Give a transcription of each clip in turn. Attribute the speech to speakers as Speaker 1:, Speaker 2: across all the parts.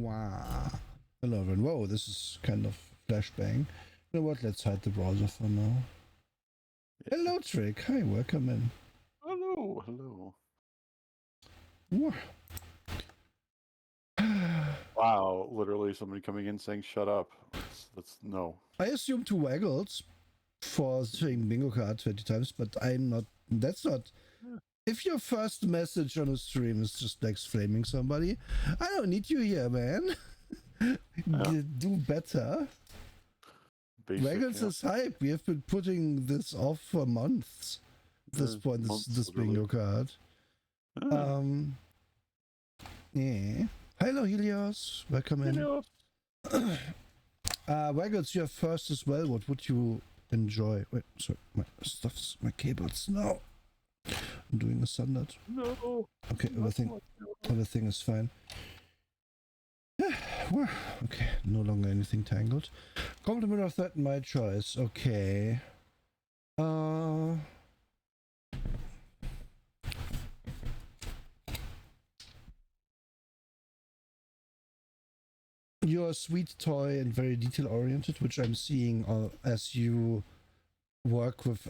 Speaker 1: Wow. Hello, everyone. Whoa, this is kind of flashbang. You know what? Let's hide the browser for now. Hello, Trick. Hi, welcome in.
Speaker 2: Hello.
Speaker 1: Wow.
Speaker 2: Wow, literally somebody coming in saying shut up. That's no.
Speaker 1: I assume 2 waggles for saying bingo card 20 times, but I'm not. That's not. If your first message on a stream is just like flaming somebody, I don't need you here, man. Do better. Waggles is hype. We have been putting this off for months. At this point, this bingo card. Yeah. Hello, Helios. Welcome in. Waggles, you're first as well. What would you enjoy? Wait, sorry, my cables. No. I'm doing a standard.
Speaker 2: No.
Speaker 1: Okay, everything is fine. Well, okay, no longer anything tangled. Compliment of that, my choice. Okay. You're a sweet toy and very detail oriented, which I'm seeing as you work with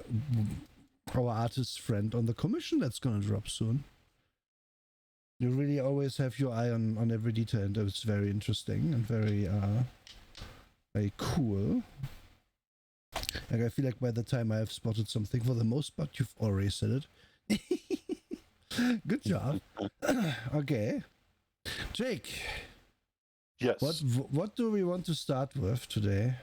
Speaker 1: our artist friend on the commission that's gonna drop soon. You really always have your eye on every detail, and it's very interesting and very cool. Like, I feel like by the time I have spotted something, for the most part, you've already said it. Good job. Okay. Jake.
Speaker 2: Yes.
Speaker 1: What do we want to start with today?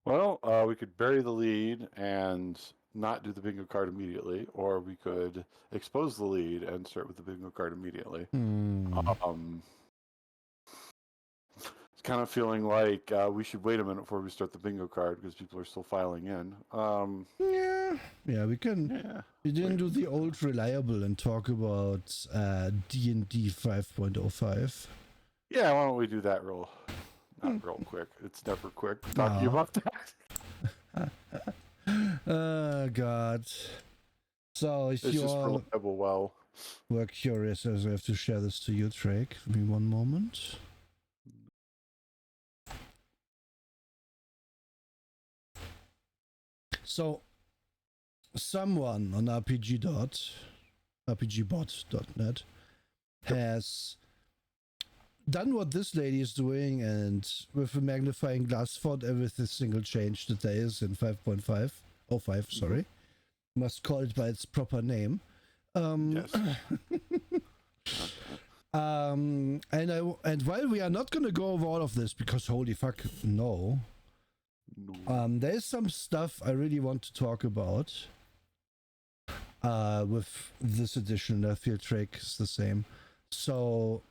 Speaker 2: Well, we could bury the lead and not do the bingo card immediately, or we could expose the lead and start with the bingo card immediately. It's kind of feeling like we should wait a minute before we start the bingo card because people are still filing in.
Speaker 1: Yeah, we can.
Speaker 2: Yeah.
Speaker 1: We didn't do the old reliable and talk about D&D 5.05.
Speaker 2: Yeah, why don't we do that not real quick. It's never quick talking about that.
Speaker 1: Oh, God. So if you all were curious, I have to share this to you, Drake. Give me one moment. So, someone on rpgbot.net has done what this lady is doing, and with a magnifying glass found every single change that there is in 5.5. Sorry. Must call it by its proper name.
Speaker 2: Yes.
Speaker 1: And while we are not gonna go over all of this, because holy fuck, no. There is some stuff I really want to talk about with this edition. I feel Drake is the same. So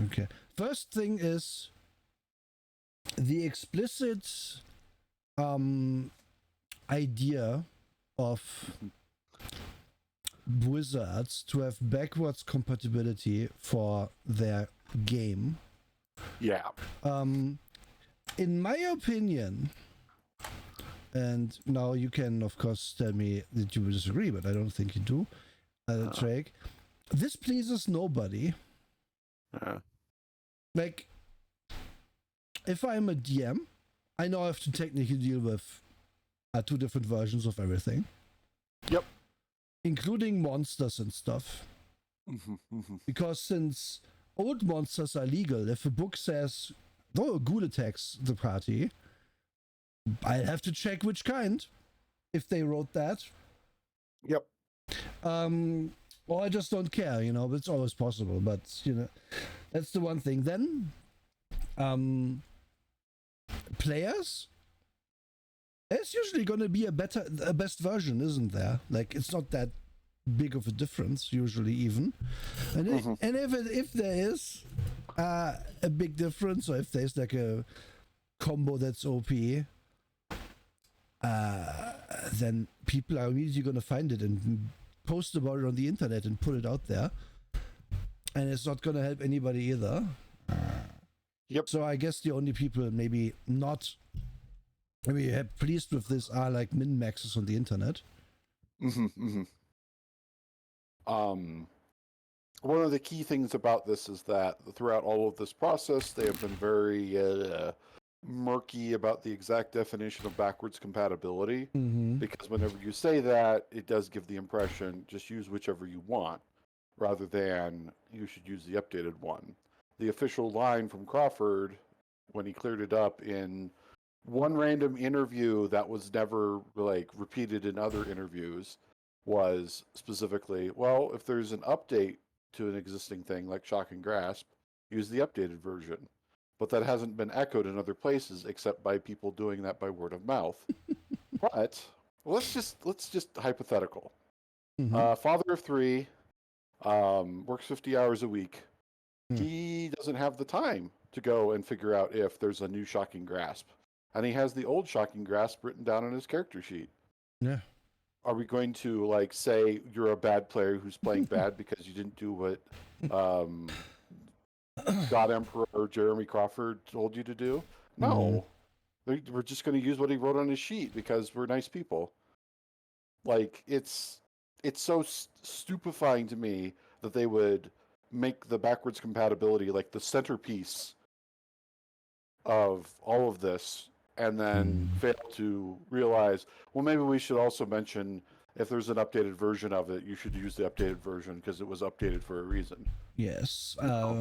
Speaker 1: okay. First thing is the explicit idea of Wizards to have backwards compatibility for their game.
Speaker 2: Yeah.
Speaker 1: In my opinion, and now you can of course tell me that you disagree, but I don't think you do, Drake. This pleases nobody. Like, if I'm a DM, I know I have to technically deal with 2 different versions of everything.
Speaker 2: Yep.
Speaker 1: Including monsters and stuff. Because since old monsters are legal, if a book says, a ghoul attacks the party, I'll have to check which kind, if they wrote that.
Speaker 2: Yep.
Speaker 1: Or I just don't care, it's always possible, but, that's the one thing. Then, players, there's usually going to be a best version, isn't there? Like, it's not that big of a difference, usually, even. And if there is a big difference, or if there's like a combo that's OP, then people are immediately going to find it and post about it on the internet and put it out there. And it's not going to help anybody either.
Speaker 2: Yep.
Speaker 1: So I guess the only people maybe pleased with this are like min-maxes on the internet.
Speaker 2: One of the key things about this is that throughout all of this process, they have been very murky about the exact definition of backwards compatibility.
Speaker 1: Mm-hmm.
Speaker 2: Because whenever you say that, it does give the impression just use whichever you want, rather than you should use the updated one. The official line from Crawford, when he cleared it up in one random interview that was never like repeated in other interviews, was specifically, well, if there's an update to an existing thing like Shock and Grasp, use the updated version. But that hasn't been echoed in other places except by people doing that by word of mouth. But let's just hypothetical.
Speaker 1: Mm-hmm.
Speaker 2: Father of three, works 50 hours a week. He doesn't have the time to go and figure out if there's a new Shocking Grasp. And he has the old Shocking Grasp written down on his character sheet.
Speaker 1: Yeah.
Speaker 2: Are we going to like say you're a bad player who's playing bad because you didn't do what God Emperor Jeremy Crawford told you to do? No. We're just going to use what he wrote on his sheet because we're nice people. Like it's so stupefying to me that they would make the backwards compatibility like the centerpiece of all of this, and then fail to realize, well, maybe we should also mention if there's an updated version of it, you should use the updated version because it was updated for a reason.
Speaker 1: Yes.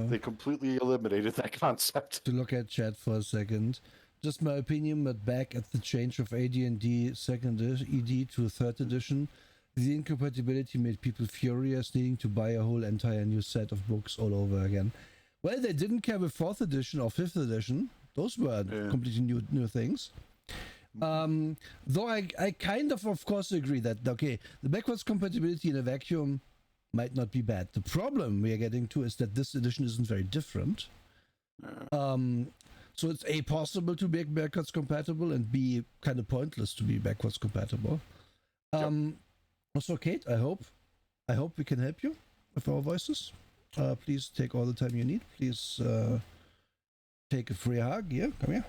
Speaker 2: They completely eliminated that concept.
Speaker 1: To look at chat for a second. Just my opinion, but back at the change of AD&D 2nd ED to 3rd edition, the incompatibility made people furious, needing to buy a whole entire new set of books all over again. Well, they didn't care with 4th edition or 5th edition. Those were completely new things. Though I kind of course agree that, okay, the backwards compatibility in a vacuum might not be bad. The problem we are getting to is that this edition isn't very different. So it's A, possible to be backwards compatible, and B, kind of pointless to be backwards compatible. Also, Kate, I hope we can help you with our voices. Please take all the time you need. Please take a free hug. Yeah, come here.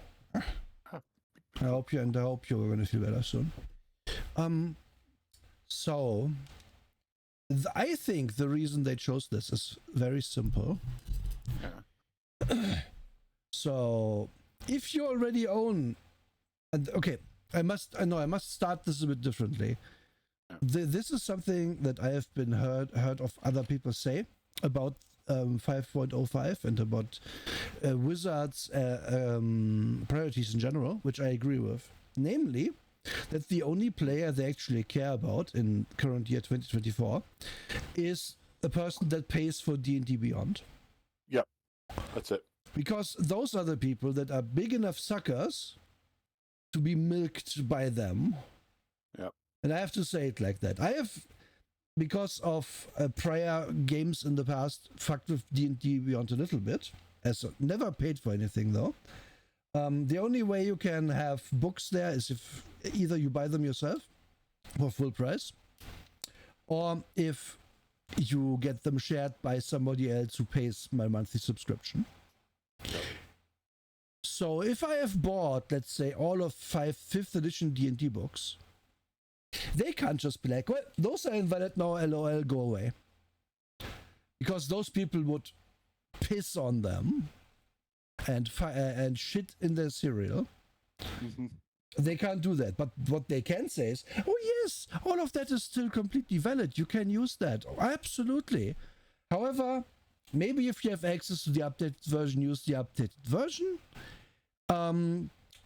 Speaker 1: I hope you're going to feel better soon. So I think the reason they chose this is very simple. So if you already own, and okay, I must start this a bit differently. This is something that I have been heard of other people say about 5.05 and about Wizards priorities in general, which I agree with. Namely, that the only player they actually care about in current year 2024 is a person that pays for D&D Beyond.
Speaker 2: Yep, that's it.
Speaker 1: Because those are the people that are big enough suckers to be milked by them.
Speaker 2: Yep.
Speaker 1: And I have to say it like that. I have, because of prior games in the past, fucked with D&D Beyond a little bit. As never paid for anything though. The only way you can have books there is if either you buy them yourself for full price, or if you get them shared by somebody else who pays my monthly subscription. So if I have bought, let's say, all of 5th edition D&D books, they can't just be like, well, those are invalid now, LOL, go away. Because those people would piss on them and shit in their cereal. They can't do that. But what they can say is, oh yes, all of that is still completely valid. You can use that. Oh, absolutely. However, maybe if you have access to the updated version, use the updated version,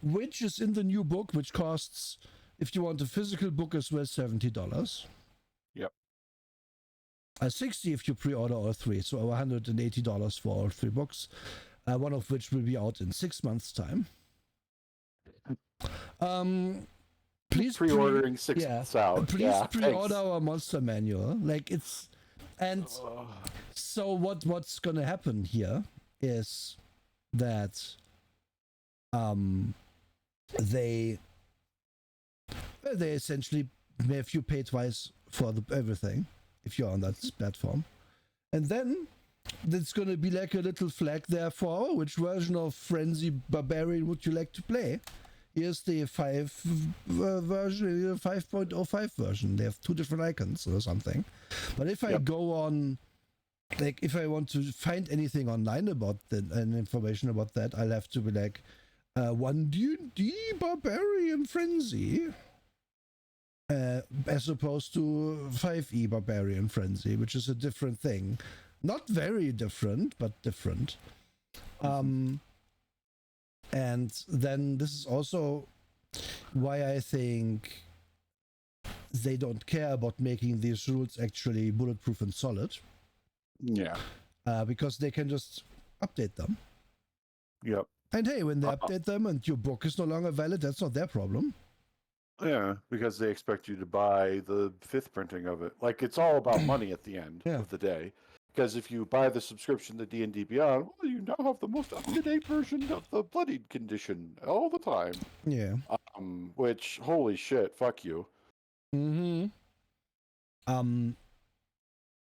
Speaker 1: which is in the new book, which costs, if you want a physical book as well, $70.
Speaker 2: Yep.
Speaker 1: 60 if you pre-order all three, so $180 for all three books, one of which will be out in 6 months' time. Please
Speaker 2: pre-ordering 6 months out.
Speaker 1: Please pre-order our monster manual. Like it's, and so what's gonna happen here is that they essentially have you pay twice for everything if you're on that platform, and then there's gonna be like a little flag there for which version of Frenzy Barbarian would you like to play. here's the 5 version, the 5.05 version. They have 2 different icons or something. But if I go on, like, if I want to find anything online about and information about that, I'll have to be like, 1D Barbarian Frenzy, as opposed to 5e Barbarian Frenzy, which is a different thing. Not very different, but different. And then this is also why I think they don't care about making these rules actually bulletproof and solid.
Speaker 2: Yeah.
Speaker 1: Because they can just update them.
Speaker 2: Yep.
Speaker 1: And hey, when they update them and your book is no longer valid, that's not their problem.
Speaker 2: Yeah, because they expect you to buy the 5th printing of it. Like, it's all about money at the end of the day. Because if you buy the subscription to D&D Beyond, well, you now have the most up-to-date version of the Bloodied condition all the time.
Speaker 1: Yeah.
Speaker 2: Which, holy shit, fuck you.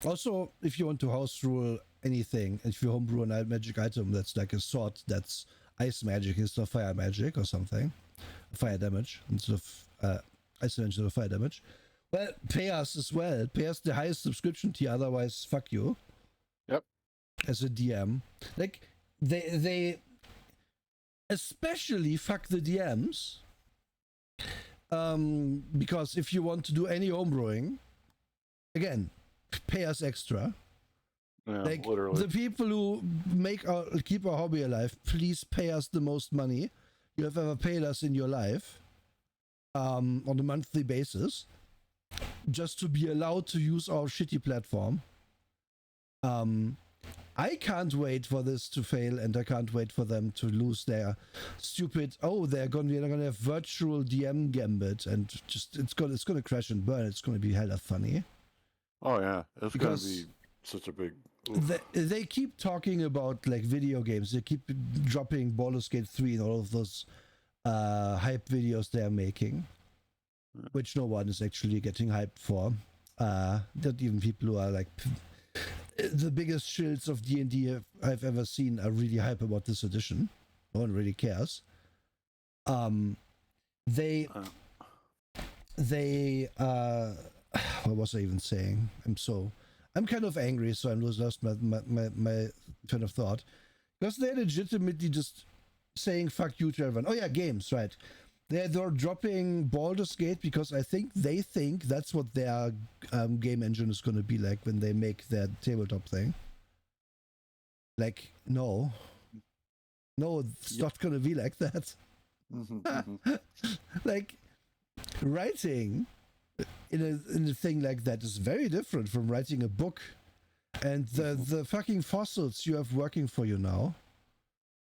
Speaker 1: Also, if you want to house rule anything, if you homebrew a magic item that's like a sword that's ice magic instead of fire magic or something, fire damage instead of ice damage instead of fire damage, well, pay us as well. Pay us the highest subscription tier, otherwise fuck you.
Speaker 2: Yep.
Speaker 1: As a DM. Like, they especially fuck the DMs, because if you want to do any homebrewing, again, pay us extra.
Speaker 2: Yeah,
Speaker 1: like,
Speaker 2: literally.
Speaker 1: the people who keep our hobby alive, please pay us the most money you have ever paid us in your life, on a monthly basis, just to be allowed to use our shitty platform. I can't wait for this to fail, and I can't wait for them to lose their stupid, they're gonna have virtual DM gambit, and just it's gonna crash and burn. It's gonna be hella funny.
Speaker 2: Oh yeah, it's gonna be such a big.
Speaker 1: They keep talking about like video games. They keep dropping Baldur's Gate 3 and all of those hype videos they're making, which no one is actually getting hyped for. Not even people who are like the biggest shills of D&D I've ever seen are really hype about this edition. No one really cares. They what was I even saying? I'm kind of angry, so I lost my train of thought. Because they're legitimately just saying fuck you to everyone. Oh yeah, games, right. They're dropping Baldur's Gate because they think that's what their game engine is going to be like when they make their tabletop thing. Like, no, it's not going to be like that. Like, writing in a thing like that is very different from writing a book, and the fucking fossils you have working for you now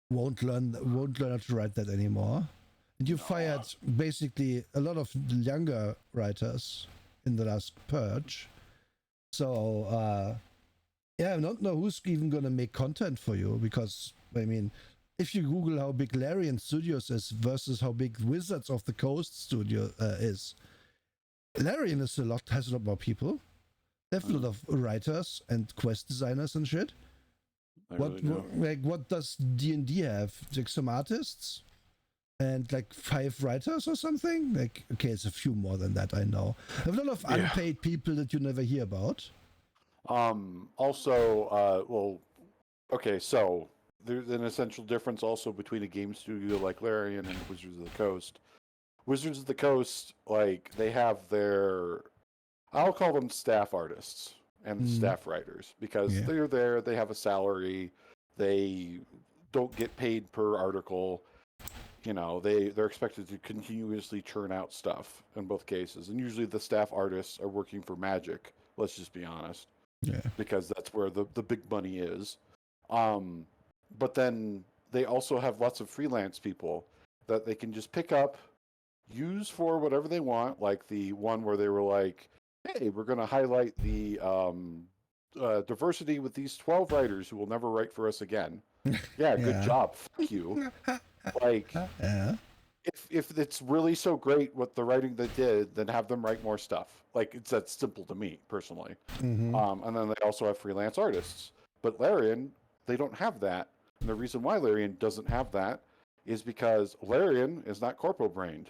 Speaker 1: won't learn how to write that anymore. And you fired basically a lot of younger writers in the last purge. So I don't know who's even gonna make content for you, because I mean, if you Google how big Larian Studios is versus how big Wizards of the Coast studio is, Larian has a lot more people. They have a lot of writers and quest designers and shit. What does D&D have? Like some artists and like 5 writers or something? Like, okay, it's a few more than that, I know. I have a lot of unpaid people that you never hear about.
Speaker 2: So there's an essential difference also between a game studio like Larian and Wizards of the Coast. Wizards of the Coast, like, they have their, I'll call them staff artists and staff writers, because they're there, they have a salary, they don't get paid per article, you know, they're expected to continuously churn out stuff in both cases, and usually the staff artists are working for Magic, let's just be honest, because that's where the big money is. But then they also have lots of freelance people that they can just pick up, use for whatever they want, like the one where they were like, hey, we're going to highlight the diversity with these 12 writers who will never write for us again. Good job. Fuck you. Like, if it's really so great what the writing they did, then have them write more stuff. Like, it's that simple to me, personally. And then they also have freelance artists. But Larian, they don't have that. And the reason why Larian doesn't have that is because Larian is not corpo-brained.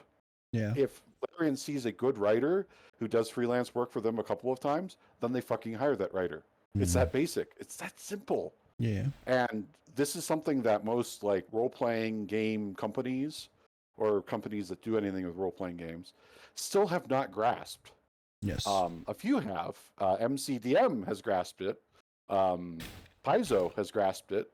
Speaker 1: Yeah.
Speaker 2: If Larian sees a good writer who does freelance work for them a couple of times, then they fucking hire that writer. It's that basic. It's that simple.
Speaker 1: Yeah.
Speaker 2: And this is something that most like role-playing game companies or companies that do anything with role-playing games still have not grasped.
Speaker 1: Yes.
Speaker 2: A few have. MCDM has grasped it. Paizo has grasped it.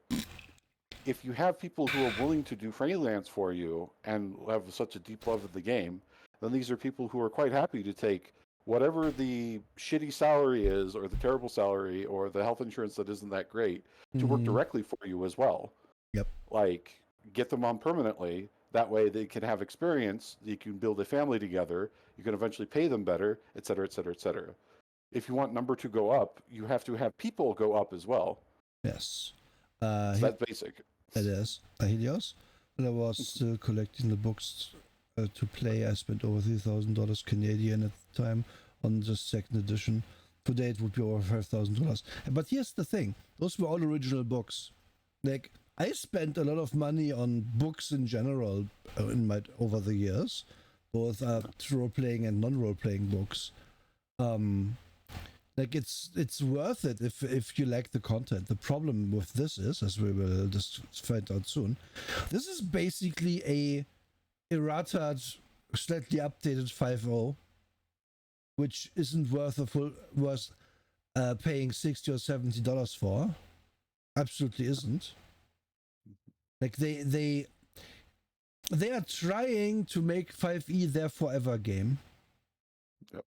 Speaker 2: If you have people who are willing to do freelance for you and have such a deep love of the game, then these are people who are quite happy to take whatever the shitty salary is, or the terrible salary, or the health insurance that isn't that great, to work directly for you as well.
Speaker 1: Yep.
Speaker 2: Like, get them on permanently. That way they can have experience. You can build a family together. You can eventually pay them better, et cetera, et cetera, et cetera. If you want number to go up, you have to have people go up as well.
Speaker 1: Yes.
Speaker 2: So that's basic.
Speaker 1: It is. Helios. When I was collecting the books to play, I spent over $3,000 Canadian at the time on the second edition. Today it would be over $5,000. But here's the thing. Those were all original books. Like, I spent a lot of money on books in general over the years, both role-playing and non-role-playing books. Like, it's worth it if you like the content. The problem with this is, as we will just find out soon, this is basically a errata, slightly updated 5.0, which isn't worth paying $60 or $70 for. Absolutely isn't. Like, they are trying to make 5e their forever game.
Speaker 2: Yep.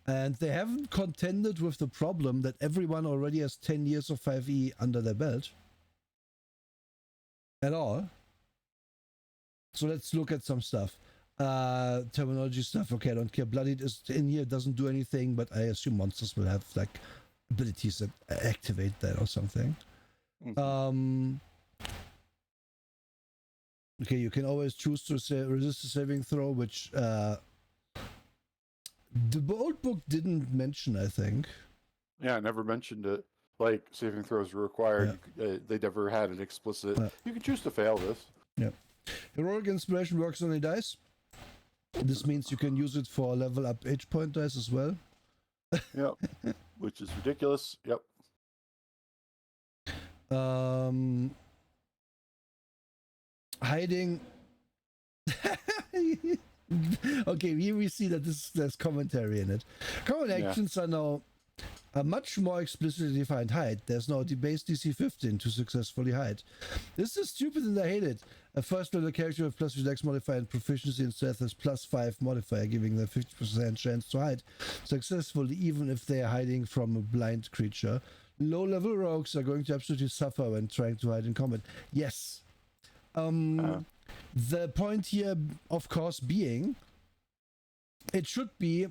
Speaker 1: And they haven't contended with the problem that everyone already has 10 years of 5e under their belt. At all. So let's look at some stuff. Terminology stuff, okay, I don't care. Bloodied is in here, doesn't do anything, but I assume monsters will have like abilities that activate that or something. Okay, you can always choose to resist a saving throw, which the old book didn't mention, I think.
Speaker 2: Yeah, I never mentioned it. Like, saving throws were required. Yeah. They never had an explicit. You can choose to fail this.
Speaker 1: Yeah. Heroic Inspiration works on a dice. This means you can use it for level up H point dice as well.
Speaker 2: Yep. Which is ridiculous. Yep.
Speaker 1: Hiding. Okay, here we see that there's commentary in it. Common actions are now a much more explicitly defined hide. There's now the base DC 15 to successfully hide. This is stupid and I hate it. A first level character with plus dex modifier and proficiency in stealth has +5 modifier, giving them 50% chance to hide successfully, even if they are hiding from a blind creature. Low level rogues are going to absolutely suffer when trying to hide in combat. Yes. The point here, of course, being it should be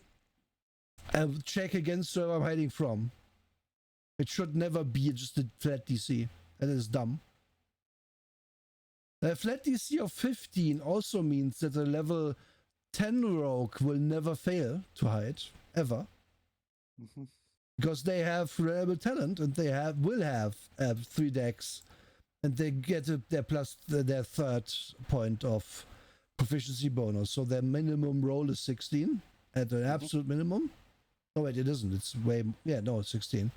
Speaker 1: a check against where I'm hiding from. It should never be just a flat DC. That is dumb. A flat DC of 15 also means that a level 10 rogue will never fail to hide, ever. Mm-hmm. Because they have reliable talent and they will have 3 decks, and they get their third point of proficiency bonus. So their minimum roll is 16 at an absolute minimum. No, wait, it isn't. It's it's 16.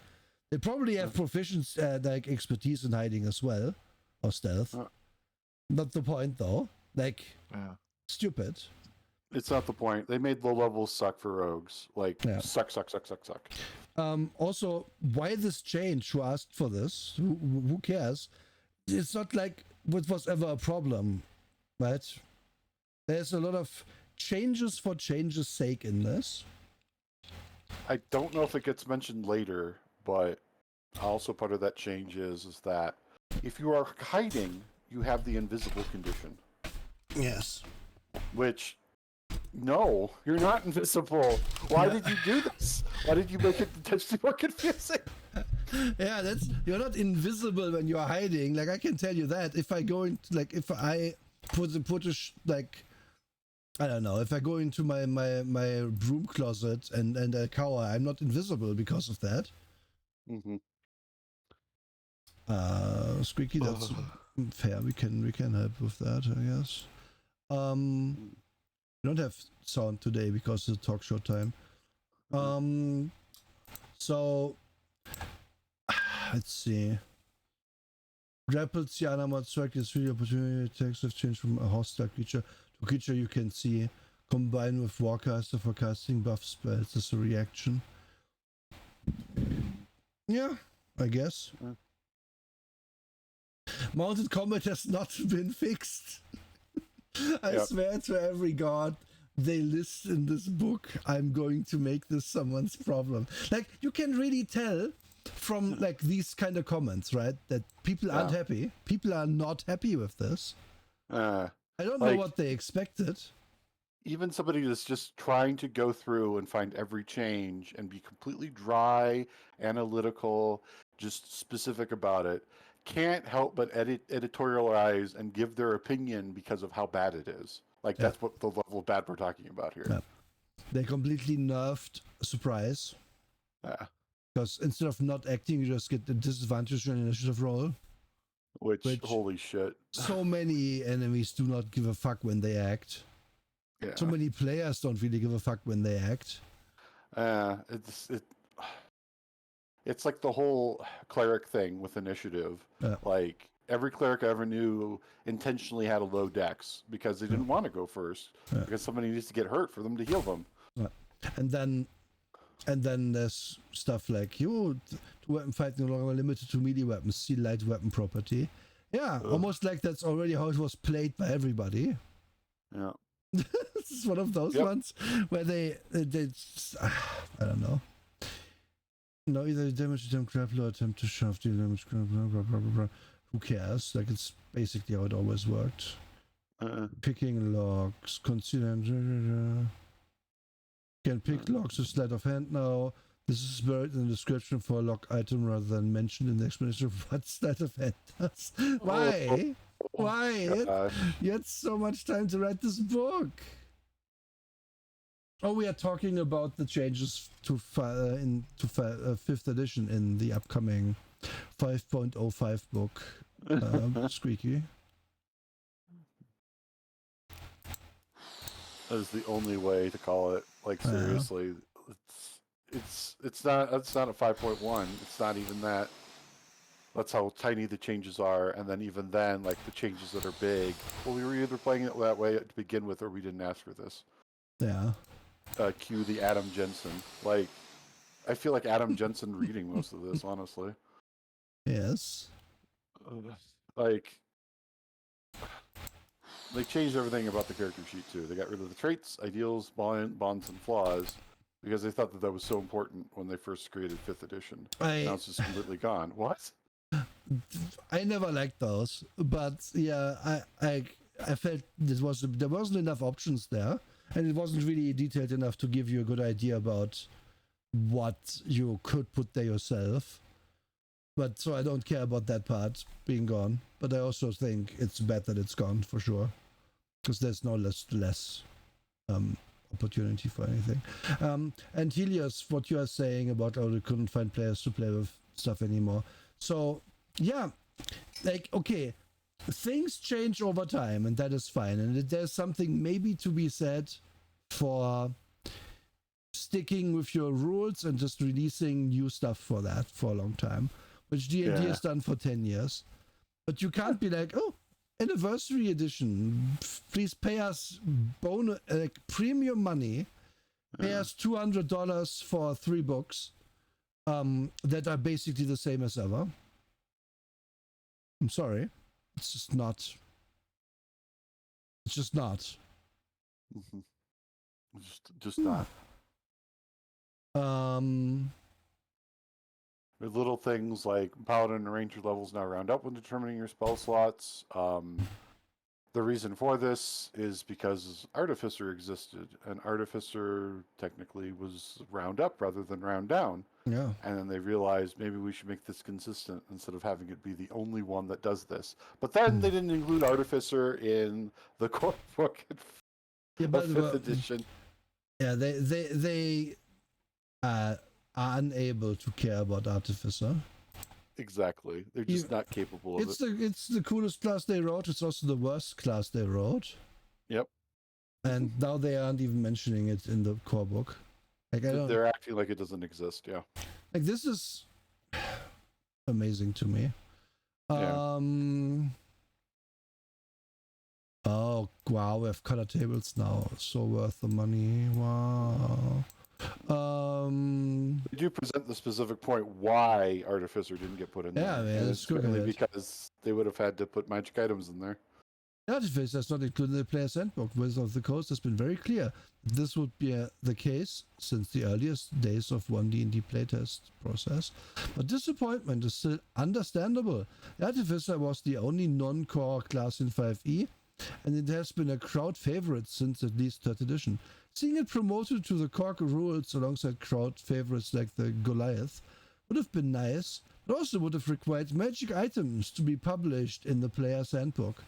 Speaker 1: They probably have proficiency, like expertise in hiding as well, or stealth. Not the point, though. Like, stupid.
Speaker 2: It's not the point. They made low levels suck for rogues. Like, suck.
Speaker 1: Also, why this change? Who asked for this? Who cares? It's not like it was ever a problem, right? There's a lot of changes for change's sake in this.
Speaker 2: I don't know if it gets mentioned later, but also part of that change is that if you are hiding, you have the invisible condition.
Speaker 1: Yes.
Speaker 2: Which, no, you're not invisible. Why did you do this? Why did you make it potentially more confusing?
Speaker 1: Yeah, you're not invisible when you're hiding. Like, I can tell you that. If I go into, like, if I I don't know, if I go into my broom closet and I cower, I'm not invisible because of that.
Speaker 2: Mm-hmm.
Speaker 1: Squeaky, Fair. We can help with that, I guess. We don't have sound today because it's a talk show time. So let's see. Grapples the animal strike is really opportunity text of change from a hostile creature to a creature you can see. Combined with Warcaster for casting buff spells as a reaction. Yeah, I guess. Mounted combat has not been fixed. I swear to every god they list in this book, I'm going to make this someone's problem. Like, you can really tell from like these kind of comments, right, that people aren't happy. People are not happy with this. I don't know what they expected.
Speaker 2: Even somebody that's just trying to go through and find every change and be completely dry, analytical, just specific about it, can't help but editorialize and give their opinion because of how bad it is. Like, that's what the level of bad we're talking about here.
Speaker 1: Yeah. They completely nerfed surprise.
Speaker 2: Yeah.
Speaker 1: Because instead of not acting, you just get the disadvantage on initiative roll.
Speaker 2: Which, holy shit.
Speaker 1: So many enemies do not give a fuck when they act.
Speaker 2: Yeah.
Speaker 1: So many players don't really give a fuck when they act.
Speaker 2: It's like the whole cleric thing with initiative. Like, every cleric I ever knew intentionally had a low dex because they didn't want to go first. Because somebody needs to get hurt for them to heal them.
Speaker 1: And then there's stuff like, weapon fighting no longer limited to melee weapons, see light weapon property. Yeah, almost like that's already how it was played by everybody.
Speaker 2: Yeah.
Speaker 1: This is one of those ones where they I don't know. No, either damage attempt grapple or attempt to shove the damage grapple, blah, blah, blah, blah. Who cares? Like, it's basically how it always worked. Picking locks, consider can pick locks with sleight of hand now. This is buried in the description for a lock item rather than mentioned in the explanation of what sleight of hand does. Why? Why? You had so much time to write this book. Oh, we are talking about the changes to 5th edition in the upcoming 5.05 book. Squeaky.
Speaker 2: That is the only way to call it. Like, seriously, it's not a 5.1. It's not even that. That's how tiny the changes are, and then even then, like, the changes that are big. Well, we were either playing it that way to begin with, or we didn't ask for this.
Speaker 1: Yeah.
Speaker 2: Cue the Adam Jensen. Like, I feel like Adam Jensen reading most of this, honestly.
Speaker 1: Yes.
Speaker 2: Like, they changed everything about the character sheet, too. They got rid of the traits, ideals, bonds, and flaws, because they thought that was so important when they first created 5th edition. Now it's just completely gone. What?
Speaker 1: I never liked those, but yeah, I felt there wasn't enough options there, and it wasn't really detailed enough to give you a good idea about what you could put there yourself. But so I don't care about that part being gone. But I also think it's bad that it's gone for sure, because there's no less opportunity for anything. And Helios, what you are saying about how they couldn't find players to play with stuff anymore. So yeah, like, okay, things change over time, and that is fine. And there's something maybe to be said for sticking with your rules and just releasing new stuff for that for a long time, which D&D has done for 10 years. But you can't be like, oh, anniversary edition, please pay us premium money, pay us $200 for 3 books that are basically the same as ever. I'm sorry. It's just not.
Speaker 2: Mm-hmm. Just not. With little things like Paladin and Ranger levels now round up when determining your spell slots. The reason for this is because Artificer existed, and Artificer technically was round up rather than round down.
Speaker 1: Yeah.
Speaker 2: And then they realized maybe we should make this consistent instead of having it be the only one that does this. But then they didn't include Artificer in the core book of 5th edition.
Speaker 1: Yeah, they are unable to care about Artificer.
Speaker 2: Exactly. They're just not capable of it.
Speaker 1: It's the coolest class they wrote. It's also the worst class they wrote.
Speaker 2: Yep.
Speaker 1: And now they aren't even mentioning it in the core book. Like
Speaker 2: They're acting like it doesn't exist. Yeah.
Speaker 1: Like this is amazing to me.
Speaker 2: Yeah.
Speaker 1: Oh wow, we have color tables now. So worth the money. Wow.
Speaker 2: Did you present the specific point why Artificer didn't get put in there?
Speaker 1: Yeah,
Speaker 2: And it's
Speaker 1: good.
Speaker 2: really because they would have had to put magic items in there.
Speaker 1: Artificer is not included in the player's handbook. Wizard of the Coast has been very clear. This would be the case since the earliest days of 1D&D playtest process. But disappointment is still understandable. The Artificer was the only non-core class in 5e, and it has been a crowd favorite since at least 3rd edition. Seeing it promoted to the core rules alongside crowd favorites like the Goliath would have been nice, but also would have required magic items to be published in the player's handbook.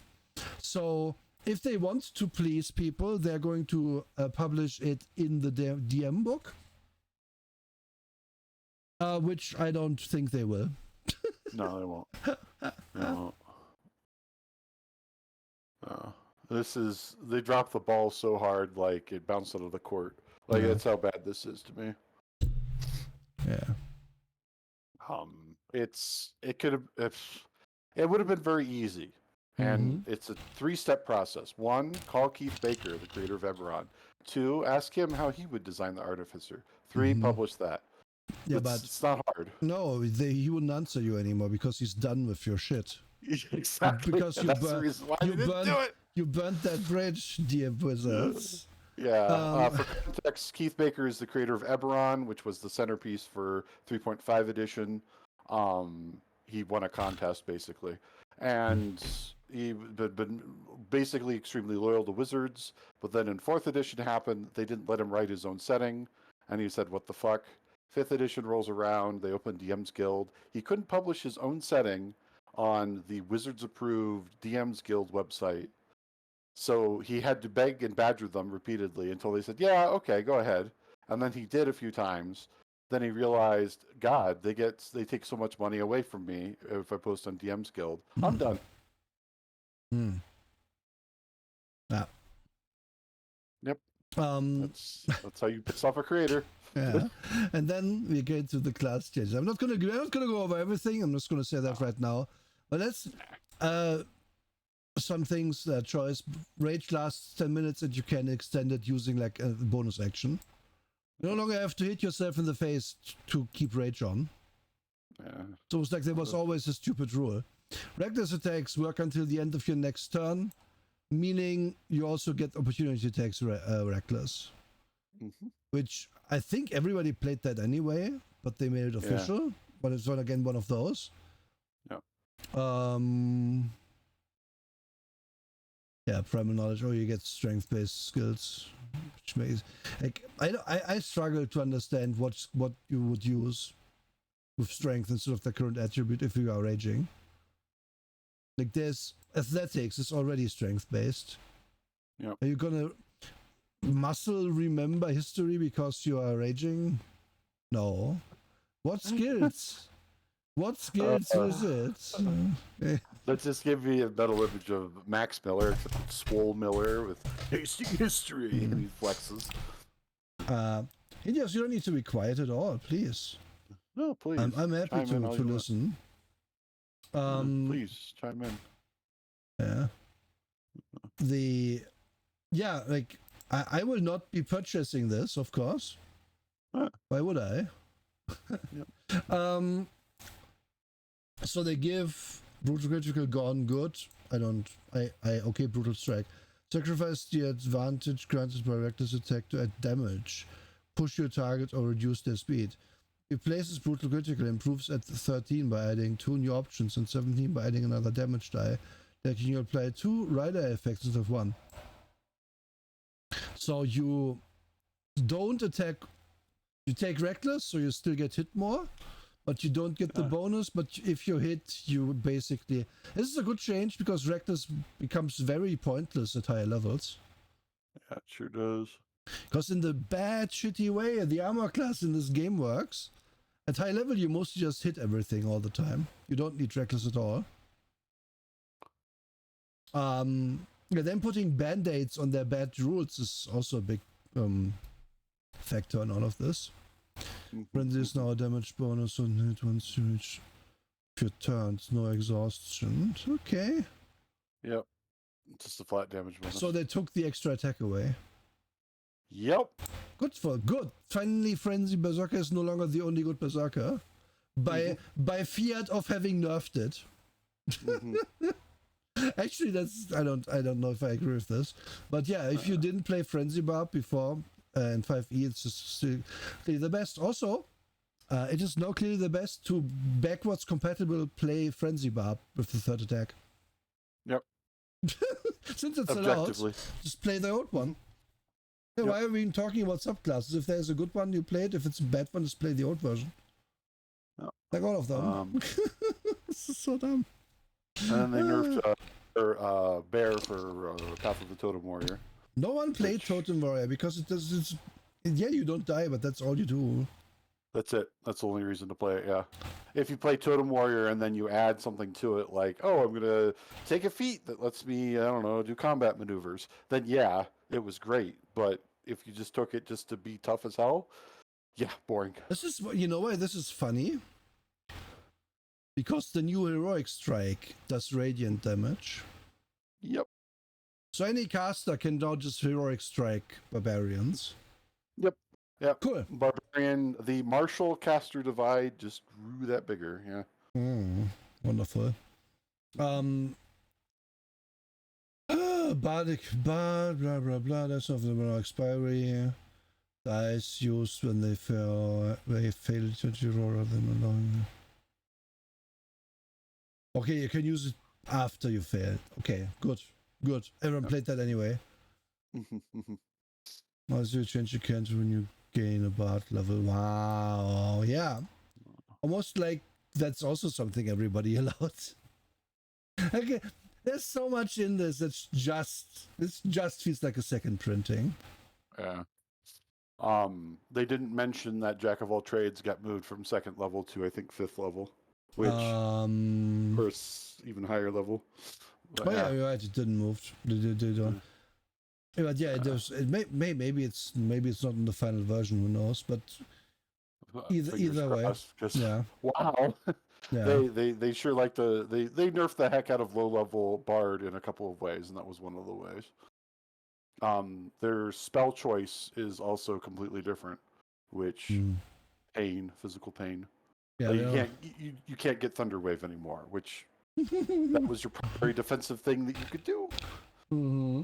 Speaker 1: So if they want to please people, they're going to publish it in the DM book, which I don't think they will.
Speaker 2: No, they won't. No. They dropped the ball so hard, like it bounced out of the court. Like that's how bad this is to me.
Speaker 1: Yeah.
Speaker 2: It would have been very easy. And it's a 3-step process. 1, call Keith Baker, the creator of Eberron. 2, ask him how he would design the Artificer. 3, publish that.
Speaker 1: Yeah, but
Speaker 2: it's not hard.
Speaker 1: No, he wouldn't answer you anymore because he's done with your shit.
Speaker 2: Exactly.
Speaker 1: Because
Speaker 2: that's the reason why you didn't do it.
Speaker 1: You burnt that bridge, dear wizards.
Speaker 2: Yeah. For context, Keith Baker is the creator of Eberron, which was the centerpiece for 3.5 edition. He won a contest, basically. And he had been basically extremely loyal to Wizards, but then in 4th edition happened, they didn't let him write his own setting, and he said, what the fuck? 5th edition rolls around, they open DM's Guild. He couldn't publish his own setting on the Wizards-approved DM's Guild website, so he had to beg and badger them repeatedly until they said, yeah, okay, go ahead. And then he did a few times. Then he realized, God, they take so much money away from me if I post on DM's Guild. I'm done.
Speaker 1: Yeah.
Speaker 2: Yep. That's how you piss off a creator.
Speaker 1: Yeah. And then we get to the class changes. I'm not gonna go over everything. I'm just gonna say that right now. But let's some things choice. Rage lasts 10 minutes and you can extend it using like a bonus action. You no longer have to hit yourself in the face to keep rage on.
Speaker 2: Yeah.
Speaker 1: So it's like there was always a stupid rule. Reckless attacks work until the end of your next turn, meaning you also get opportunity attacks reckless. Which I think everybody played that anyway, but they made it official. Yeah. But it's not again one of those.
Speaker 2: Yeah.
Speaker 1: Yeah, primal knowledge, or you get strength-based skills, which makes like I struggle to understand what you would use with strength instead of the current attribute if you are raging. Like there's athletics, it's already strength-based.
Speaker 2: Yeah.
Speaker 1: Are you gonna muscle remember history because you are raging? No. What skills? What skills is it?
Speaker 2: Let's just give me a mental image of Max Miller, Swole Miller with hasty history, and he flexes.
Speaker 1: Yes, you don't need to be quiet at all, please.
Speaker 2: No, please.
Speaker 1: I'm happy to listen.
Speaker 2: Please chime in.
Speaker 1: Yeah. Like I will not be purchasing this, of course. Why would I?
Speaker 2: Yep.
Speaker 1: So they give brutal critical gone good. Okay, brutal strike. Sacrifice the advantage granted by reckless attack to add damage. Push your target or reduce their speed. Replaces brutal critical, improves at 13 by adding 2 new options and 17 by adding another damage die. Letting you apply 2 rider effects instead of 1. So you don't attack, you take reckless, so you still get hit more. But you don't get the bonus, but if you hit, you basically... This is a good change because Reckless becomes very pointless at higher levels.
Speaker 2: Yeah, it sure does.
Speaker 1: Because in the bad, shitty way the armor class in this game works, At high level, you mostly just hit everything all the time. You don't need reckless at all. Yeah, then putting band-aids on their bad rules is also a big factor in all of this. Frenzy is now a damage bonus on hit once you reach your turns, no exhaustion. Okay.
Speaker 2: Yep. Just a flat damage bonus.
Speaker 1: So they took the extra attack away.
Speaker 2: Yep.
Speaker 1: Good. Finally, Frenzy Berserker is no longer the only good Berserker. By fiat of having nerfed it. Actually, that's I don't know if I agree with this, but yeah, if you didn't play Frenzy Barb before in 5e, it's just still clearly the best. Also, it is now clearly the best to backwards compatible play Frenzy Barb with the third attack.
Speaker 2: Yep.
Speaker 1: Since it's allowed, just play the old one. Yeah, why are we even talking about subclasses? If there's a good one, you play it. If it's a bad one, just play the old version.
Speaker 2: Yep.
Speaker 1: Like all of them. This is so dumb.
Speaker 2: And then they nerfed Bear for Path of the Totem Warrior.
Speaker 1: No one played Totem Warrior because you don't die, but that's all you do.
Speaker 2: That's it. That's the only reason to play it, yeah. If you play Totem Warrior and then you add something to it, like, oh, I'm going to take a feat that lets me, I don't know, do combat maneuvers, then yeah, it was great. But if you just took it just to be tough as hell, yeah, boring.
Speaker 1: This is, you know why this is funny? Because the new Heroic Strike does radiant damage.
Speaker 2: Yep.
Speaker 1: So any caster can now just Heroic Strike Barbarians.
Speaker 2: Yep. Yep.
Speaker 1: Cool.
Speaker 2: Barbarian, the martial caster divide just grew that bigger, yeah.
Speaker 1: Wonderful. Bardic Bard, blah blah blah, that's of the expiry. Dice used when they fail to roll them along. Okay, you can use it after you fail. Okay, good. Everyone played that anyway. As you change your cancer when you gain a bard level. Wow, yeah. Almost like that's also something everybody allowed. Okay, there's so much in this. This just feels like a second printing.
Speaker 2: Yeah. They didn't mention that Jack of all trades got moved from 2nd level to I think 5th level, which for even higher level. But,
Speaker 1: yeah, you're right. It didn't move. They don't. But yeah, it does. Maybe it's not in the final version. Who knows? But either way, yeah.
Speaker 2: Wow.
Speaker 1: Yeah.
Speaker 2: They sure like they nerfed the heck out of low level bard in a couple of ways, and that was one of the ways. Their spell choice is also completely different, which physical pain.
Speaker 1: Yeah,
Speaker 2: you can't get Thunder Wave anymore, which that was your primary defensive thing that you could do.
Speaker 1: Mm-hmm.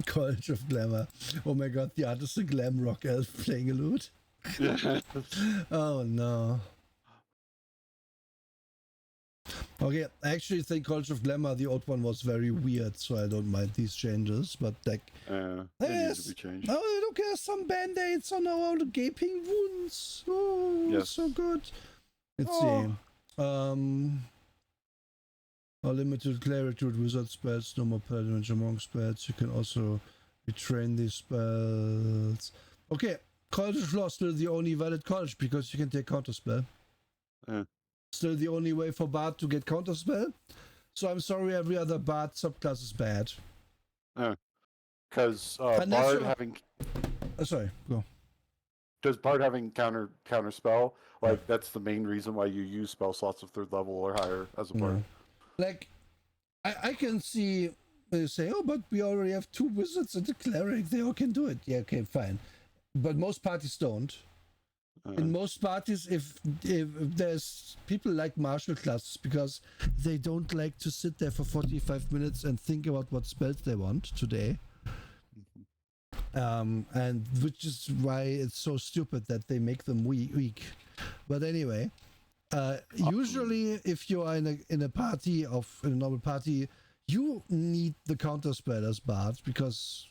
Speaker 1: College of Glamour. Oh my god, the artist of glam rock elf playing a lute. Oh no. Okay, I actually think College of Glamour, the old one, was very weird, so I don't mind these changes, but like...
Speaker 2: it needs to be changed.
Speaker 1: Oh, look, there's some band-aids on all the gaping wounds. Oh, yes. So good. Let's see. Unlimited cleric with wizard spells, no more paladin monk spells. You can also retrain these spells. Okay, College of Law still the only valid college because you can take counterspell. Still the only way for Bard to get counterspell. So I'm sorry, every other Bard subclass is bad.
Speaker 2: Because Bard having...
Speaker 1: sorry, go.
Speaker 2: Does Bard having counter spell, like that's the main reason why you use spell slots of 3rd level or higher as a Bard.
Speaker 1: Like, I can see they say, oh, but we already have 2 wizards and a cleric. They all can do it. Yeah, okay, fine. But most parties don't. In most parties, if there's people like martial classes because they don't like to sit there for 45 minutes and think about what spells they want today. And which is why it's so stupid that they make them weak. But anyway... usually, if you are in a normal party, you need the counterspell as Bard because,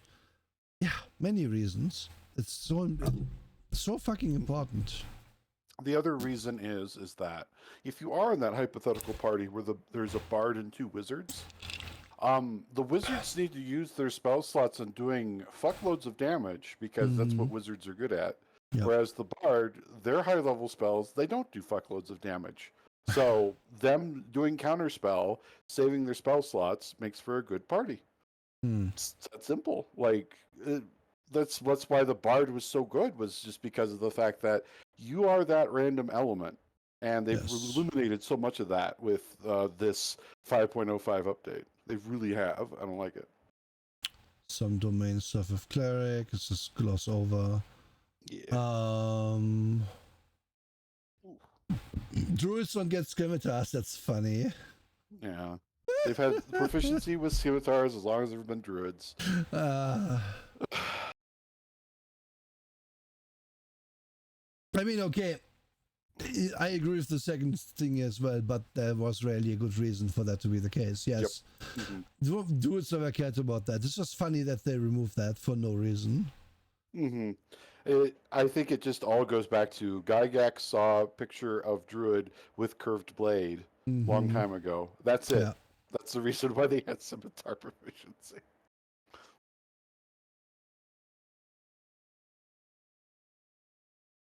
Speaker 1: many reasons. It's so fucking important.
Speaker 2: The other reason is that if you are in that hypothetical party where there's a Bard and 2 wizards, The wizards need to use their spell slots on doing fuckloads of damage because that's what wizards are good at.
Speaker 1: Yep.
Speaker 2: Whereas the bard, their high level spells, they don't do fuckloads of damage. So them doing counterspell, saving their spell slots makes for a good party. It's that simple. Like that's why the bard was so good, was just because of the fact that you are that random element. And they've eliminated so much of that with this 5.05 update. They really have. I don't like it.
Speaker 1: Some domain stuff with cleric. It's just gloss over.
Speaker 2: Yeah.
Speaker 1: Druids don't get scimitars. That's funny.
Speaker 2: Yeah. They've had proficiency with scimitars as long as they've been druids.
Speaker 1: I mean, okay. I agree with the second thing as well, but there was really a good reason for that to be the case. Yes. Yep. Druids never cared about that. It's just funny that they removed that for no reason.
Speaker 2: I think it just all goes back to Gygax saw a picture of Druid with curved blade long time ago. That's it. Yeah. That's the reason why they had scimitar proficiency.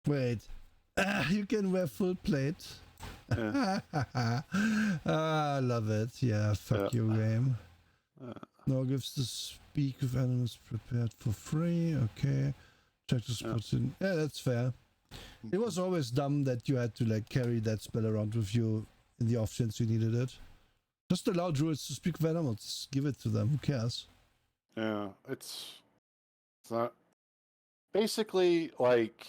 Speaker 1: Wait. You can wear full plate. I love it. Yeah, fuck you, game. Now gives the speak of animals prepared for free. Okay. Check the spots in. Yeah, that's fair. It was always dumb that you had to like carry that spell around with you in the off chance you needed it. Just allow druids to speak of animals. Give it to them. Who cares?
Speaker 2: Yeah, it's not basically like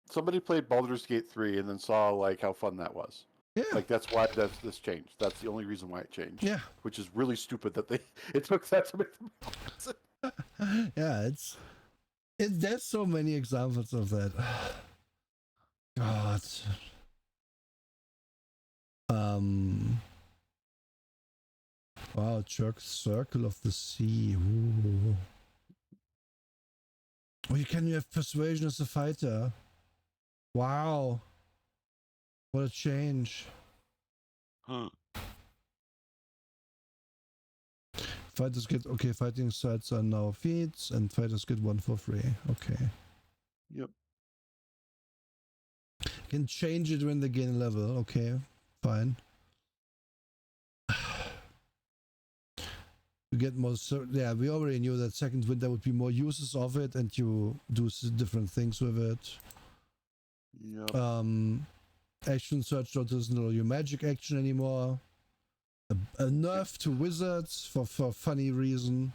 Speaker 2: somebody played Baldur's Gate 3 and then saw like how fun that was. Yeah. Like that's why this changed. That's the only reason why it changed. Yeah. Which is really stupid that it took that to make them.
Speaker 1: Yeah, there's so many examples of that. God. Wow, Circle of the Sea. Ooh. Oh, you can have persuasion as a fighter. Wow. What a change. Fighters get, okay, fighting sites are now feats, and fighters get one for free. Okay.
Speaker 2: Yep.
Speaker 1: Can change it when they gain a level. Okay, fine. You get more, yeah, we already knew that second wind there would be more uses of it, and you do different things with it.
Speaker 2: Yep.
Speaker 1: Action search doesn't allow you magic action anymore. A nerf to wizards for funny reason.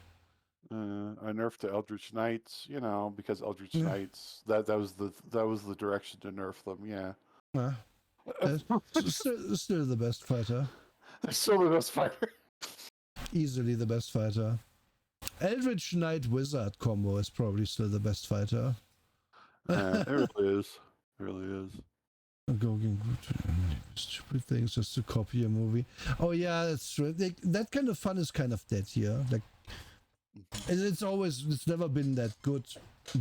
Speaker 2: A nerf to Eldritch Knights, because Eldritch Knights that was the direction to nerf them. Yeah.
Speaker 1: Still the best fighter.
Speaker 2: Still the best fighter.
Speaker 1: Easily the best fighter. Eldritch Knight Wizard combo is probably still the best fighter.
Speaker 2: It really is. It really is.
Speaker 1: Going stupid things just to copy a movie. Oh yeah, that's true. That kind of fun is kind of dead here. Like, it's never been that good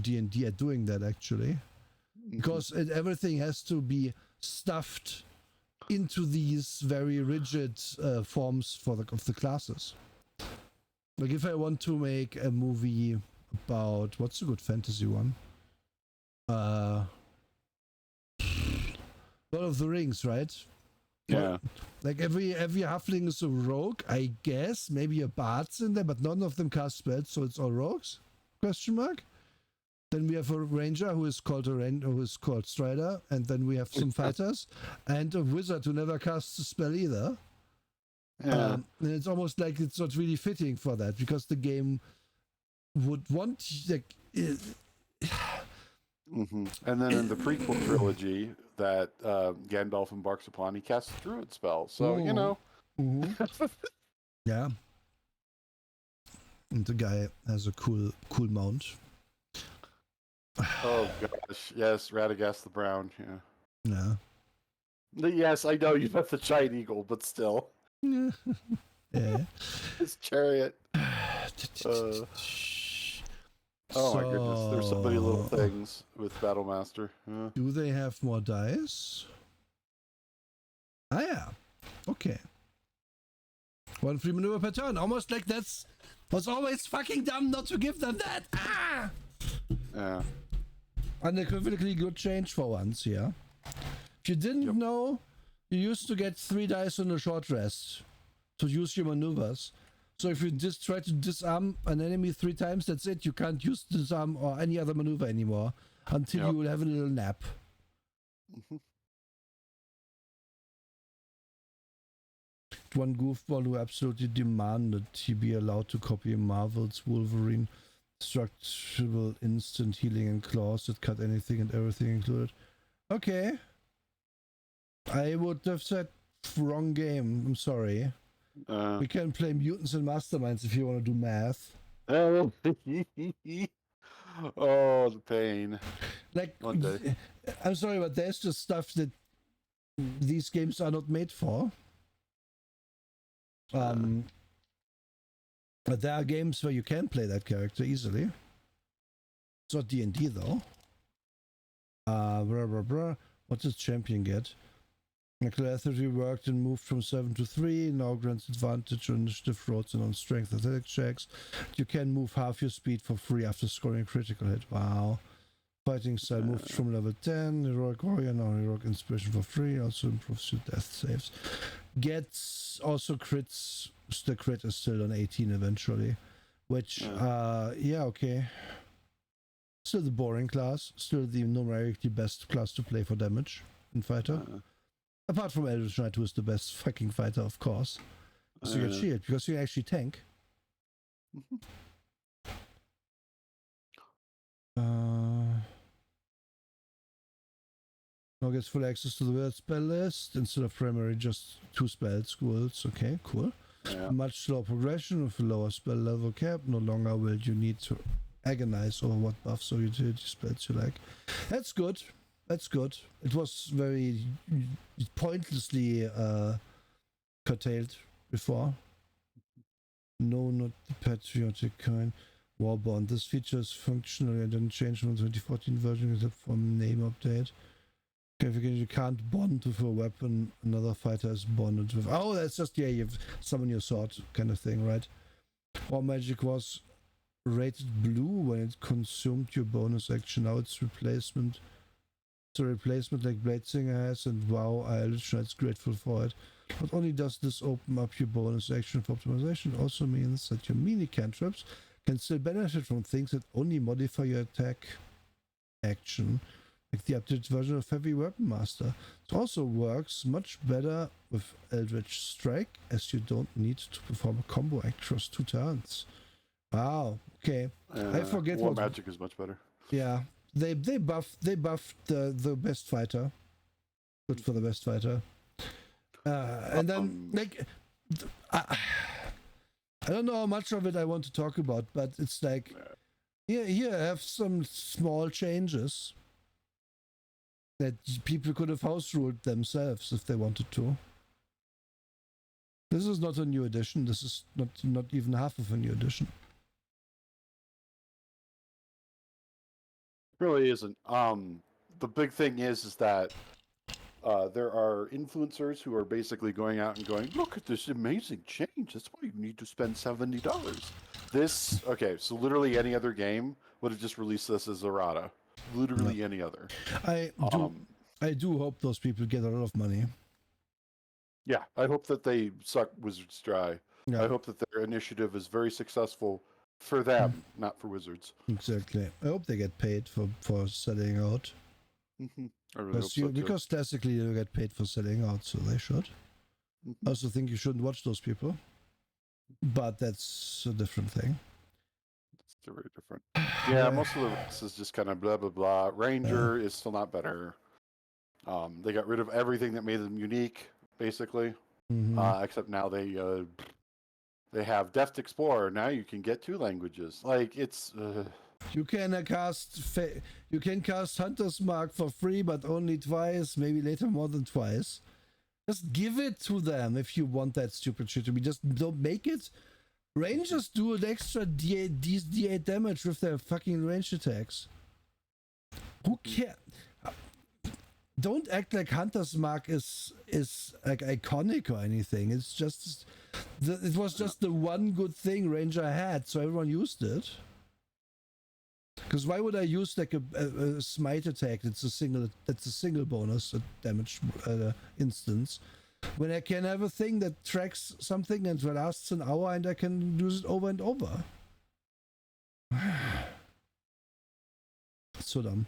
Speaker 1: D&D at doing that actually, because everything has to be stuffed into these very rigid forms of the classes. Like if I want to make a movie about what's a good fantasy one? Lord of the Rings, right?
Speaker 2: Yeah.
Speaker 1: Like every halfling is a rogue, I guess. Maybe a bard's in there, but none of them cast spells, so it's all rogues? Question mark. Then we have a ranger who is called Strider, and then we have some fighters, and a wizard who never casts a spell either. Yeah. And it's almost like it's not really fitting for that, because the game would want like.
Speaker 2: And then in the prequel trilogy that Gandalf embarks upon, he casts a druid spell. So,
Speaker 1: Yeah. And the guy has a cool mount.
Speaker 2: Oh, gosh. Yes, Radagast the Brown.
Speaker 1: Yeah.
Speaker 2: Yes, I know you meant the giant eagle, but still.
Speaker 1: Yeah.
Speaker 2: His chariot. Oh my goodness, there's so many little things with Battlemaster. Yeah.
Speaker 1: Do they have more dice? Ah yeah. Okay. 1 free maneuver per turn. Almost like that's was always fucking dumb not to give them that. Ah!
Speaker 2: Yeah.
Speaker 1: Unequivocally good change for once, yeah. If you didn't know, you used to get 3 dice on a short rest to use your maneuvers. So if you just try to disarm an enemy 3 times, that's it. You can't use disarm or any other maneuver anymore until you will have a little nap. One goofball who absolutely demanded he be allowed to copy Marvel's Wolverine structural instant healing and claws that cut anything and everything included. Okay. I would have said wrong game. I'm sorry. We can play mutants and masterminds if you want to do math.
Speaker 2: Oh, the pain.
Speaker 1: Like,
Speaker 2: one day.
Speaker 1: I'm sorry, but there's just stuff that these games are not made for. But there are games where you can play that character easily. It's not D&D though. What does champion get? Nuclear authority worked and moved from 7 to 3. Now grants advantage on initiative rolls and on strength athletic checks. You can move half your speed for free after scoring a critical hit. Wow. Fighting style moved from level 10. Heroic warrior, now heroic inspiration for free. Also improves your death saves. Gets also crits. The crit is still on 18 eventually. Which, okay. Still the boring class. Still the numerically best class to play for damage in fighter. Apart from Eldritch Knight, who is the best fucking fighter, of course. So you get shield, because you actually tank. Now gets full access to the word spell list. Instead of primary, just 2 spell schools. Okay, cool. Much slower progression with a lower spell level cap. No longer will you need to agonize over what buffs or utility spells you like. That's good. That's good. It was very pointlessly curtailed before. No, not the patriotic kind. Warbond. This feature is functional and didn't change from the 2014 version except for name update. You can't bond with a weapon another fighter is bonded with. Oh, that's just, you summon your sword kind of thing, right? War Magic was rated blue when it consumed your bonus action. Now it's replacement. It's a replacement like Bladesinger has, and wow, Eldritch Knight's grateful for it. Not only does this open up your bonus action for optimization, it also means that your mini cantrips can still benefit from things that only modify your attack action, like the updated version of Heavy Weapon Master. It also works much better with Eldritch Strike, as you don't need to perform a combo across 2 turns. Wow, okay. I forget
Speaker 2: War Magic is much better.
Speaker 1: Yeah. They buffed the best fighter. Good for the best fighter. And then I don't know how much of it I want to talk about, but it's like here I have some small changes that people could have house ruled themselves if they wanted to. This is not a new edition. This is not even half of a new edition.
Speaker 2: Really isn't. The big thing is that there are influencers who are basically going out and going, look at this amazing change. That's why you need to spend $70. So literally any other game would have just released this as errata. Literally any other.
Speaker 1: I do hope those people get a lot of money.
Speaker 2: Yeah, I hope that they suck Wizards dry.
Speaker 1: Yeah.
Speaker 2: I hope that their initiative is very successful for them, not for Wizards.
Speaker 1: Exactly. I hope they get paid for selling out.
Speaker 2: I really hope so too.
Speaker 1: Because classically you get paid for selling out, so they should. I also think you shouldn't watch those people. But that's a different thing.
Speaker 2: It's very different. Yeah, most of the rest is just kind of blah, blah, blah. Ranger is still not better. They got rid of everything that made them unique, basically. Except now they have Deft Explorer. Now you can get 2 languages. Like, it's...
Speaker 1: You can cast Hunter's Mark for free, but only twice, maybe later more than twice. Just give it to them if you want that stupid shit to be. Just don't make it. Rangers do an extra D8 damage with their fucking range attacks. Who cares? Don't act like Hunter's Mark is like iconic or anything. It's just It was just the one good thing Ranger had, so everyone used it. Because why would I use like a smite attack? That's a single bonus damage instance. When I can have a thing that tracks something and lasts an hour and I can use it over and over. So dumb.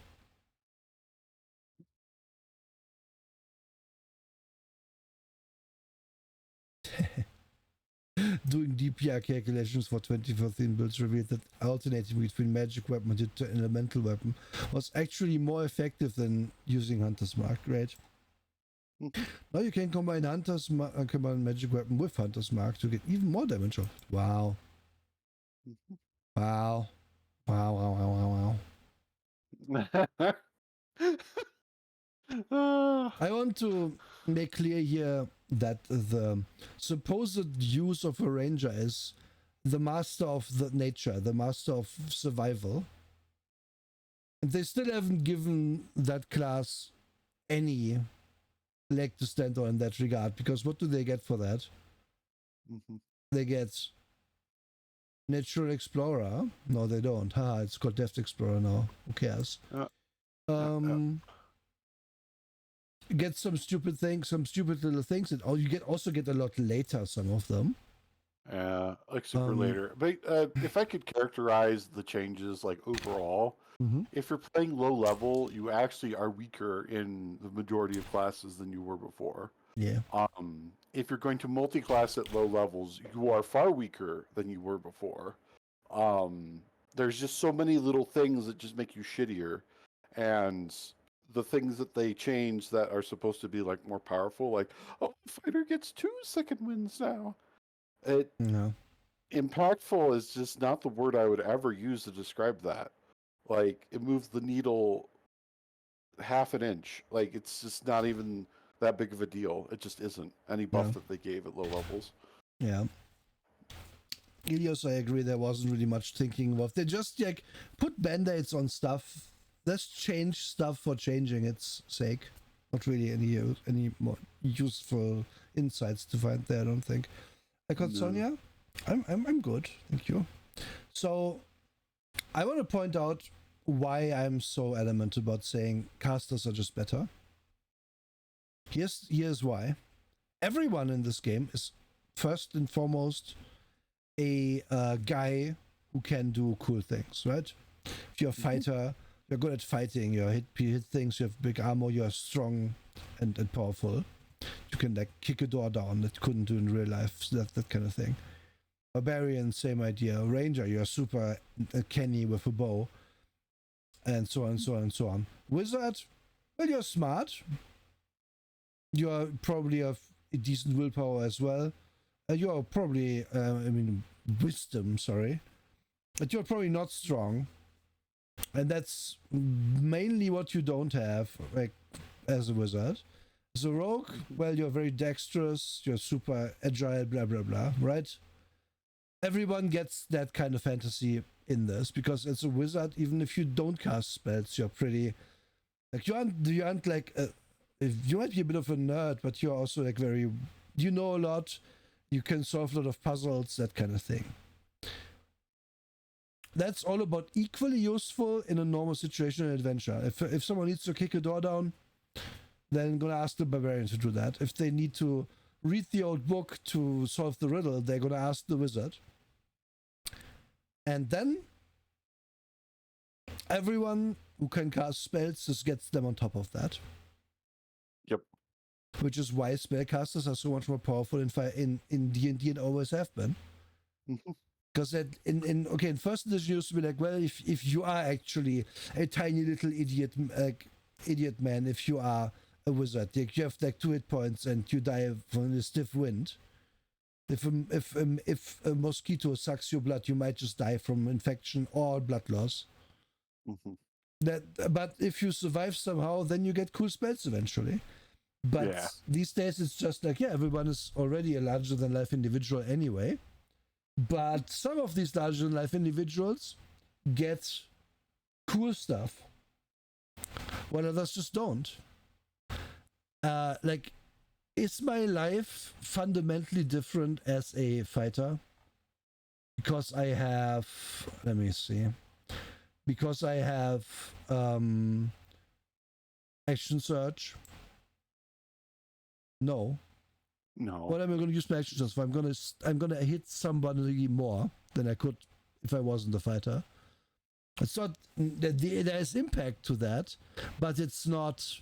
Speaker 1: Doing DPR calculations for 2014 builds revealed that alternating between magic weapon and elemental weapon was actually more effective than using Hunter's Mark, right? Now you can combine combine magic weapon with Hunter's Mark to get even more damage off. Wow. Wow. Wow. I want to make clear here that the supposed use of a ranger is the master of the nature, the master of survival. And they still haven't given that class any leg to stand on in that regard, because what do they get for that? They get Natural Explorer. No, they don't. It's called Deft Explorer now. Who cares? Get some stupid things, some stupid little things, and you also get a lot later, some of them.
Speaker 2: Yeah, like super later. But if I could characterize the changes like overall, if you're playing low level, you actually are weaker in the majority of classes than you were before.
Speaker 1: Yeah.
Speaker 2: If you're going to multi-class at low levels, you are far weaker than you were before. There's just so many little things that just make you shittier, and the things that they change that are supposed to be like more powerful, like, oh, fighter gets 2 second wins now. Impactful is just not the word I would ever use to describe that. Like, it moves the needle half an inch. Like, it's just not even that big of a deal. It just isn't any buff that they gave at low levels.
Speaker 1: Yeah. Ilios, I agree, there wasn't really much thinking about. They just like put band-aids on stuff. Let's change stuff for changing its sake. Not really any more useful insights to find there, I don't think. I got Sonia. I'm good, thank you. So I want to point out why I'm so adamant about saying casters are just better. Here's why. Everyone in this game is first and foremost a guy who can do cool things, right? If you're a fighter, you're good at fighting, you hit things, you have big armor, you're strong and powerful. You can like kick a door down that couldn't do in real life, so that kind of thing. Barbarian, same idea. Ranger, you're super canny with a bow, and so on and so on and so on. Wizard, well, you're smart. You probably have a decent willpower as well. You're probably, wisdom, sorry. But you're probably not strong. And that's mainly what you don't have, like, as a wizard. As a rogue, well, you're very dexterous, you're super agile, blah, blah, blah, right? Everyone gets that kind of fantasy in this, because as a wizard, even if you don't cast spells, you're pretty... Like, you aren't like... you might be a bit of a nerd, but you're also like very... You know a lot, you can solve a lot of puzzles, that kind of thing. That's all about equally useful in a normal situation and adventure. If someone needs to kick a door down, then I'm gonna ask the barbarian to do that. If they need to read the old book to solve the riddle, they're gonna ask the wizard. And then everyone who can cast spells just gets them on top of that.
Speaker 2: Yep.
Speaker 1: Which is why spellcasters are so much more powerful in D&D and always have been. Because in first edition you used to be like, well, if you are actually a tiny little idiot man, if you are a wizard, like, you have like 2 hit points and you die from a stiff wind. If a mosquito sucks your blood, you might just die from infection or blood loss. But if you survive somehow, then you get cool spells eventually. But these days it's just like, everyone is already a larger than life individual anyway. But some of these larger than life individuals get cool stuff, while others just don't. Like, Is my life fundamentally different as a fighter? Because I have, let me see, because I have action search. No. What am I going to use my action search for? I'm going to hit somebody more than I could if I wasn't a fighter. It's not, there's impact to that, but it's not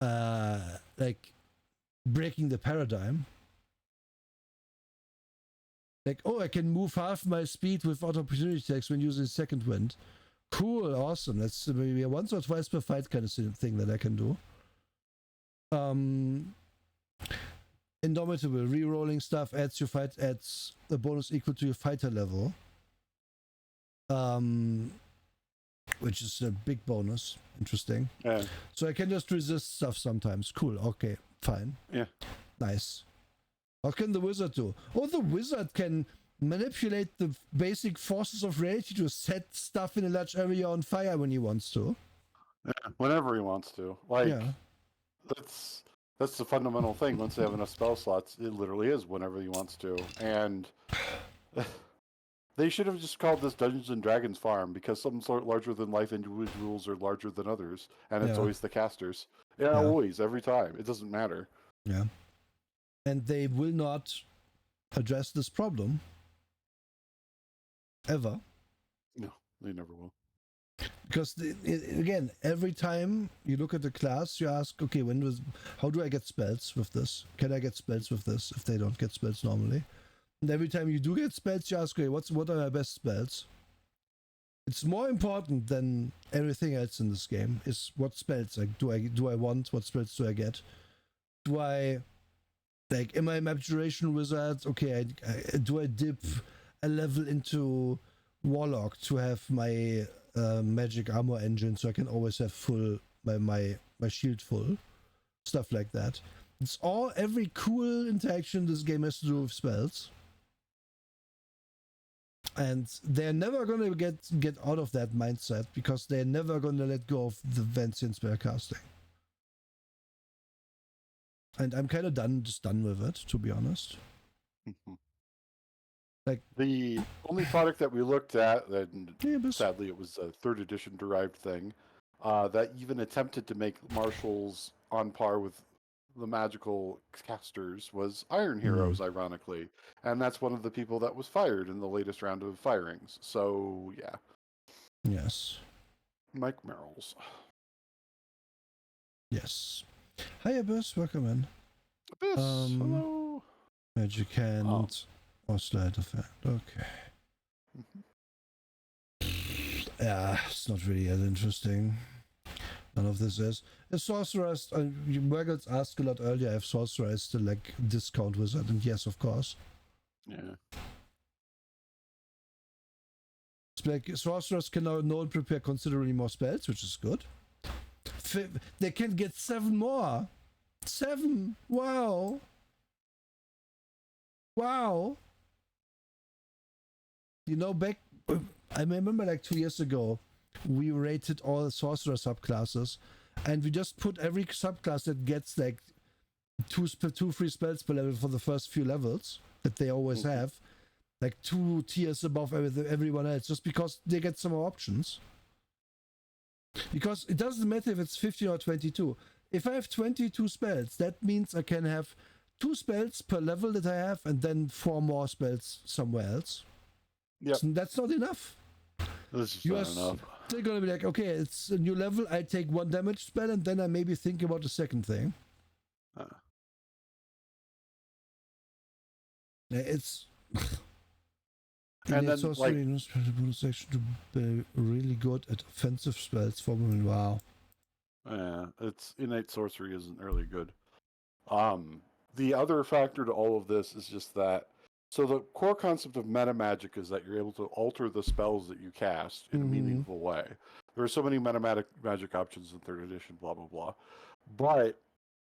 Speaker 1: like breaking the paradigm. Like, oh, I can move half my speed without opportunity attacks when using second wind. Cool, awesome. That's maybe a once or twice per fight kind of thing that I can do. Indomitable, re-rolling stuff adds a bonus equal to your fighter level. Which is a big bonus. Interesting.
Speaker 2: Yeah.
Speaker 1: So I can just resist stuff sometimes. Cool, okay, fine.
Speaker 2: Yeah.
Speaker 1: Nice. What can the wizard do? Oh, the wizard can manipulate the basic forces of reality to set stuff in a large area on fire when he wants to.
Speaker 2: Yeah, whenever he wants to. Like, that's the fundamental thing. Once they have enough spell slots, it literally is whenever he wants to. And they should have just called this Dungeons and Dragons Farm, because some sort larger than life individuals are larger than others, and it's always the casters. Yeah, always, every time. It doesn't matter.
Speaker 1: Yeah. And they will not address this problem. Ever.
Speaker 2: No, they never will.
Speaker 1: Because again, every time you look at the class, you ask, okay, how do I get spells with this? Can I get spells with this if they don't get spells normally? And every time you do get spells, you ask, okay, what are my best spells? It's more important than everything else in this game is what spells do I want? What spells do I get? Do I am I an abjuration wizard? Okay, do I dip a level into warlock to have my magic armor engine so I can always have full my shield full, stuff like that. It's every cool interaction this game has to do with spells, and they're never gonna get out of that mindset because they're never gonna let go of the Vancian spellcasting. And I'm kind of done with it, to be honest. Like
Speaker 2: the only product that we looked at, and sadly it was a 3rd edition derived thing, that even attempted to make marshals on par with the magical casters was Iron Heroes, ironically. And that's one of the people that was fired in the latest round of firings. So, yeah.
Speaker 1: Yes.
Speaker 2: Mike Merrills.
Speaker 1: Yes. Hi, Abyss. Welcome in.
Speaker 2: Abyss, hello.
Speaker 1: Magic Hand. Or sleight of hand. Okay. Yeah, it's not really as interesting. None of this is. A sorcerer, Mergles asked a lot earlier if sorcerer is still like discount wizard, and yes, of course.
Speaker 2: Yeah.
Speaker 1: It's like sorcerers can now know and prepare considerably more spells, which is good. They can get 7 more. 7! Wow! Wow! You know, I remember like 2 years ago, we rated all the sorcerer subclasses, and we just put every subclass that gets like two free spells per level for the first few levels that they always have, like 2 tiers above everyone else, just because they get some more options. Because it doesn't matter if it's 15 or 22. If I have 22 spells, that means I can have 2 spells per level that I have, and then 4 more spells somewhere else.
Speaker 2: Yep.
Speaker 1: So that's not enough.
Speaker 2: This is not enough.
Speaker 1: They're gonna be like, okay, it's a new level, I take 1 damage spell, and then I maybe think about the second thing. It's
Speaker 2: and then
Speaker 1: sorcery bonus section to be really good at offensive spells for women. Wow.
Speaker 2: Yeah, it's innate sorcery isn't really good. The other factor to all of this is just that. So the core concept of meta magic is that you're able to alter the spells that you cast in a meaningful way. There are so many meta magic options in 3rd edition, blah blah blah. But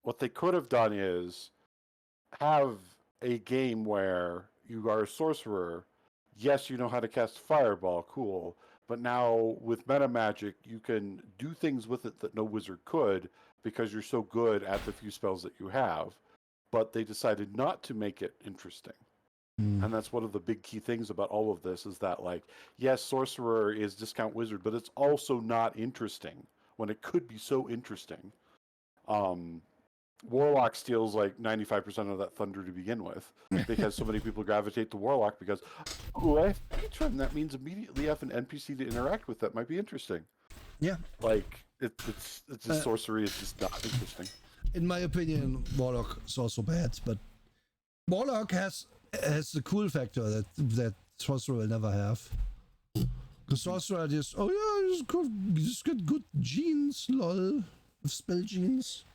Speaker 2: what they could have done is have a game where you are a sorcerer. Yes, you know how to cast fireball, cool. But now with meta magic, you can do things with it that no wizard could because you're so good at the few spells that you have. but they decided not to make it interesting. And that's one of the big key things about all of this is that, like, yes, Sorcerer is discount wizard, but it's also not interesting when it could be so interesting. Warlock steals like 95% of that thunder to begin with because so many people gravitate to Warlock because, oh, I have patron. That means immediately I have an NPC to interact with that might be interesting.
Speaker 1: Yeah.
Speaker 2: Like, it's just sorcery is just not interesting.
Speaker 1: In my opinion, Warlock is also bad, but Warlock has the cool factor that Sorcerer will never have. The Sorcerer just, oh yeah, just got good genes, lol, spell genes.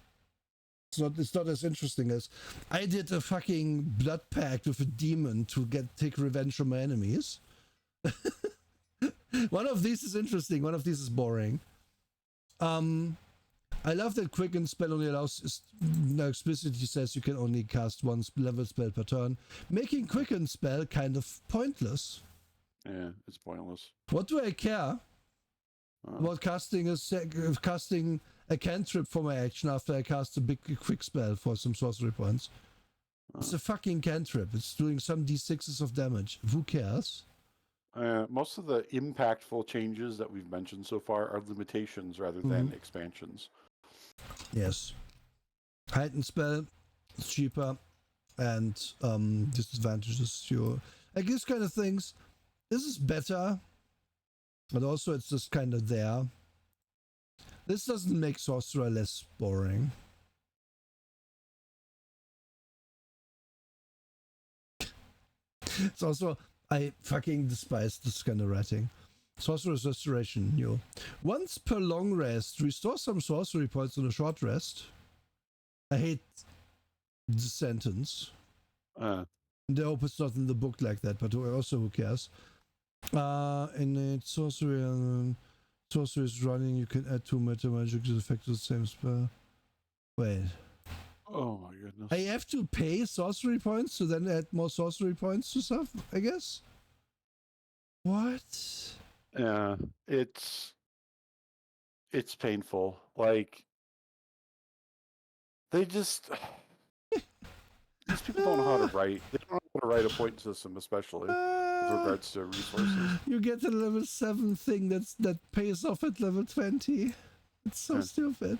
Speaker 1: It's not as interesting as I did a fucking blood pact with a demon to take revenge from my enemies. One of these is interesting, one of these is boring. I love that Quicken spell only allows, now explicitly says you can only cast one level spell per turn, making Quicken spell kind of pointless.
Speaker 2: Yeah, it's pointless.
Speaker 1: What do I care about casting a cantrip for my action after I cast a big quick spell for some sorcery points? It's a fucking cantrip. It's doing some d6s of damage. Who cares?
Speaker 2: Most of the impactful changes that we've mentioned so far are limitations rather than expansions.
Speaker 1: Yes. Heightened spell is cheaper, and disadvantages to like these kind of things. This is better, but also it's just kind of there. This doesn't make Sorcerer less boring. It's also, I fucking despise this kind of writing. Sorcerer's Restoration, new. Once per long rest, restore some sorcery points on a short rest. I hate the sentence. I hope it's not in the book like that, but also who cares? In sorcery is running, you can add 2 meta magic to effect of the same spell. Wait.
Speaker 2: Oh my goodness.
Speaker 1: I have to pay sorcery points to then add more sorcery points to stuff, I guess? What?
Speaker 2: Yeah, it's painful. Like, they just these people don't know how to write. They don't know how to write a point system, especially with regards to resources.
Speaker 1: You get a level 7 thing that pays off at level 20. It's so stupid.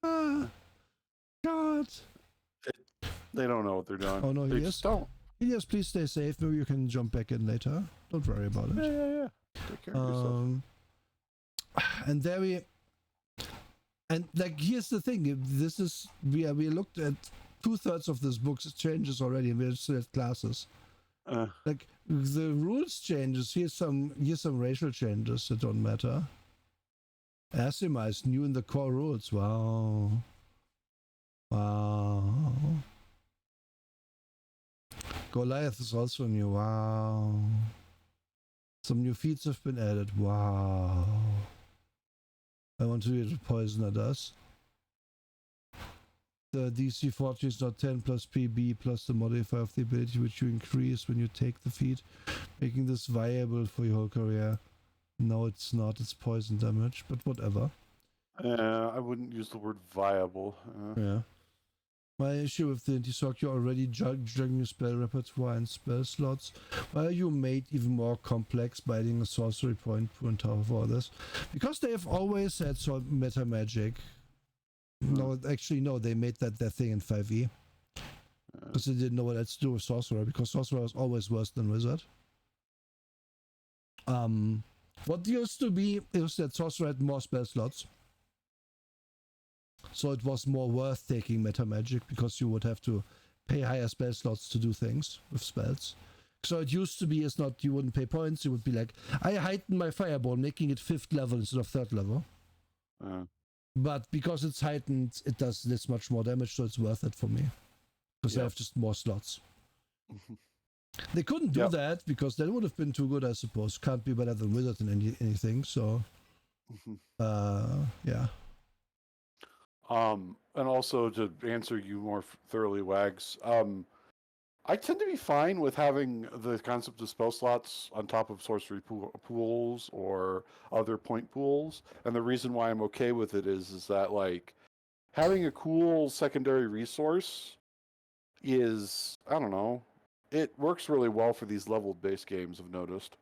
Speaker 1: God.
Speaker 2: They don't know what they're doing.
Speaker 1: Oh no,
Speaker 2: they just don't.
Speaker 1: Yes, please stay safe. Maybe you can jump back in later. Don't worry about it.
Speaker 2: Yeah. Take care of yourself.
Speaker 1: And there here's the thing. This is we looked at 2/3 of this book's changes already, and we're still at classes. Like the rules changes. Here's some racial changes that don't matter. Asima is new in the core rules. Wow. Goliath is also new. Wow. Some new feats have been added. Wow. I want to read what Poisoner does. The DC 40 is not 10 plus PB plus the modifier of the ability which you increase when you take the feat, making this viable for your whole career. No, it's not. It's poison damage, but whatever.
Speaker 2: I wouldn't use the word viable.
Speaker 1: Yeah. My issue with the Anti-Sock, you're already juggling your spell repertoire and spell slots. Why are you made even more complex by adding a sorcery point on top of all this? Because they have always had meta magic. No, actually, no, they made that their thing in 5e. Because they didn't know what else to do with Sorcerer, because Sorcerer was always worse than Wizard. What used to be is that Sorcerer had more spell slots. So it was more worth taking meta magic because you would have to pay higher spell slots to do things with spells. So it used to be is not you wouldn't pay points, you would be like, I heighten my fireball, making it 5th level instead of 3rd level. But because it's heightened, it does this much more damage, so it's worth it for me. Because I have just more slots. They couldn't do that because that would have been too good, I suppose. Can't be better than Wizard in anything, so yeah.
Speaker 2: And also to answer you more thoroughly, Wags, I tend to be fine with having the concept of spell slots on top of sorcery pools or other point pools. And the reason why I'm okay with it is that, like, having a cool secondary resource is, I don't know, it works really well for these level-based games, I've noticed,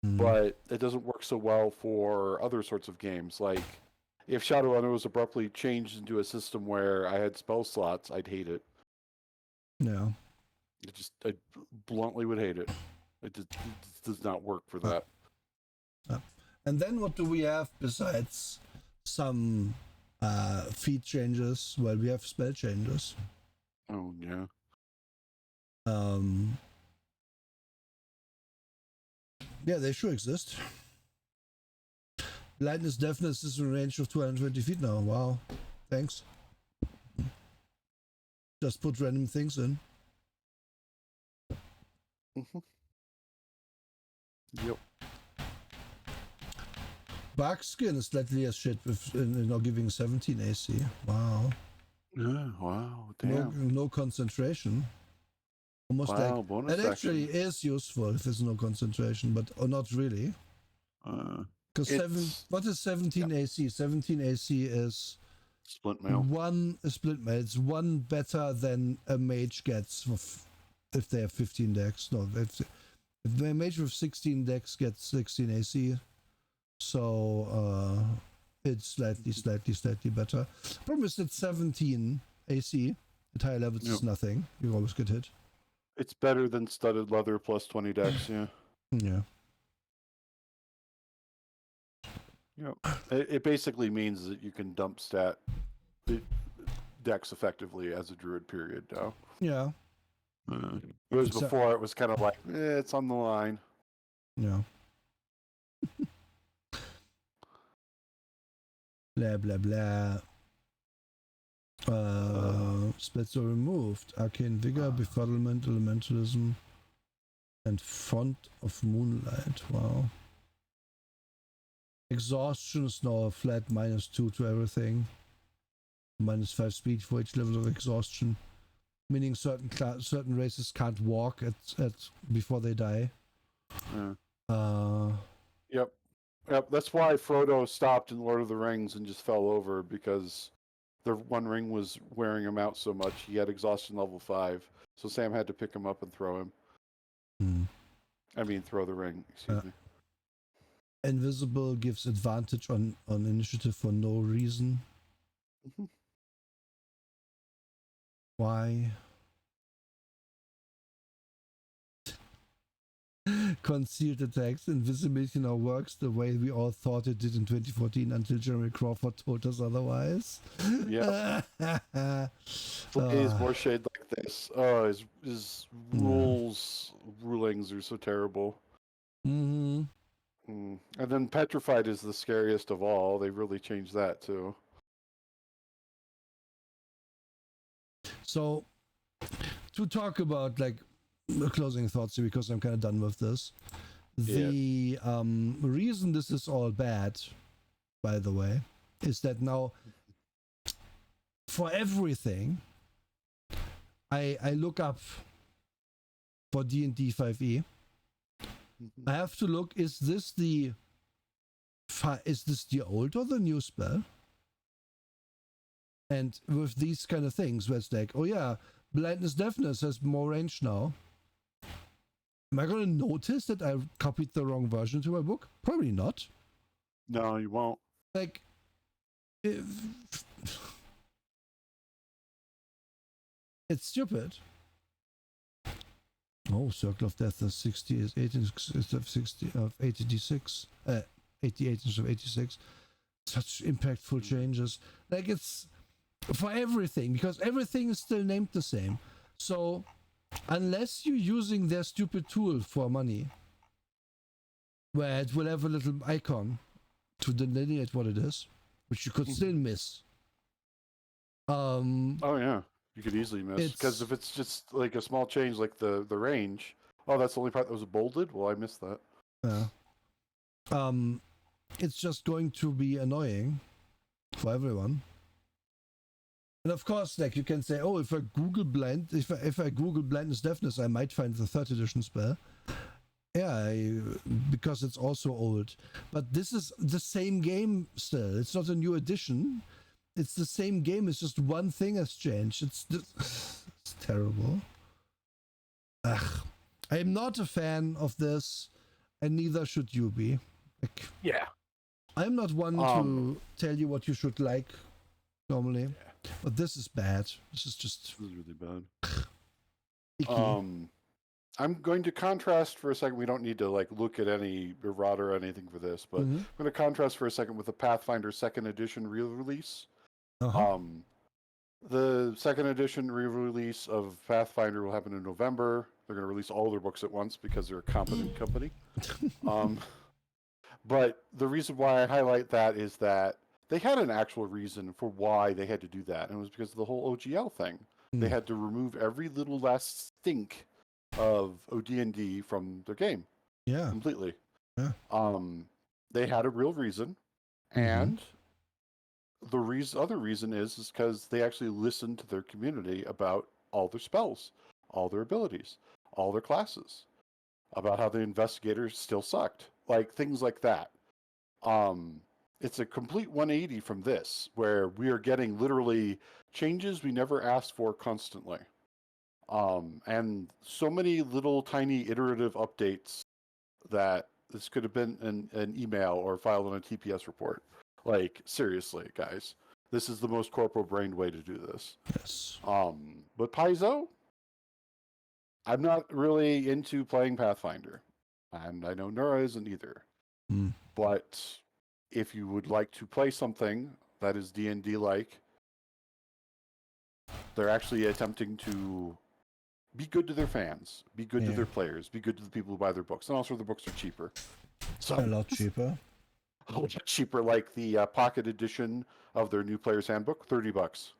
Speaker 1: Mm.
Speaker 2: but it doesn't work so well for other sorts of games. Like, if Shadowrunner was abruptly changed into a system where I had spell slots, I'd hate it.
Speaker 1: Yeah.
Speaker 2: I bluntly would hate it. It does not work for that.
Speaker 1: And then what do we have besides some feat changes? Well, we have spell changes.
Speaker 2: Oh, yeah.
Speaker 1: Yeah, they sure exist. Blindness deafness is in a range of 220 feet now. Wow. Thanks. Just put random things in.
Speaker 2: Mm-hmm. Yep.
Speaker 1: Bark skin is slightly as shit with giving 17 AC. Wow.
Speaker 2: Yeah, wow, damn.
Speaker 1: No concentration. Almost
Speaker 2: wow,
Speaker 1: like
Speaker 2: bonus
Speaker 1: it actually
Speaker 2: action.
Speaker 1: is useful if there's no concentration, but not really. Because what is 17 AC? 17 AC is
Speaker 2: split mail.
Speaker 1: One split mail. It's one better than a mage gets if they have 15 decks. No, if the mage with 16 decks gets 16 AC, so it's slightly better. Problem is that 17 AC at higher levels is nothing. You always get hit.
Speaker 2: It's better than studded leather plus 20 decks, yeah.
Speaker 1: Yeah.
Speaker 2: Yep. It basically means that you can dump stat decks effectively as a druid period now.
Speaker 1: Yeah.
Speaker 2: Whereas before it was kind of like, it's on the line.
Speaker 1: Yeah. Blah blah blah. Splits are removed. Arcane Vigor, Befuddlement, Elementalism, and Font of Moonlight. Wow. Exhaustion is now a flat -2 to everything. -5 speed for each level of exhaustion, meaning certain races can't walk at before they die.
Speaker 2: Yep. That's why Frodo stopped in Lord of the Rings and just fell over, because the One Ring was wearing him out so much. He had exhaustion level 5, so Sam had to pick him up and throw him. I mean, throw the ring. Excuse me.
Speaker 1: Invisible gives advantage on initiative for no reason. Why? Concealed attacks. Invisibility now works the way we all thought it did in 2014 until Jeremy Crawford told us otherwise.
Speaker 2: Yeah. Please, more shade like this. Oh, his rulings are so terrible.
Speaker 1: Mm-hmm.
Speaker 2: And then Petrified is the scariest of all. They really changed that too.
Speaker 1: So, to talk about like closing thoughts here, because I'm kind of done with this. The reason this is all bad, by the way, is that now for everything I look up for D&D 5e, I have to look, is this the old or the new spell? And with these kind of things where it's like, oh yeah, blindness deafness has more range now. Am I going to notice that I copied the wrong version to my book? Probably not.
Speaker 2: No, you won't.
Speaker 1: Like, it's stupid. Oh, Circle of Death is 60 is 80 instead of 60 of 86, 88 instead of 86. Such impactful changes. Like, it's for everything, because everything is still named the same. So unless you're using their stupid tool for money, where it will have a little icon to delineate what it is, which you could still miss.
Speaker 2: Oh yeah, you could easily miss, because if it's just like a small change, like the range. Oh, that's the only part that was bolded. Well, I missed that.
Speaker 1: Yeah. It's just going to be annoying for everyone. And of course, like, you can say, oh, if I Google blindness deafness, I might find the 3rd edition spell. Yeah, because it's also old. But this is the same game still. It's not a new edition. It's the same game. It's just one thing has changed. It's terrible. I am not a fan of this, and neither should you be. Like,
Speaker 2: Yeah.
Speaker 1: I'm not one to tell you what you should like normally, but this is bad. This is just
Speaker 2: This is really bad.
Speaker 1: icky.
Speaker 2: I'm going to contrast for a second. We don't need to like look at any errata or anything for this, but I'm going to contrast for a second with the Pathfinder Second Edition re-release. The second edition re-release of Pathfinder will happen in November. They're going to release all their books at once because they're a competent company. But the reason why I highlight that is that they had an actual reason for why they had to do that, and it was because of the whole OGL thing. They had to remove every little last stink of OD&D from their game.
Speaker 1: Yeah.
Speaker 2: Completely.
Speaker 1: Yeah.
Speaker 2: They had a real reason, and the other reason is because they actually listened to their community about all their spells, all their abilities, all their classes, about how the investigators still sucked, like things like that. It's a complete 180 from this, where we are getting literally changes we never asked for constantly. And so many little tiny iterative updates that this could have been an email or filed on a TPS report. Like, seriously, guys. This is the most corporal-brained way to do this.
Speaker 1: Yes.
Speaker 2: But Paizo, I'm not really into playing Pathfinder. And I know Nura isn't either. But if you would like to play something that is D&D-like, they're actually attempting to be good to their fans, be good to their players, be good to the people who buy their books. And also, the books are cheaper.
Speaker 1: A lot cheaper.
Speaker 2: A lot cheaper, like the pocket edition of their new Player's Handbook, $30.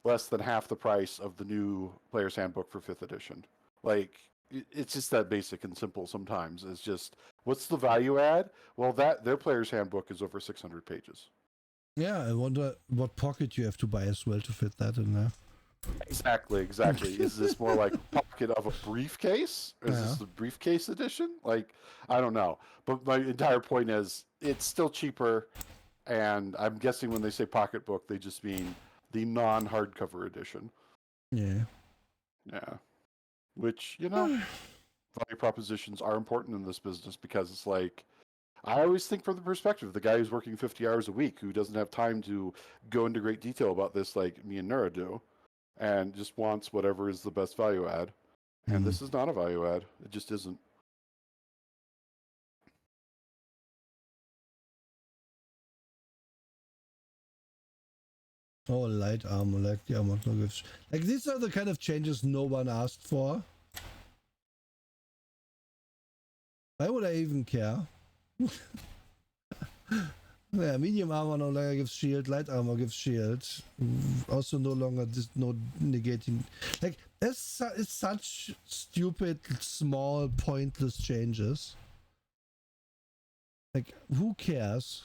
Speaker 2: Less than half the price of the new Player's Handbook for 5th edition. Like, it's just that basic and simple sometimes. It's just, what's the value add? Well, their Player's Handbook is over 600 pages.
Speaker 1: Yeah, I wonder what pocket you have to buy as well to fit that in there.
Speaker 2: Exactly. Is this more like a pocket of a briefcase? Or is this the briefcase edition? Like, I don't know. But my entire point is, it's still cheaper, and I'm guessing when they say pocketbook, they just mean the non-hardcover edition.
Speaker 1: Yeah.
Speaker 2: Which, value propositions are important in this business because it's like, I always think from the perspective of the guy who's working 50 hours a week, who doesn't have time to go into great detail about this like me and Nura do, and just wants whatever is the best value add. And this is not a value add. It just isn't.
Speaker 1: Oh, light armor, like the armor gives. Like, these are the kind of changes no one asked for. Why would I even care? Yeah, medium armor no longer gives shield, light armor gives shield. Also no longer no negating. Like, it's such stupid, small, pointless changes. Like, who cares?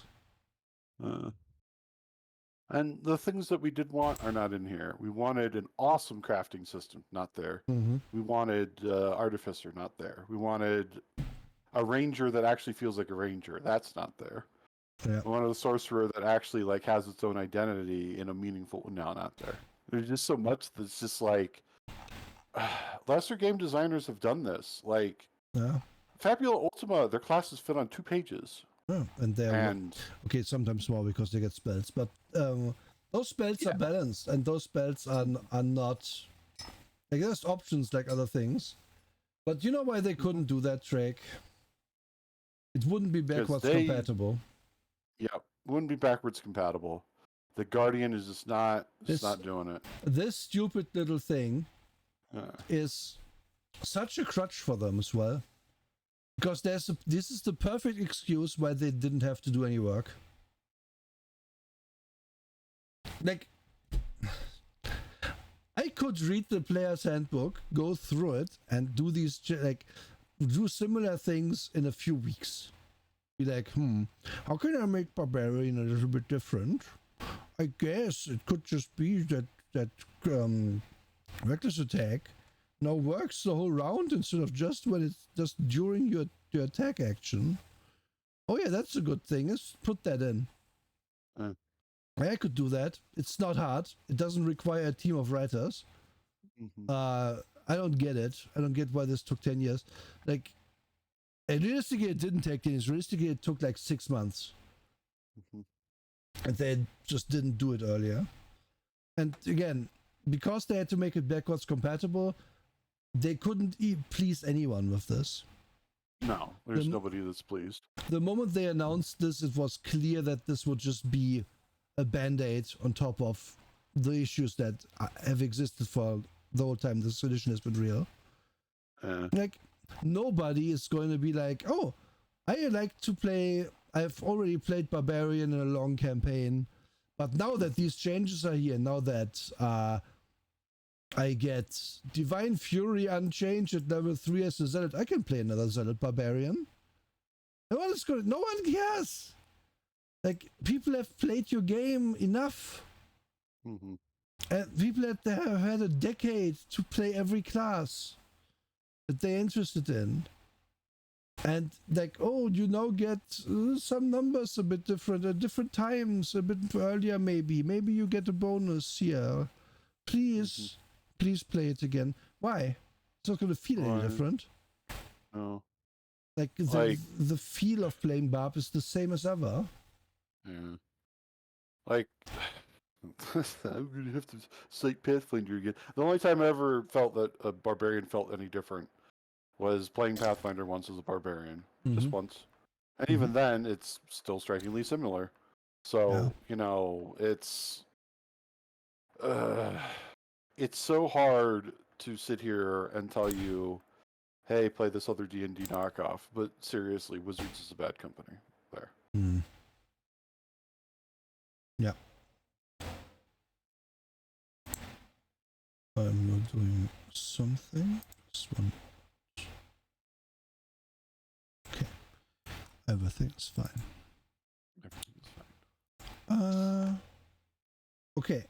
Speaker 2: And the things that we did want are not in here. We wanted an awesome crafting system, not there. We wanted Artificer, not there. We wanted a Ranger that actually feels like a Ranger. That's not there.
Speaker 1: Yeah.
Speaker 2: We wanted a Sorcerer that actually like has its own identity in a meaningful... No, not there. There's just so much that's just like... lesser game designers have done this. Like, Fabula Ultima, their classes fit on 2 pages.
Speaker 1: Oh, and they're okay, sometimes more because they get spells, but those spells are balanced, and those spells are not like, there's options like other things. But you know why they couldn't do that trick? It wouldn't be backwards compatible.
Speaker 2: Yeah, wouldn't be backwards compatible. The Guardian is just not doing it.
Speaker 1: This stupid little thing is such a crutch for them as well. Because this is the perfect excuse why they didn't have to do any work. Like, I could read the player's handbook, go through it, and do do similar things in a few weeks. Be like, how can I make Barbarian a little bit different? I guess it could just be that reckless attack now works the whole round instead of just when it's just during your attack action. Oh yeah, that's a good thing. Let's put that in. I could do that. It's not hard. It doesn't require a team of writers. I I don't get it. I don't get why this took 10 years. Like, and realistically, it didn't take 10 years. Realistically, it took like 6 months. And they just didn't do it earlier. And again, because they had to make it backwards compatible, they couldn't please anyone with this.
Speaker 2: No, there's nobody that's pleased.
Speaker 1: The moment they announced this, it was clear that this would just be a band-aid on top of the issues that have existed for the whole time this edition has been real. Like, nobody is going to be like, oh, I like to play, I've already played Barbarian in a long campaign, but now that these changes are here, now that I get Divine Fury Unchanged at level 3 as a Zealot, I can play another Zealot Barbarian. No one cares. Like, people have played your game enough.
Speaker 2: Mm-hmm.
Speaker 1: And people that have had a decade to play every class that they're interested in. And like, oh, you now get some numbers a bit different at different times, a bit earlier maybe. Maybe you get a bonus here. Please play it again. Why? It's not going to feel any different.
Speaker 2: No.
Speaker 1: Like, the feel of playing Barb is the same as ever.
Speaker 2: Yeah. Like, I'm going to have to cite Pathfinder again. The only time I ever felt that a Barbarian felt any different was playing Pathfinder once as a Barbarian. Just once. And even then, it's still strikingly similar. So, you know, it's so hard to sit here and tell you, hey, play this other D&D knockoff. But seriously, Wizards is a bad company there.
Speaker 1: Yeah. I'm not doing something. This one. Okay. Everything's fine.
Speaker 2: Everything's fine.
Speaker 1: Okay.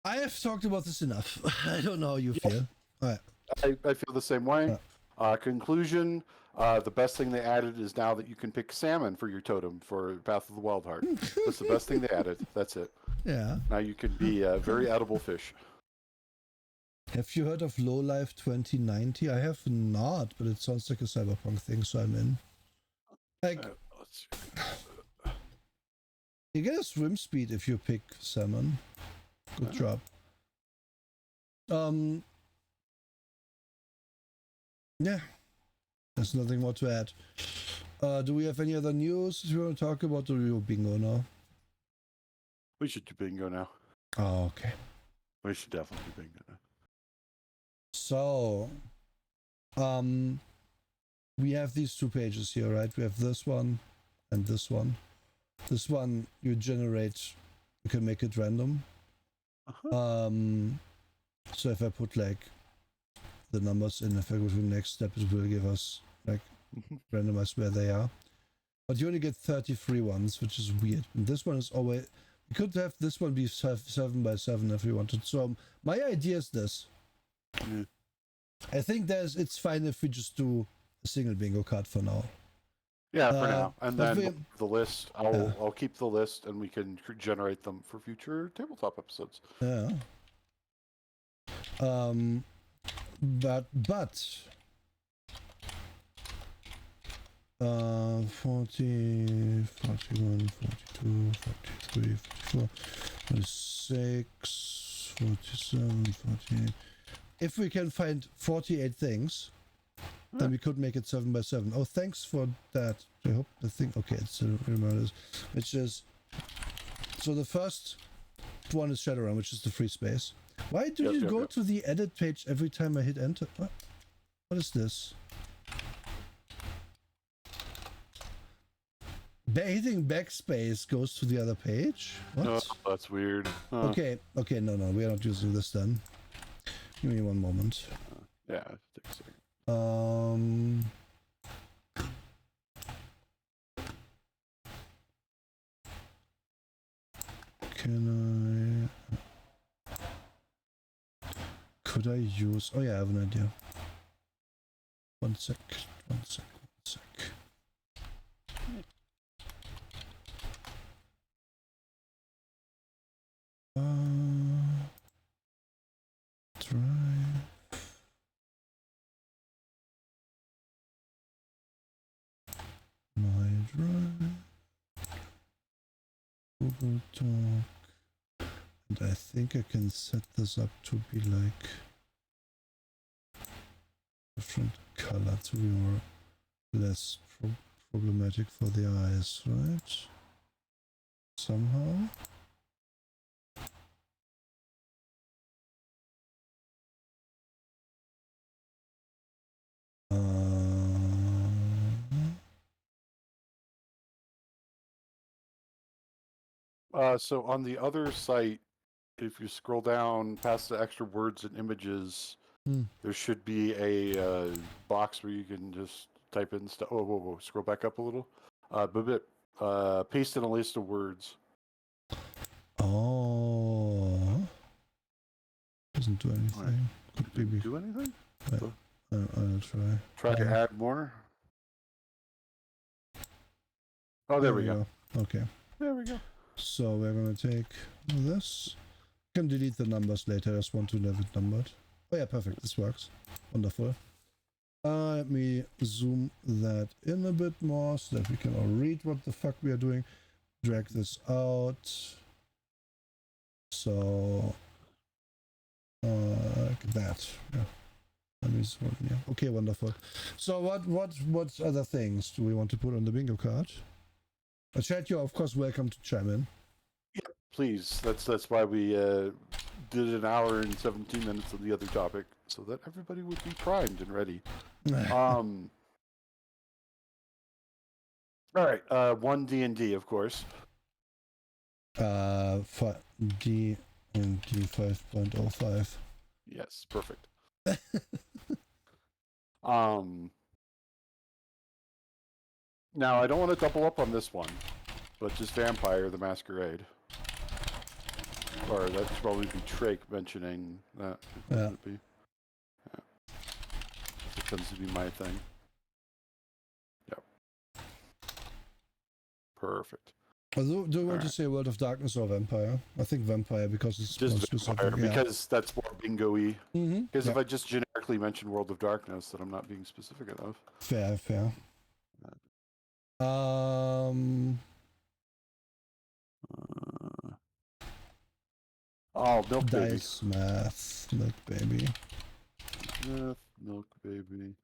Speaker 1: I have talked about this enough. I don't know how you feel. All right.
Speaker 2: I feel the same way. Conclusion, the best thing they added is now that you can pick salmon for your totem for Path of the Wild Heart. That's the best thing they added. That's it.
Speaker 1: Yeah.
Speaker 2: Now you can be a very edible fish.
Speaker 1: Have you heard of Low Life 2090? I have not, but it sounds like a cyberpunk thing, so I'm in. Like, you get a swim speed if you pick salmon. Good job. Yeah. There's nothing more to add. Do we have any other news you want to talk about, or do we bingo now?
Speaker 2: We should do bingo now.
Speaker 1: Oh, okay.
Speaker 2: We should definitely do bingo now.
Speaker 1: So, we have these 2 pages here, right? We have this one and this one. This one you generate, you can make it random. So if I put like the numbers in, if I go to the next step, it will give us like randomize where they are. But you only get 33 ones, which is weird. And this one is always, we could have this one be 7 by 7 if we wanted. So my idea is this. I think it's fine if we just do a single bingo card for now.
Speaker 2: Yeah, for now. And then the list, I'll keep the list and we can generate them for future tabletop episodes.
Speaker 1: Yeah. But 40, 41, 42, 43, 44, 46, 47, 48. If we can find 48 things, then we could make it 7 by 7. Oh, thanks for that. I hope the thing. Okay, it's remember this, which is so the first one is Shadowrun, which is the free space. Why do you go to the edit page every time I hit enter? What is this? Hitting backspace goes to the other page? What?
Speaker 2: Oh, that's weird.
Speaker 1: Okay, no, we are not using this then. Give me one moment.
Speaker 2: Yeah, it takes a second.
Speaker 1: Could I use... Oh yeah, I have an idea. One sec. Drive. My Drive. Google Talk. And I think I can set this up to be like different color to be more less problematic for the eyes, right? Somehow.
Speaker 2: So on the other site, if you scroll down past the extra words and images, there should be a box where you can just type in stuff. Oh, whoa, scroll back up a little. Paste in a list of words.
Speaker 1: Oh. Doesn't do anything.
Speaker 2: Right. Could maybe do anything?
Speaker 1: I'll try.
Speaker 2: Try to add more. Oh, there we go.
Speaker 1: Okay.
Speaker 2: There we go.
Speaker 1: So we're gonna take this. Can delete the numbers later. I just want to have it numbered. Oh yeah, perfect. This works. Wonderful. Let me zoom that in a bit more so that we can all read what the fuck we are doing. Drag this out. So like that. Yeah. Let me zoom, yeah. Okay, wonderful. So what other things do we want to put on the bingo card? Chat, you're of course welcome to chime in.
Speaker 2: Yeah, please. That's why we did an hour and 17 minutes of the other topic, so that everybody would be primed and ready. All right, one D&D, of course.
Speaker 1: For D&D 5.05.
Speaker 2: Yes, perfect. Now, I don't want to double up on this one, but just Vampire the Masquerade. Or that should probably be Trake mentioning that.
Speaker 1: Yeah.
Speaker 2: Would be. Yeah. It tends to be my thing. Yep. Perfect.
Speaker 1: Do you want to say World of Darkness or Vampire? I think Vampire because it's
Speaker 2: just Vampire, because that's more bingo-y. Because if I just generically mention World of Darkness, then I'm not being specific enough.
Speaker 1: Fair.
Speaker 2: Milk Baby.
Speaker 1: Dice Math, Milk Baby.
Speaker 2: Milk Baby.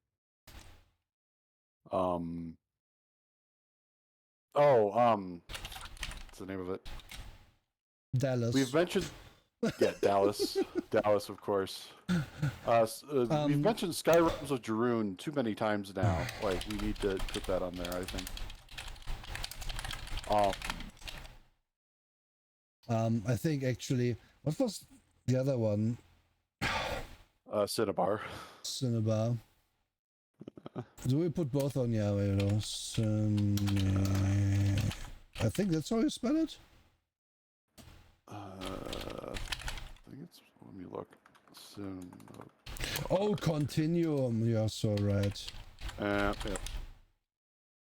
Speaker 2: What's the name of it?
Speaker 1: Dallas.
Speaker 2: We've mentioned, Dallas. Dallas, of course. We've mentioned Skyrims of Jarun too many times now. Like, we need to put that on there, I think.
Speaker 1: I think actually, what was the other one?
Speaker 2: Cinnabar.
Speaker 1: Do we put both on? Yeah, I think that's how you spell it.
Speaker 2: I think it's. Let me look.
Speaker 1: Oh, Continuum. You're so right.
Speaker 2: Yeah.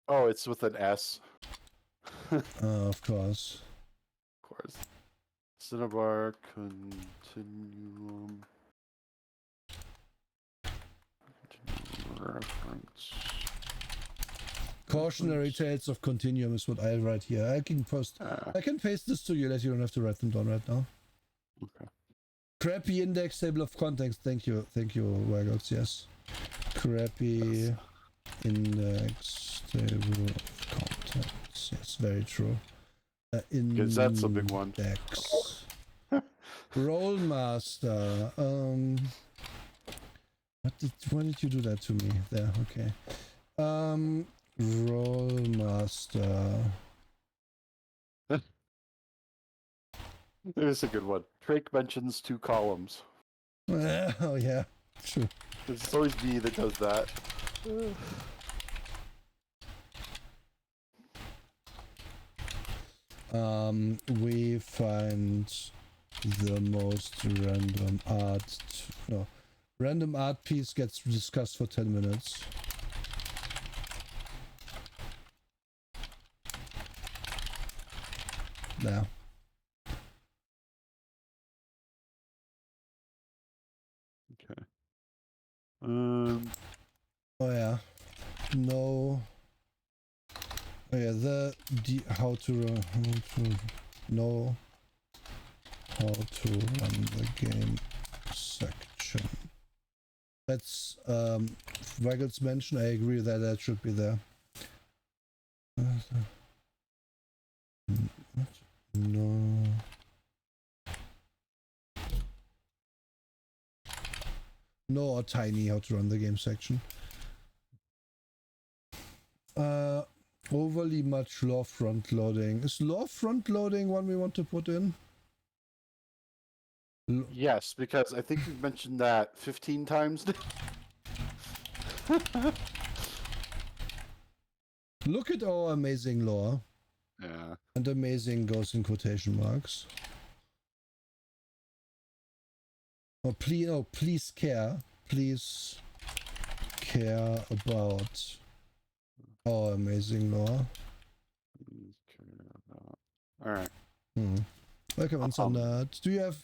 Speaker 2: Oh, it's with an S.
Speaker 1: Of course.
Speaker 2: Cinnabar Continuum. Reference.
Speaker 1: Cautionary tales of Continuum is what I write here. I can paste this to you that you don't have to write them down right now.
Speaker 2: Okay.
Speaker 1: Crappy index table of contents. Thank you, Wagox. Yes. Crappy index table of contents. Yes, very true.
Speaker 2: Because that's a big one.
Speaker 1: Rollmaster. Why did you do that to me? There, okay. Rollmaster.
Speaker 2: There's a good one. Drake mentions 2 columns.
Speaker 1: Oh yeah, true.
Speaker 2: It's always me that does that.
Speaker 1: We find the most random art. Random art piece gets discussed for 10 minutes. There. Oh yeah. No. Oh yeah, how to know how to run the game section. That's Waggles mention. I agree that that should be there. No. No or tiny how to run the game section. Overly much lore front loading. Is lore front loading one we want to put in?
Speaker 2: Yes, because I think we've mentioned that 15 times now.
Speaker 1: Look at our amazing lore.
Speaker 2: Yeah.
Speaker 1: And amazing goes in quotation marks. Oh, please care. Please care about our amazing lore.
Speaker 2: Please care about. All right.
Speaker 1: Recommends on that. Do you have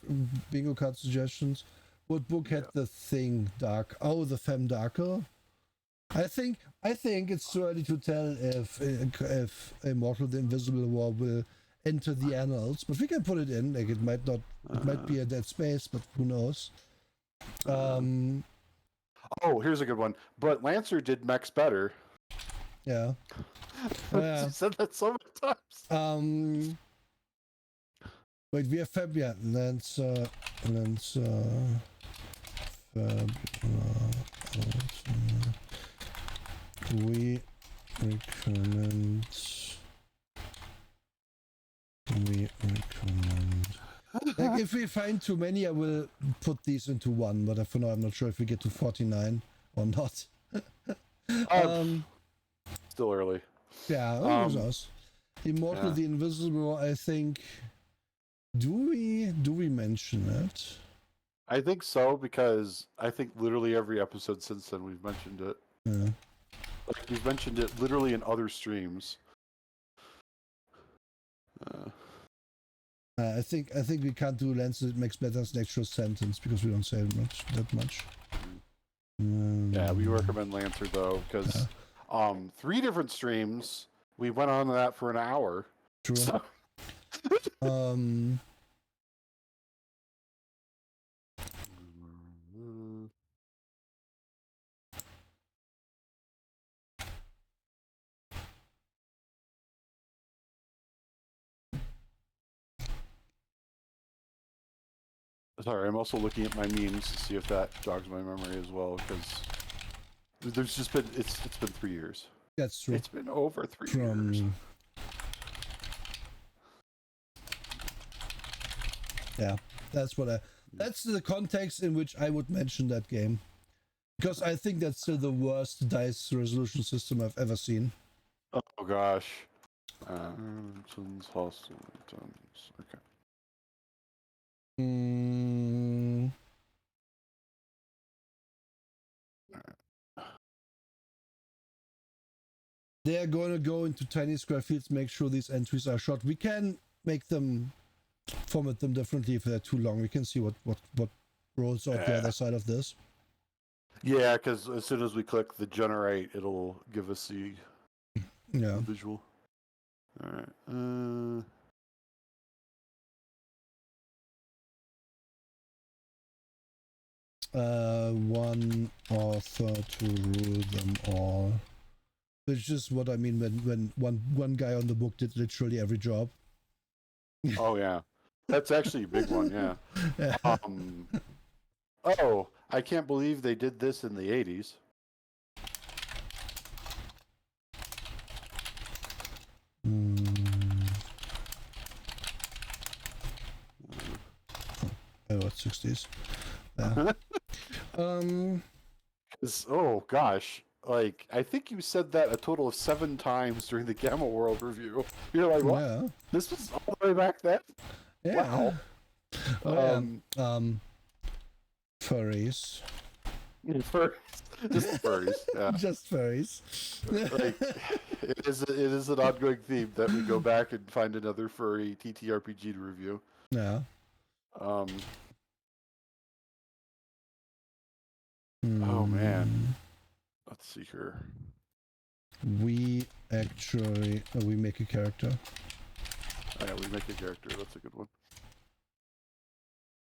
Speaker 1: bingo card suggestions? What book had the thing dark? Oh, the Femme Darker. I think it's too early to tell if Immortal the Invisible War will enter the annals, but we can put it in. Like it might not. It might be a dead space, but who knows?
Speaker 2: Oh, here's a good one. But Lancer did Mex better.
Speaker 1: Yeah.
Speaker 2: You said that so many times.
Speaker 1: Wait, we have Fab. Yeah, Lancer. Fab. We recommend. Like if we find too many, I will put these into one. But for now, I'm not sure if we get to 49 or not.
Speaker 2: Still early.
Speaker 1: Yeah, who knows? Immortal the Invisible. I think. Do we mention it?
Speaker 2: I think so, because I think literally every episode since then we've mentioned it.
Speaker 1: Yeah.
Speaker 2: Like we've mentioned it literally in other streams.
Speaker 1: I think we can't do Lancer. It makes better as an actual sentence because we don't say that much.
Speaker 2: Yeah, we recommend Lancer though, because 3 different streams we went on that for an hour.
Speaker 1: True. So.
Speaker 2: Sorry, I'm also looking at my memes to see if that jogs my memory as well, because there's just been it's been 3 years.
Speaker 1: That's true.
Speaker 2: It's been over 3 years.
Speaker 1: Yeah, that's the context in which I would mention that game, because I think that's still the worst dice resolution system I've ever seen.
Speaker 2: Oh gosh. Okay.
Speaker 1: They are going to go into tiny square fields, make sure these entries are short. We can make them, format them differently if they're too long. We can see what rolls out the other side of this.
Speaker 2: Yeah, because as soon as we click the generate, it'll give us the visual. All right.
Speaker 1: One author to rule them all. Which is what I mean when one guy on the book did literally every job.
Speaker 2: Oh yeah, that's actually a big one. Yeah. Oh, I can't believe they did this in the 80s.
Speaker 1: Oh, 60s. Yeah.
Speaker 2: Oh gosh. Like, I think you said that a total of 7 times during the Gamma World review. You're like, what?
Speaker 1: Yeah.
Speaker 2: This was all the way back then?
Speaker 1: Yeah.
Speaker 2: Wow.
Speaker 1: Furries.
Speaker 2: Just furries. Yeah.
Speaker 1: Just furries.
Speaker 2: Like, it is an ongoing theme that we go back and find another furry TTRPG to review.
Speaker 1: Yeah.
Speaker 2: Oh man. Let's see here.
Speaker 1: We actually we make a character.
Speaker 2: Oh, yeah, we make a character. That's a good one.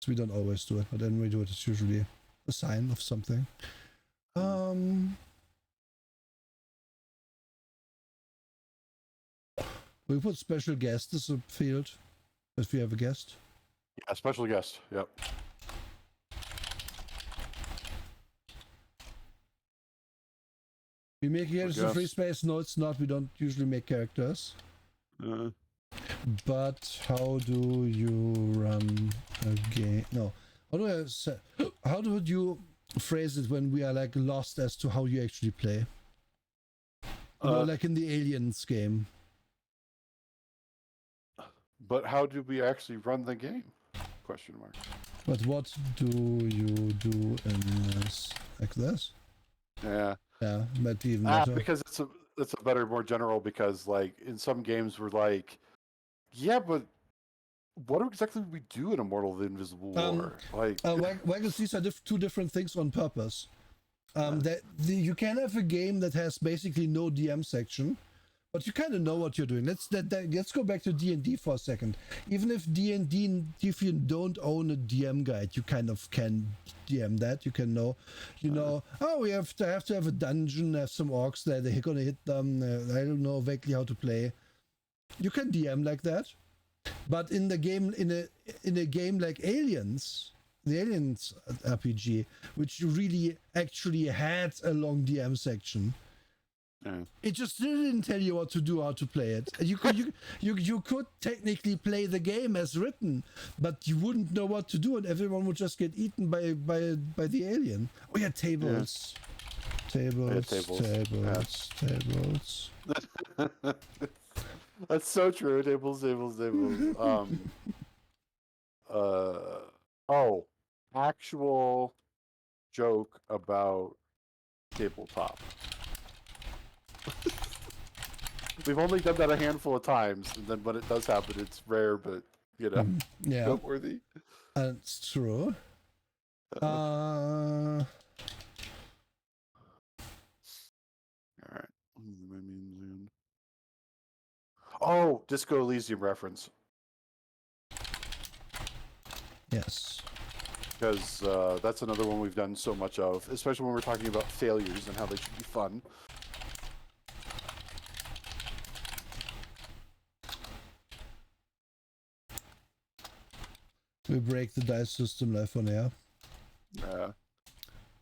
Speaker 1: So we don't always do it, but then we do it. It's usually a sign of something. We put special guest as a field if we have a guest.
Speaker 2: Yeah, special guest. Yep.
Speaker 1: We make it as a free space. No, it's not. We don't usually make characters. But how do you run a game? No. How do I say? How would you phrase it when we are like lost as to how you actually play? You know, like in the Aliens game.
Speaker 2: But how do we actually run the game? Question mark.
Speaker 1: But what do you do in this? Like this?
Speaker 2: Yeah.
Speaker 1: Yeah, might be even better.
Speaker 2: Because it's a better, more general. Because like in some games we're like, yeah, but what exactly do we do in Immortal of the Invisible War?
Speaker 1: Because these are two different things on purpose. You can have a game that has basically no DM section, but you kind of know what you're doing. Let's go back to D&D for a second. Even if D&D, if you don't own a DM guide, you kind of can DM that. You can know, we have to have a dungeon, have some orcs there, they're gonna hit them. I don't know vaguely how to play. You can DM like that, but in the game, in a game like Aliens, the Aliens RPG, which really actually had a long DM section. It just didn't tell you what to do, how to play it. You could technically play the game as written, but you wouldn't know what to do, and everyone would just get eaten by the alien. Oh yeah, tables. Tables.
Speaker 2: That's so true. Tables. Actual joke about tabletop. We've only done that a handful of times, and then when it does happen, it's rare, but noteworthy.
Speaker 1: That's true.
Speaker 2: All right. Oh, Disco Elysium reference.
Speaker 1: Yes.
Speaker 2: Because that's another one we've done so much of, especially when we're talking about failures and how they should be fun.
Speaker 1: We break the dice system live on air.
Speaker 2: Yeah.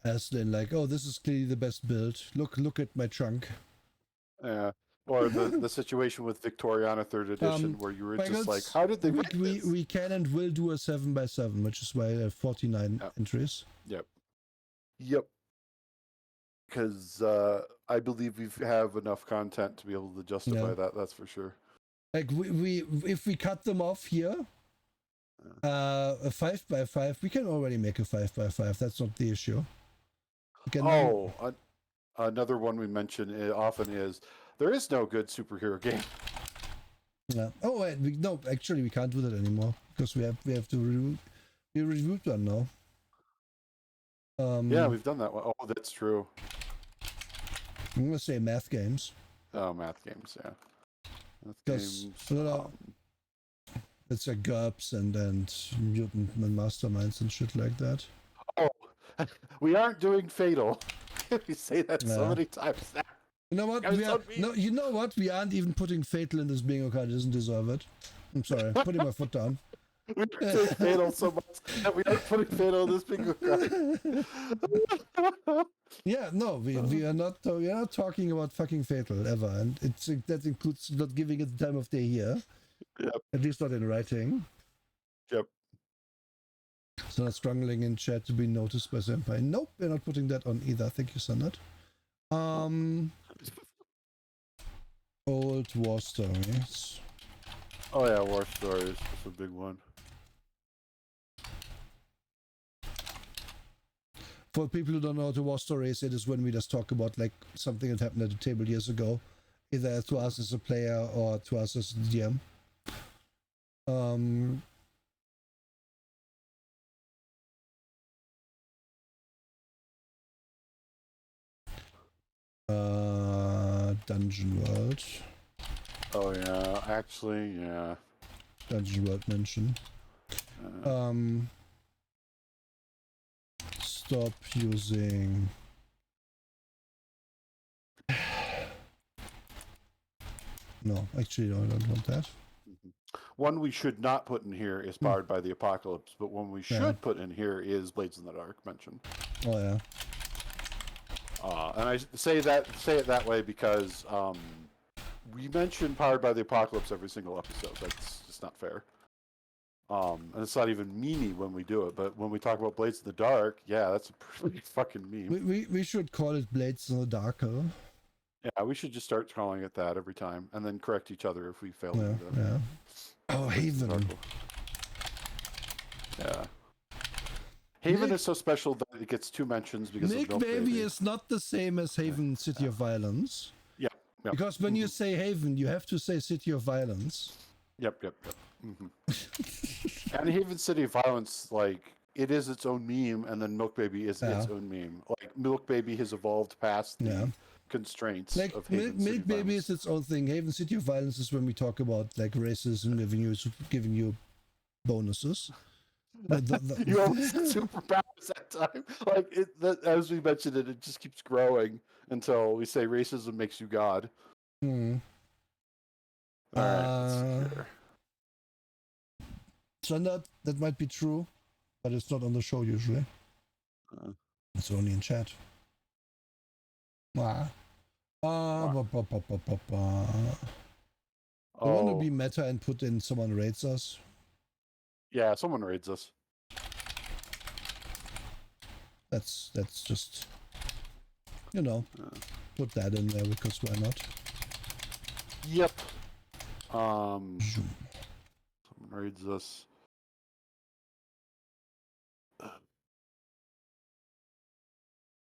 Speaker 1: As then like, oh, this is clearly the best build. Look at my trunk.
Speaker 2: Yeah. Or the situation with Victoriana 3rd edition where you were just like, how did they write this?
Speaker 1: We can and will do a 7x7, which is why I have 49 entries.
Speaker 2: Yep. Because I believe we have enough content to be able to justify that. That's for sure.
Speaker 1: Like we if we cut them off here, a 5x5, we can already make a 5x5. That's not the issue.
Speaker 2: Another one we mention often is there is no good superhero game.
Speaker 1: Yeah. Oh, wait, no, actually, we can't do that anymore because we have to review one now.
Speaker 2: Yeah, we've done that one. Oh, that's true.
Speaker 1: I'm gonna say math games.
Speaker 2: Oh, math games, yeah.
Speaker 1: Because it's like GURPS and mutant and masterminds and shit like that.
Speaker 2: Oh, we aren't doing Fatal. We say that so many times now.
Speaker 1: You know what? You know what? We aren't even putting Fatal in this bingo card. It doesn't deserve it. I'm sorry. Putting my foot down.
Speaker 2: We say Fatal so much that we aren't putting Fatal in this bingo card.
Speaker 1: Yeah, no, we are not talking about fucking Fatal ever, and that includes not giving it the time of day here.
Speaker 2: Yep.
Speaker 1: At least not in writing.
Speaker 2: Yep.
Speaker 1: So not struggling in chat to be noticed by Senpai. Nope, we're not putting that on either. Thank you, Sanat. Old war stories.
Speaker 2: Oh yeah, war stories. That's a big one.
Speaker 1: For people who don't know what a war story is, it is when we just talk about like something that happened at the table years ago, either to us as a player or to us as a DM. Dungeon World.
Speaker 2: Oh yeah, actually, yeah.
Speaker 1: Dungeon World mention. Stop using. No, actually, no, I don't want that.
Speaker 2: One we should not put in here is Powered by the Apocalypse, but one we should put in here is Blades in the Dark mentioned.
Speaker 1: Oh yeah.
Speaker 2: And I say it that way because we mention Powered by the Apocalypse every single episode. That's just not fair. And it's not even memey when we do it, but when we talk about Blades in the Dark, yeah, that's a pretty fucking meme.
Speaker 1: We should call it Blades in the Dark.
Speaker 2: Yeah, we should just start calling it that every time, and then correct each other if we fail to do that.
Speaker 1: Yeah. Oh, Haven.
Speaker 2: Yeah. Haven is so special that it gets 2 mentions because of Milk Baby
Speaker 1: is not the same as Haven City of Violence.
Speaker 2: Yeah.
Speaker 1: Because when you say Haven, you have to say City of Violence.
Speaker 2: Yep. Mm-hmm. And Haven City of Violence, like, it is its own meme, and then Milk Baby is its own meme. Like, Milk Baby has evolved past the constraints of Haven City
Speaker 1: Milk Baby is its own thing. Haven City of Violence is when we talk about like racism, giving you bonuses.
Speaker 2: You almost said superpowers that time. Like as we mentioned it just keeps growing until we say racism makes you God. All right.
Speaker 1: So that might be true, but it's not on the show usually. It's only in chat. I want to be meta and put in someone rates us.
Speaker 2: Yeah, someone raids us.
Speaker 1: That's just, put that in there because why not?
Speaker 2: Yep. Someone raids us.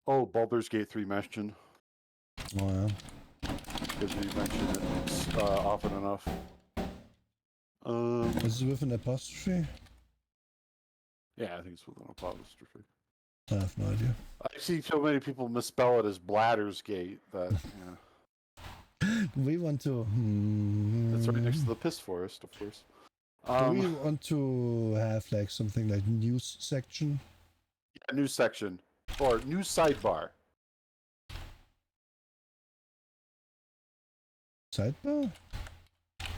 Speaker 2: Oh, Baldur's Gate 3 mentioned.
Speaker 1: Oh yeah.
Speaker 2: Because we mentioned it often enough.
Speaker 1: Is it with an apostrophe?
Speaker 2: Yeah, I think it's with an apostrophe.
Speaker 1: I have no idea.
Speaker 2: I see so many people misspell it as Bladder's Gate that,
Speaker 1: We want to...
Speaker 2: That's right next to the Piss Forest, of course.
Speaker 1: Do we want to have like something like news section?
Speaker 2: Yeah, news section. Or news sidebar.
Speaker 1: Sidebar?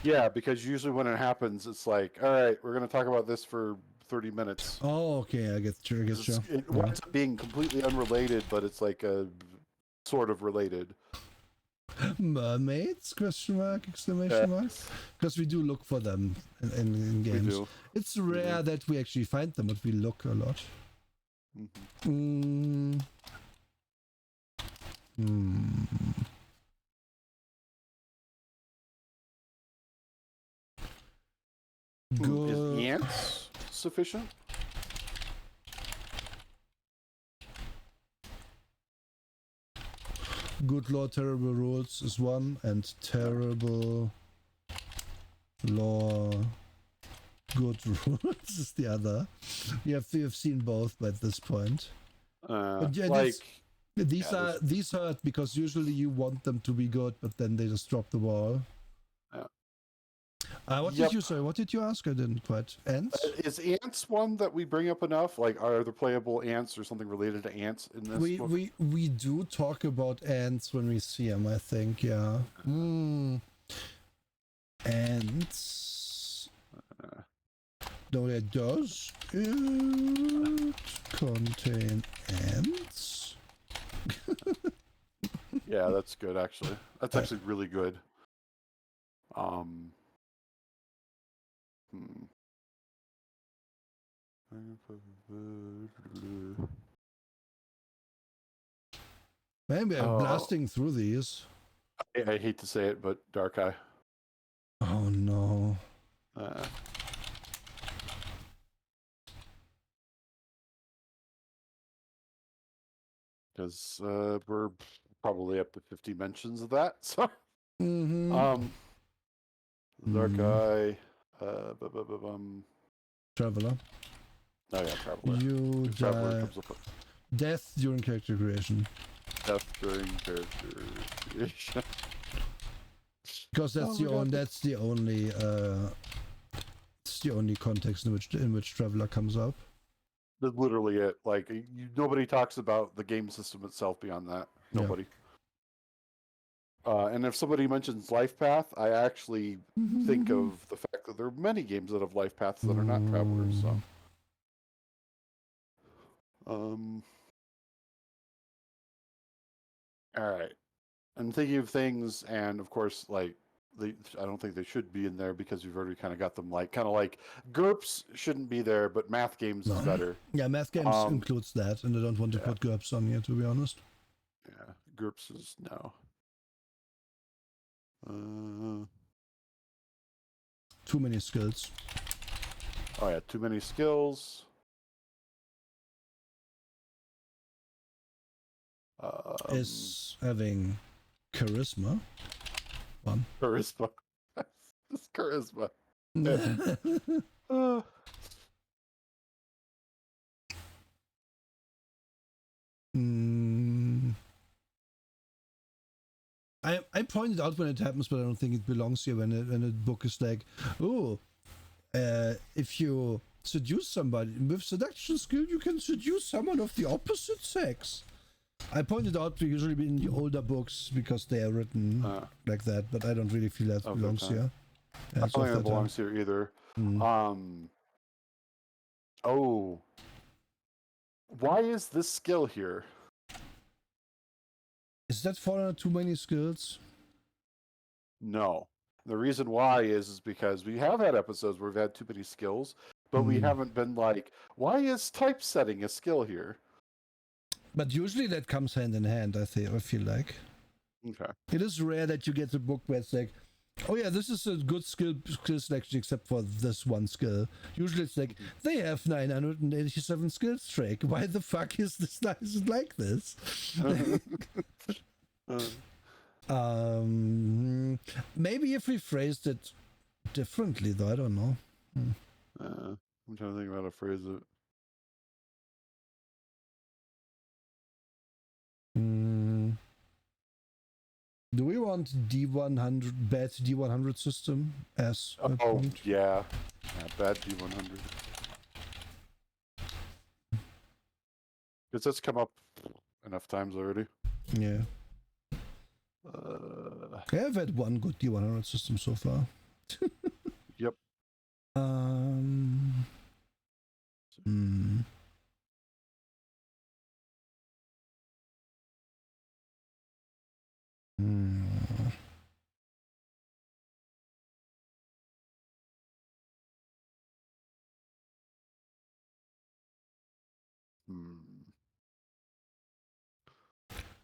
Speaker 2: Yeah, because usually when it happens, it's like, all right, we're going to talk about this for 30 minutes.
Speaker 1: Oh, okay, I get you.
Speaker 2: It winds up being completely unrelated, but it's like a sort of related.
Speaker 1: Mermaids? Exclamation mark? Because we do look for them in games.
Speaker 2: We do.
Speaker 1: It's rare that we actually find them, but we look a lot. Good.
Speaker 2: Is ants sufficient?
Speaker 1: Good law, terrible rules is one, and terrible law, good rules is the other. We have seen both by this point. But yeah, these hurt because usually you want them to be good, but then they just drop the ball. What did you ask? I didn't quite. Ants?
Speaker 2: Is ants one that we bring up enough? Like, are there playable ants or something related to ants in this book?
Speaker 1: We do talk about ants when we see them, I think, yeah. Ants. No, it does. It contain ants.
Speaker 2: Yeah, that's good, actually. That's actually really good.
Speaker 1: Maybe I'm blasting through these.
Speaker 2: I hate to say it, but Dark Eye.
Speaker 1: Oh no.
Speaker 2: Because we're probably up to 50 mentions of that. So, Dark Eye,
Speaker 1: Traveler.
Speaker 2: Oh yeah, Traveler.
Speaker 1: You
Speaker 2: Traveler
Speaker 1: die.
Speaker 2: comes up with...
Speaker 1: Death during character creation.
Speaker 2: death during character creation.
Speaker 1: Because that's that's the only context in which Traveler comes up.
Speaker 2: That's literally it. Like nobody talks about the game system itself beyond that. Nobody. And if somebody mentions life path, I actually think of the fact that there are many games that have life paths that are not Travelers. So, all right. I'm thinking of things, and of course, like I don't think they should be in there because we've already kind of got them. Like GURPS shouldn't be there, but math games is better.
Speaker 1: Yeah, math games includes that, and I don't want to put GURPS on here, to be honest.
Speaker 2: Yeah, GURPS is no.
Speaker 1: Too many skills.
Speaker 2: Oh yeah, too many skills.
Speaker 1: Is having charisma. One.
Speaker 2: Charisma. Just charisma.
Speaker 1: I pointed out when it happens, but I don't think it belongs here. When a book is like, if you seduce somebody with seduction skill, you can seduce someone of the opposite sex. I pointed out usually in the older books because they are written like that, but I don't really feel that belongs here.
Speaker 2: I don't think that belongs here either. Why is this skill here?
Speaker 1: Is that falling on too many skills?
Speaker 2: No. The reason why is because we have had episodes where we've had too many skills, but we haven't been like, why is typesetting a skill here?
Speaker 1: But usually that comes hand in hand, I feel like.
Speaker 2: Okay.
Speaker 1: It is rare that you get a book where it's like, oh yeah, this is a good skill selection except for this one skill. Usually it's like, they have 987 skills trick. Why the fuck is this like this? Maybe if we phrased it differently, though, I don't know.
Speaker 2: I'm trying to think of how to phrase it.
Speaker 1: Do we want D100 bad D100 system as a point?
Speaker 2: Yeah, bad D100. Because that's come up enough times already.
Speaker 1: Yeah. I've had one good D100 system so far.
Speaker 2: Yep.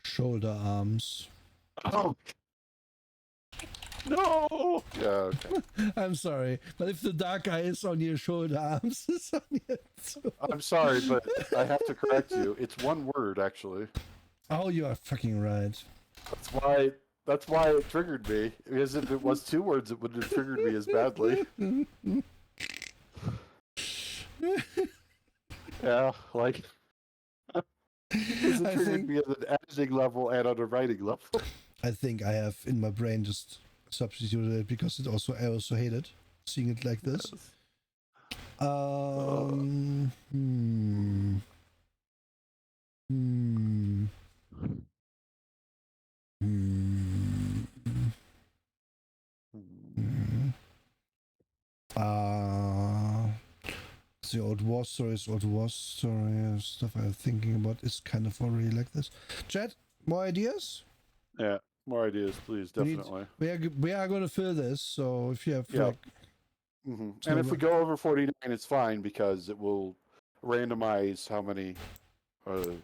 Speaker 1: Shoulder arms.
Speaker 2: Oh no! Yeah, okay.
Speaker 1: I'm sorry, but if the dark eye is on your shoulder arms, it's on your too.
Speaker 2: I'm sorry, but I have to correct you. It's one word, actually.
Speaker 1: Oh, you are fucking right.
Speaker 2: That's why it triggered me. Because if it was two words, it wouldn't have triggered me as badly. Yeah, like... It triggered me at an editing level and on a writing level.
Speaker 1: I think I have in my brain just substituted it because I also hate it, seeing it like this. The old war stories, stuff I'm thinking about is kind of already like this. Chat, more ideas?
Speaker 2: Yeah, more ideas, please, definitely.
Speaker 1: We are going to fill this, so if you have
Speaker 2: and if we go over 49, it's fine because it will randomize how many. It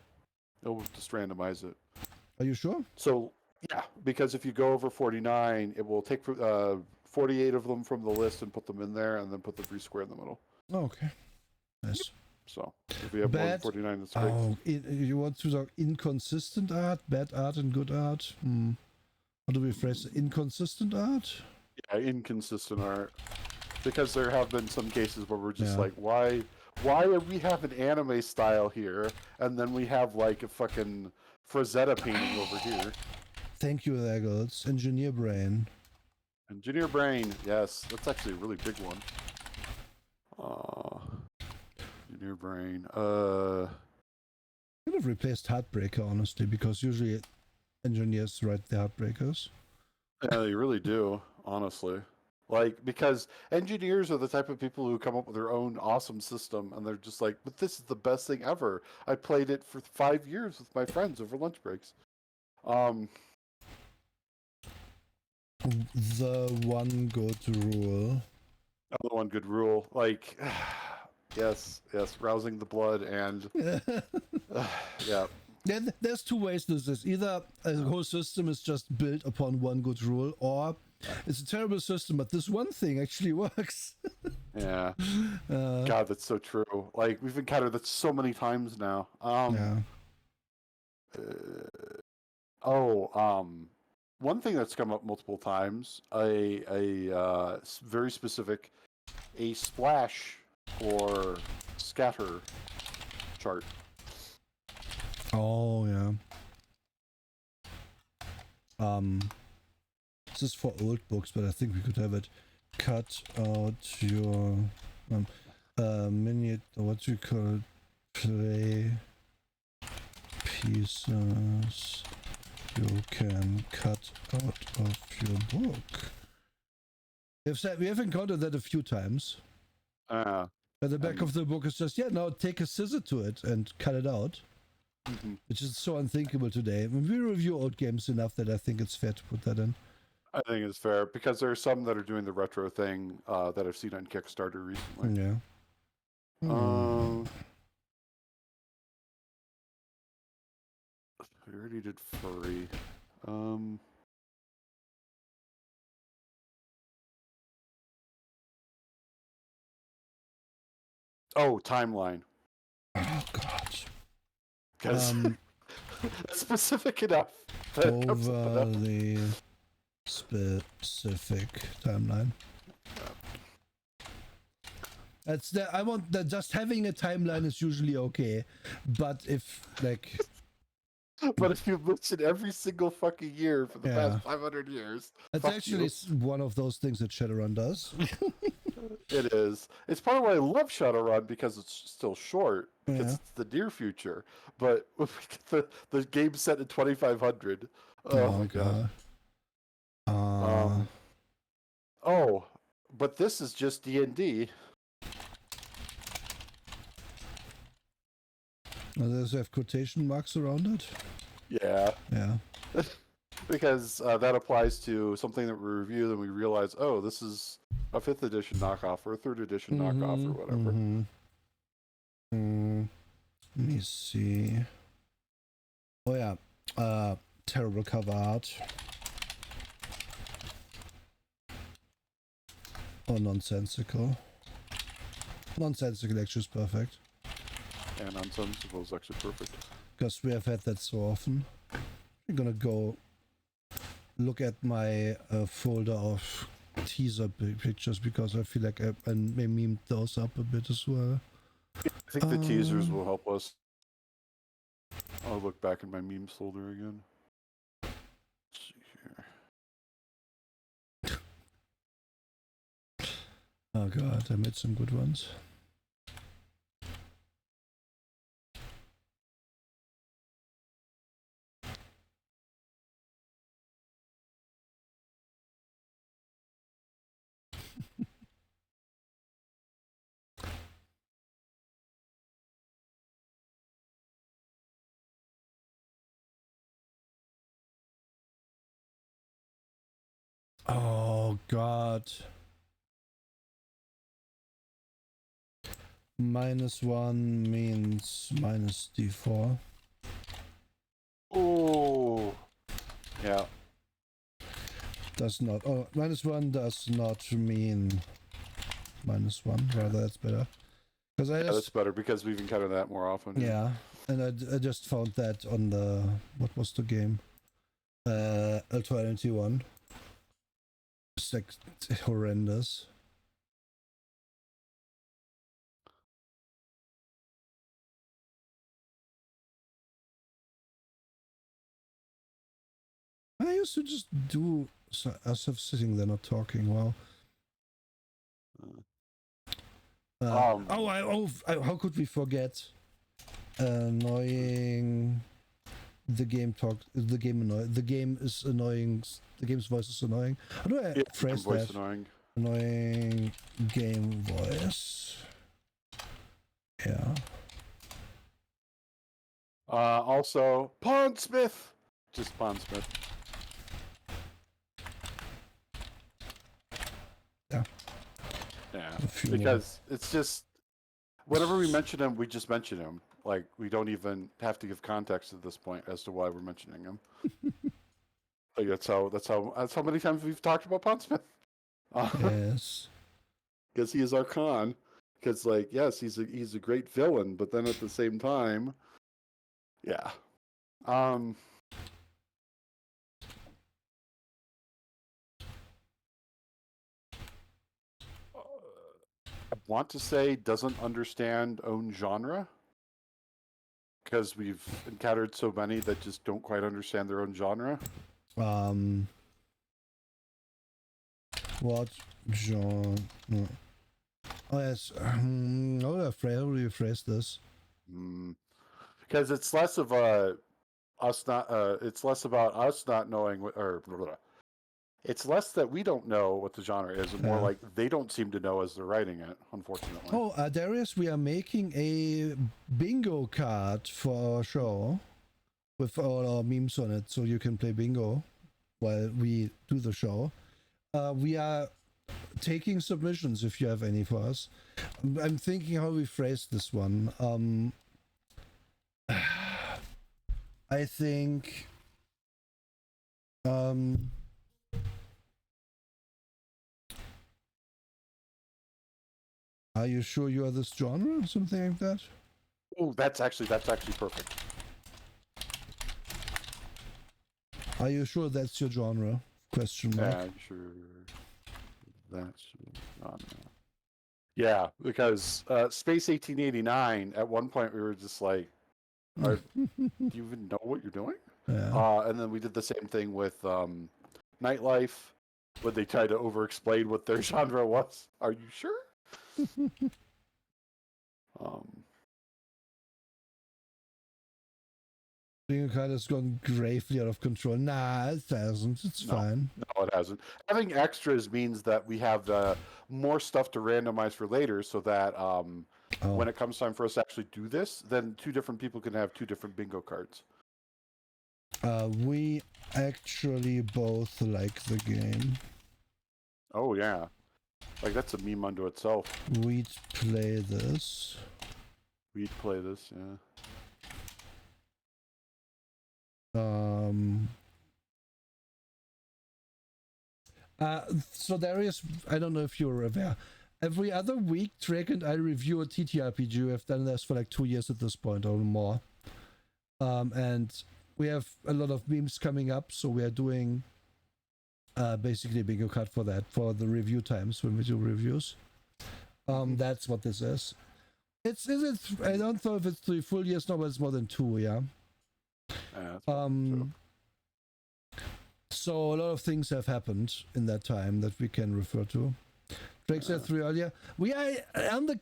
Speaker 2: will just randomize it.
Speaker 1: Are you sure?
Speaker 2: So yeah, because if you go over 49, it will take 48 of them from the list and put them in there, and then put the free square in the middle.
Speaker 1: Oh, okay. Nice.
Speaker 2: So if we have more than 49, that's great.
Speaker 1: You want to talk inconsistent art, bad art, and good art? How do we phrase it? Inconsistent art? Yeah,
Speaker 2: inconsistent art. Because there have been some cases where we're just like, why why do we have an anime style here, and then we have like a fucking Frazetta painting over here?
Speaker 1: Thank you, Eggles. Engineer brain.
Speaker 2: Engineer brain, yes, that's actually a really big one. Engineer brain.
Speaker 1: Could have replaced Heartbreaker, honestly, because usually engineers write the Heartbreakers.
Speaker 2: Yeah, they really do, honestly. Like, because engineers are the type of people who come up with their own awesome system, and they're just like, but this is the best thing ever. I played it for 5 years with my friends over lunch breaks.
Speaker 1: The one good rule.
Speaker 2: Another one good rule. Like, yes, rousing the blood and, yeah.
Speaker 1: There's two ways to this. Either a whole system is just built upon one good rule, or it's a terrible system, but this one thing actually works.
Speaker 2: Yeah. God, that's so true. Like, we've encountered that so many times now.
Speaker 1: Yeah.
Speaker 2: One thing that's come up multiple times, a very specific, a splash or scatter chart.
Speaker 1: Oh yeah. This is for old books, but I think we could have it. Cut out your minute, what you call it, play pieces you can cut out of your book. We have encountered that a few times. At the back of the book is just, now take a scissor to it and cut it out. Mm-hmm. Which is so unthinkable today. I mean, we review old games enough that I think it's fair to put that in.
Speaker 2: I think it's fair, because there are some that are doing the retro thing that I've seen on Kickstarter recently.
Speaker 1: Yeah.
Speaker 2: We already did furry. Oh, timeline.
Speaker 1: Oh God.
Speaker 2: Because specific enough.
Speaker 1: Overly specific timeline. That's the. I want that. Just having a timeline is usually okay, but if like.
Speaker 2: But if you mention every single fucking year for the past 500 years,
Speaker 1: that's actually one of those things that Shadowrun does.
Speaker 2: It is. It's part of why I love Shadowrun, because it's still short, because it's the near future. But the game set in 2500. Oh my god. But this is just D&D.
Speaker 1: Does it have quotation marks around it?
Speaker 2: Yeah.
Speaker 1: Yeah.
Speaker 2: Because that applies to something that we review, and we realize, oh, this is a 5th edition knockoff or a 3rd edition knockoff or whatever.
Speaker 1: Let me see. Oh yeah, terrible cover art. Oh, nonsensical. Nonsensical actually is perfect.
Speaker 2: And nonsensical is actually perfect.
Speaker 1: Because we have had that so often. I'm gonna go look at my folder of teaser pictures, because I feel like I may meme those up a bit as well.
Speaker 2: I think the teasers will help us. I'll look back in my memes folder again. Let's see here.
Speaker 1: Oh god, I made some good ones. Oh god. -1 means minus D4.
Speaker 2: Oh. Yeah.
Speaker 1: Does not. Oh, -1 does not mean -1. Rather, that's better.
Speaker 2: That's better, because we've encountered that more often.
Speaker 1: Yeah, and I just found that on the, what was the game? Alternative one. It's like horrendous. I used to just do us sitting there not talking. Wow. How could we forget? Annoying. The game is annoying. The game's voice is annoying. How do I phrase that? Annoying game voice. Yeah.
Speaker 2: Also, Pondsmith. Just Pondsmith.
Speaker 1: Yeah.
Speaker 2: Yeah. Because it's just whenever we mention him, we just mention him. Like we don't even have to give context at this point as to why we're mentioning him. Like that's how many times we've talked about Pondsmith.
Speaker 1: Yes.
Speaker 2: Because he is our con. Because yes, he's a great villain, but then at the same time, yeah. I want to say doesn't understand own genre. Because we've encountered so many that just don't quite understand their own genre.
Speaker 1: What genre? Oh yes. How do you phrase this?
Speaker 2: Because it's less of us not. It's less about us not knowing or. Blah, blah, blah. It's less that we don't know what the genre is, and more like they don't seem to know as they're writing it, unfortunately.
Speaker 1: Oh, Darius, we are making a bingo card for our show with all our memes on it, so you can play bingo while we do the show. We are taking submissions if you have any for us. I'm thinking how we phrase this one. I think... Are you sure you are this genre? Something like that?
Speaker 2: Oh, that's actually perfect.
Speaker 1: Are you sure that's your genre? Question mark.
Speaker 2: Yeah, I'm sure that's your genre. Yeah, because Space 1889, at one point we were just like, do you even know what you're doing?
Speaker 1: Yeah.
Speaker 2: And then we did the same thing with Nightlife, when they tried to over-explain what their genre was. Are you sure?
Speaker 1: Bingo card has gone gravely out of control. Nah, it hasn't. It's fine.
Speaker 2: No, it hasn't. Having extras means that we have more stuff to randomize for later, so that when it comes time for us to actually do this, then two different people can have two different bingo cards.
Speaker 1: We actually both like the game.
Speaker 2: Oh, yeah. Like, that's a meme unto itself.
Speaker 1: We'd play this.
Speaker 2: We'd play this, yeah.
Speaker 1: So Darius, I don't know if you're aware. Every other week, Drake and I review a TTRPG. We have done this for like 2 years at this point or more. And we have a lot of memes coming up, so we are doing basically a bingo card for that, for the review times when we do reviews. That's what this is. I don't know if it's 3 full years now, but it's more than 2, yeah. So a lot of things have happened in that time that we can refer to. Drake said 3 earlier. We are on the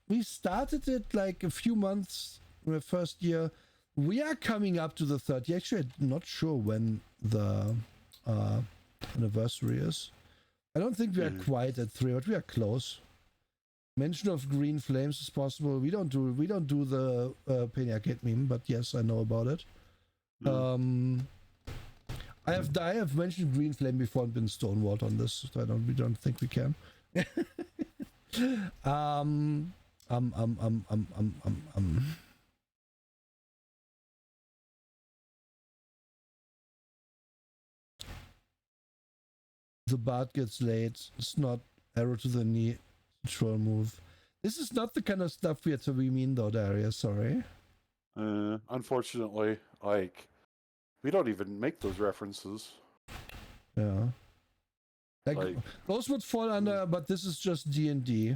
Speaker 1: we started it like a few months in the first year. We are coming up to the 30. Actually, I'm not sure when the anniversary is. I don't think we are quite at 3, but we are close. Mention of green flames is possible. We don't do the Penny Arcade meme, but yes, I know about it. I have mentioned green flame before and been stonewalled on this, so we don't think we can. The Bard gets late. It's not arrow to the knee troll move. This is not the kind of stuff we mean though, Darius, sorry.
Speaker 2: Unfortunately, like, we don't even make those references.
Speaker 1: Yeah. Like those would fall under, but this is just D&D.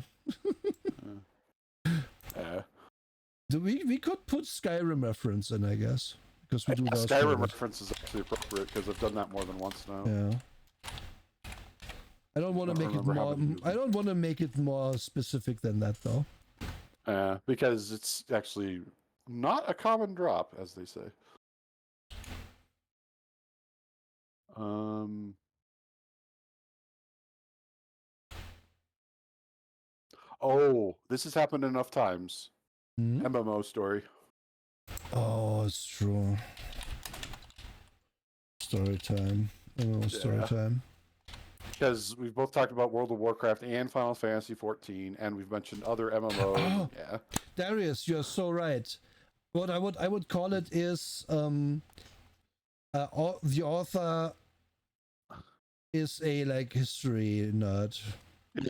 Speaker 1: We could put Skyrim reference in, I guess. We because we do those.
Speaker 2: Skyrim reference is actually appropriate because I've done that more than once now.
Speaker 1: Yeah. I don't want to make it more. I don't want to make it more specific than that, though.
Speaker 2: Because it's actually not a common drop, as they say. Oh, this has happened enough times. MMO story.
Speaker 1: Oh, it's true. Story time. MMO story time.
Speaker 2: Because we've both talked about World of Warcraft and Final Fantasy 14, and we've mentioned other MMOs.
Speaker 1: Oh, yeah. Darius, you're so right. What I would call it is the author is a history nerd.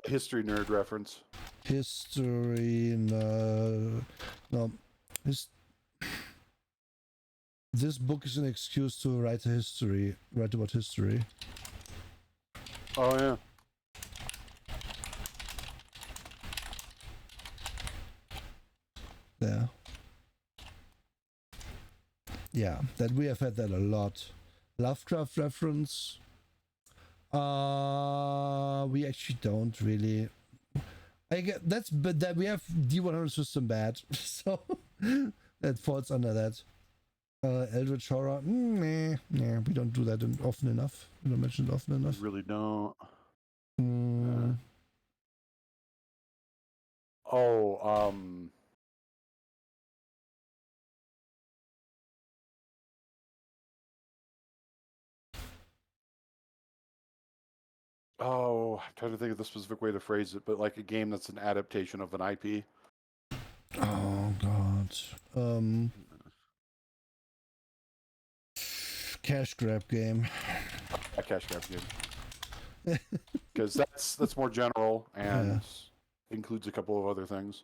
Speaker 2: History nerd reference.
Speaker 1: History nerd. No, this book is an excuse to write about history.
Speaker 2: Oh yeah.
Speaker 1: Yeah. Yeah, that we have had that a lot. Lovecraft reference. We actually don't really. I get but that we have D100 system bad, so that falls under that. Eldritch horror. Nah, we don't do that often enough. We don't mention it often enough.
Speaker 2: We really don't. I'm trying to think of the specific way to phrase it, but like a game that's an adaptation of an IP.
Speaker 1: Oh God. Cash grab game.
Speaker 2: A cash grab game. Because that's more general and includes a couple of other things.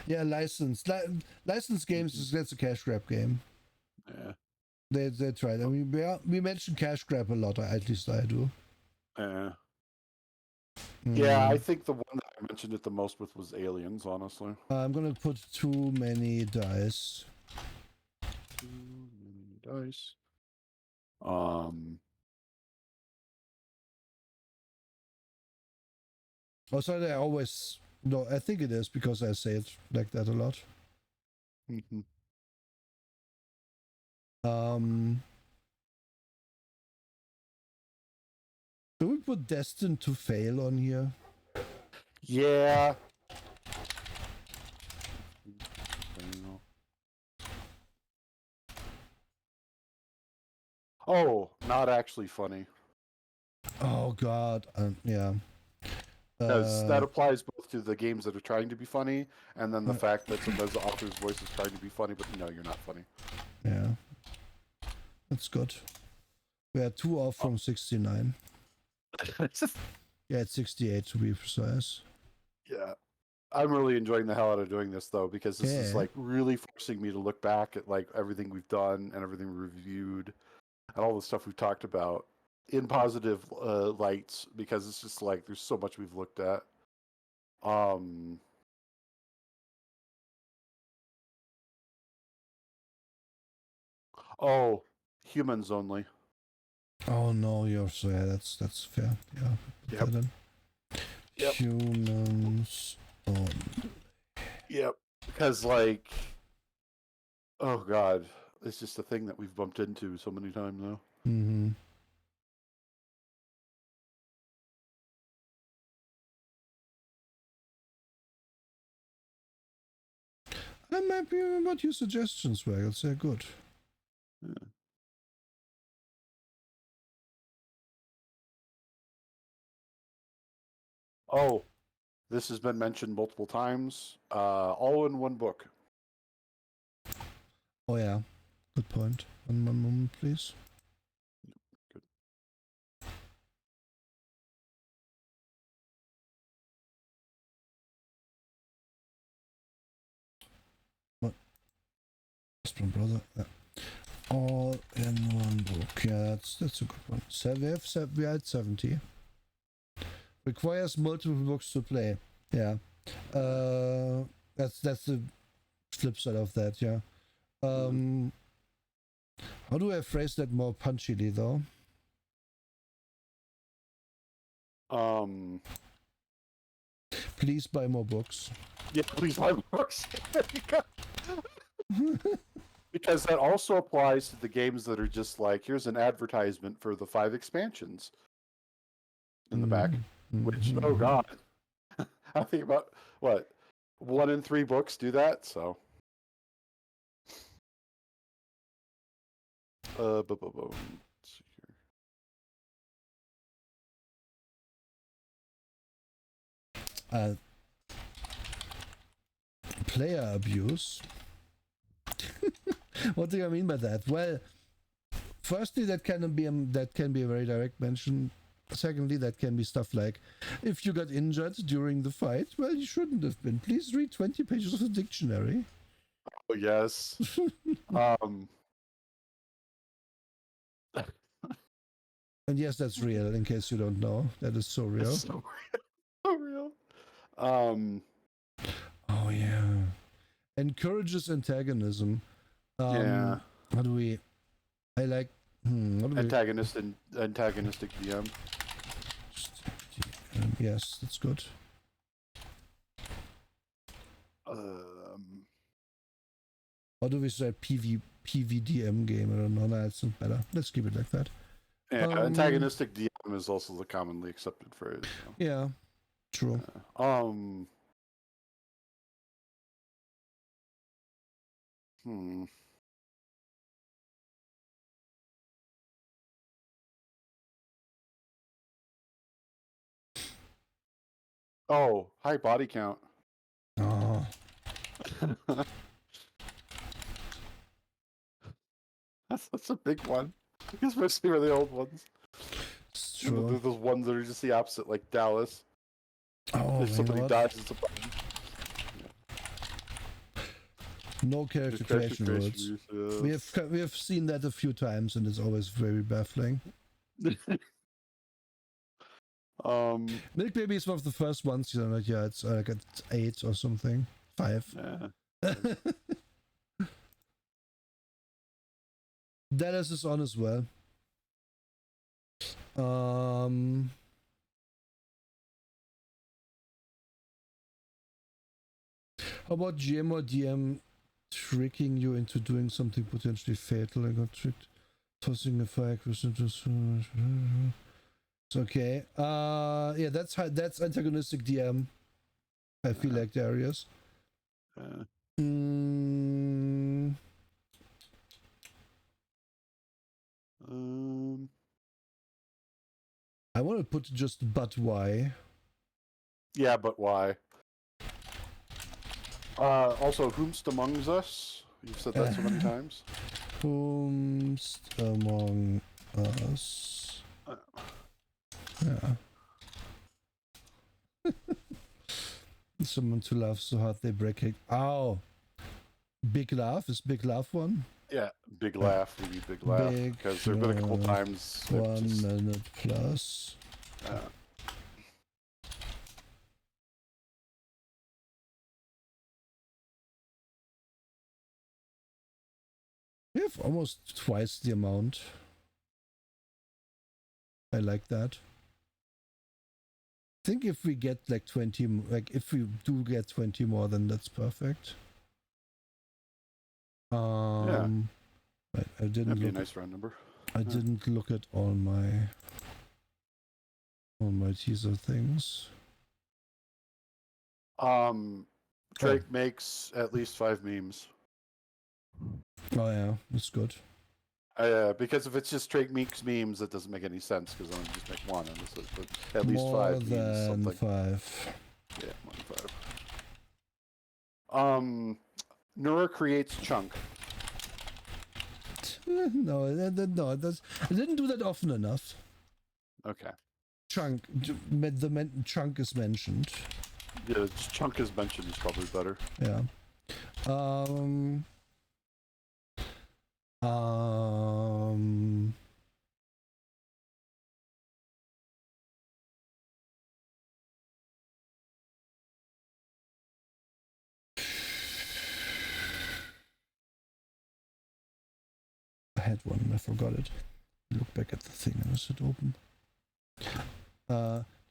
Speaker 1: Yeah, licensed games. That's a cash grab game.
Speaker 2: Yeah.
Speaker 1: That's right. I mean, we mentioned cash grab a lot. At least I do.
Speaker 2: Yeah, I think the one that I mentioned it the most with was Aliens. Honestly,
Speaker 1: I'm gonna put too many dice.
Speaker 2: Too many dice.
Speaker 1: Oh, sorry. I think it is because I say it like that a lot. Do we put Destined to Fail on here?
Speaker 2: Yeah. Oh, not actually funny.
Speaker 1: Oh God, yeah.
Speaker 2: Because that applies both to the games that are trying to be funny, and then the fact that sometimes the author's voice is trying to be funny, but no, you're not funny.
Speaker 1: Yeah, that's good. We are 2 off from 69. Yeah, it's 68 to be precise.
Speaker 2: Yeah, I'm really enjoying the hell out of doing this though, because this is really forcing me to look back at everything we've done and everything we reviewed and all the stuff we've talked about in positive lights, because it's just there's so much we've looked at. Oh, Humans Only.
Speaker 1: Oh no, you're so that's fair. Yeah. Yep. Humans Only.
Speaker 2: Yep. Because oh God, it's just a thing that we've bumped into so many times now.
Speaker 1: I'm happy about your suggestions, Waggles. They're good.
Speaker 2: Yeah. Oh, this has been mentioned multiple times. All in one book.
Speaker 1: Oh yeah, good point. One moment, please.
Speaker 2: Good.
Speaker 1: What? Brother. Yeah. All in one book. Yeah, that's a good one. We had 70. Requires multiple books to play. Yeah. That's the flip side of that, yeah. How do I phrase that more punchily, though? Please buy more books.
Speaker 2: Yeah, please buy books. Because that also applies to the games that are just like, here's an advertisement for the 5 expansions in the back. Which, oh god. I think about, what, 1 in 3 books do that, so. Let's see
Speaker 1: here. Player abuse. What do I mean by that? Well, firstly, that can be a very direct mention. Secondly, that can be stuff like, if you got injured during the fight, well, you shouldn't have been. Please read 20 pages of the dictionary.
Speaker 2: Oh, yes.
Speaker 1: And yes, that's real, in case you don't know. That is so real.
Speaker 2: So real.
Speaker 1: Oh, yeah. Encourages antagonism.
Speaker 2: Yeah.
Speaker 1: How do we... I like...
Speaker 2: Antagonistic DM.
Speaker 1: Yes, that's good. How do we say PVDM game? I don't know. No, it's not better. Let's keep it like that.
Speaker 2: Yeah, antagonistic DM is also the commonly accepted phrase. So.
Speaker 1: Yeah, true.
Speaker 2: Oh, high body count.
Speaker 1: Oh.
Speaker 2: That's a big one. Especially for the old ones.
Speaker 1: It's true.
Speaker 2: Those ones that are just the opposite, like Dallas.
Speaker 1: Oh,
Speaker 2: if somebody dies, it's a button.
Speaker 1: No character creation rules. Yes. We have seen that a few times, and it's always very baffling. Milk Baby is one of the first ones. You know, like, yeah, it's like at 8 or something, 5.
Speaker 2: Yeah.
Speaker 1: Dallas is on as well. How about GM or DM tricking you into doing something potentially fatal? I got tricked. Tossing a fire question. It's okay. Yeah, that's antagonistic DM. I feel like Darius. I want to put just but why.
Speaker 2: Yeah, but why? Also, whomst amongst us? You've said that so many times.
Speaker 1: Whomst among us. Yeah. Someone to laugh so hard they break it. Ow. Big laugh? Is big laugh one?
Speaker 2: Yeah, big laugh. We need big laugh. Because there have been a couple times.
Speaker 1: 1 minute plus. We have almost twice the amount. I like that. I think if we get like 20, like if we do get 20 more, then that's perfect.
Speaker 2: Yeah.
Speaker 1: I didn't.
Speaker 2: That'd be a nice round number.
Speaker 1: I didn't look at all my teaser things.
Speaker 2: Drake makes at least 5 memes.
Speaker 1: Oh yeah, that's good.
Speaker 2: Because if it's just Drake makes memes, that doesn't make any sense because I'm just make one on this list. But at least
Speaker 1: more
Speaker 2: 5 memes.
Speaker 1: Than
Speaker 2: something.
Speaker 1: 5.
Speaker 2: Yeah, more than 5. Nura creates chunk.
Speaker 1: No, I didn't do that often enough.
Speaker 2: Okay.
Speaker 1: Chunk is mentioned.
Speaker 2: Yeah, chunk is mentioned is probably better.
Speaker 1: Yeah. had one. I forgot it. Look back at the thing. Was it open?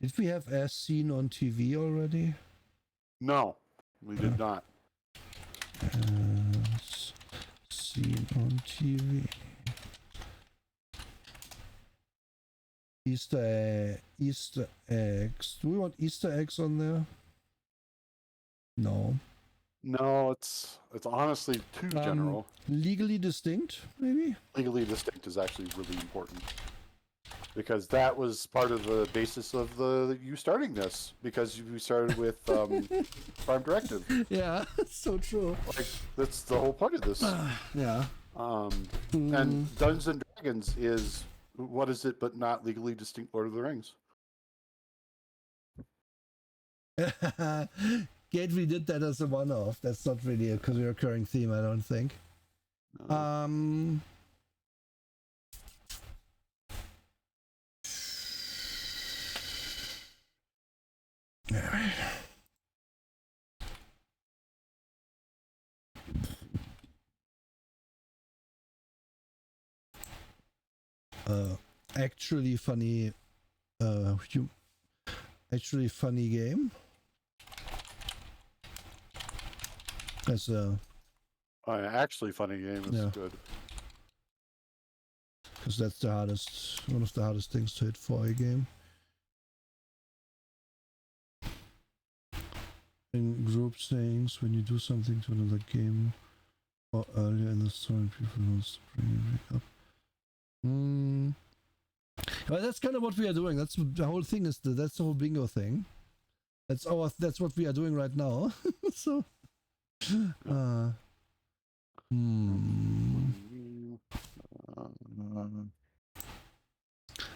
Speaker 1: Did we have as seen on TV already?
Speaker 2: No, we did not.
Speaker 1: As seen on TV. Easter eggs. Do we want Easter eggs on there? No.
Speaker 2: No, it's honestly too general.
Speaker 1: Legally distinct, maybe?
Speaker 2: Legally distinct is actually really important. Because that was part of the basis of you starting this. Because you started with Prime Directive.
Speaker 1: Yeah, so true.
Speaker 2: Like, that's the whole point of this.
Speaker 1: Yeah.
Speaker 2: And Dungeons and Dragons is, what is it but not legally distinct Lord of the Rings?
Speaker 1: Gateway did that as a one-off. That's not really a recurring theme, I don't think. No. Actually funny game. That's
Speaker 2: actually funny game is good.
Speaker 1: Because that's one of the hardest things to hit for a game. In group sayings, when you do something to another game or earlier in the story, people want to bring it up. Well, that's kind of what we are doing. That's the whole thing. That's the whole bingo thing. That's what we are doing right now. So,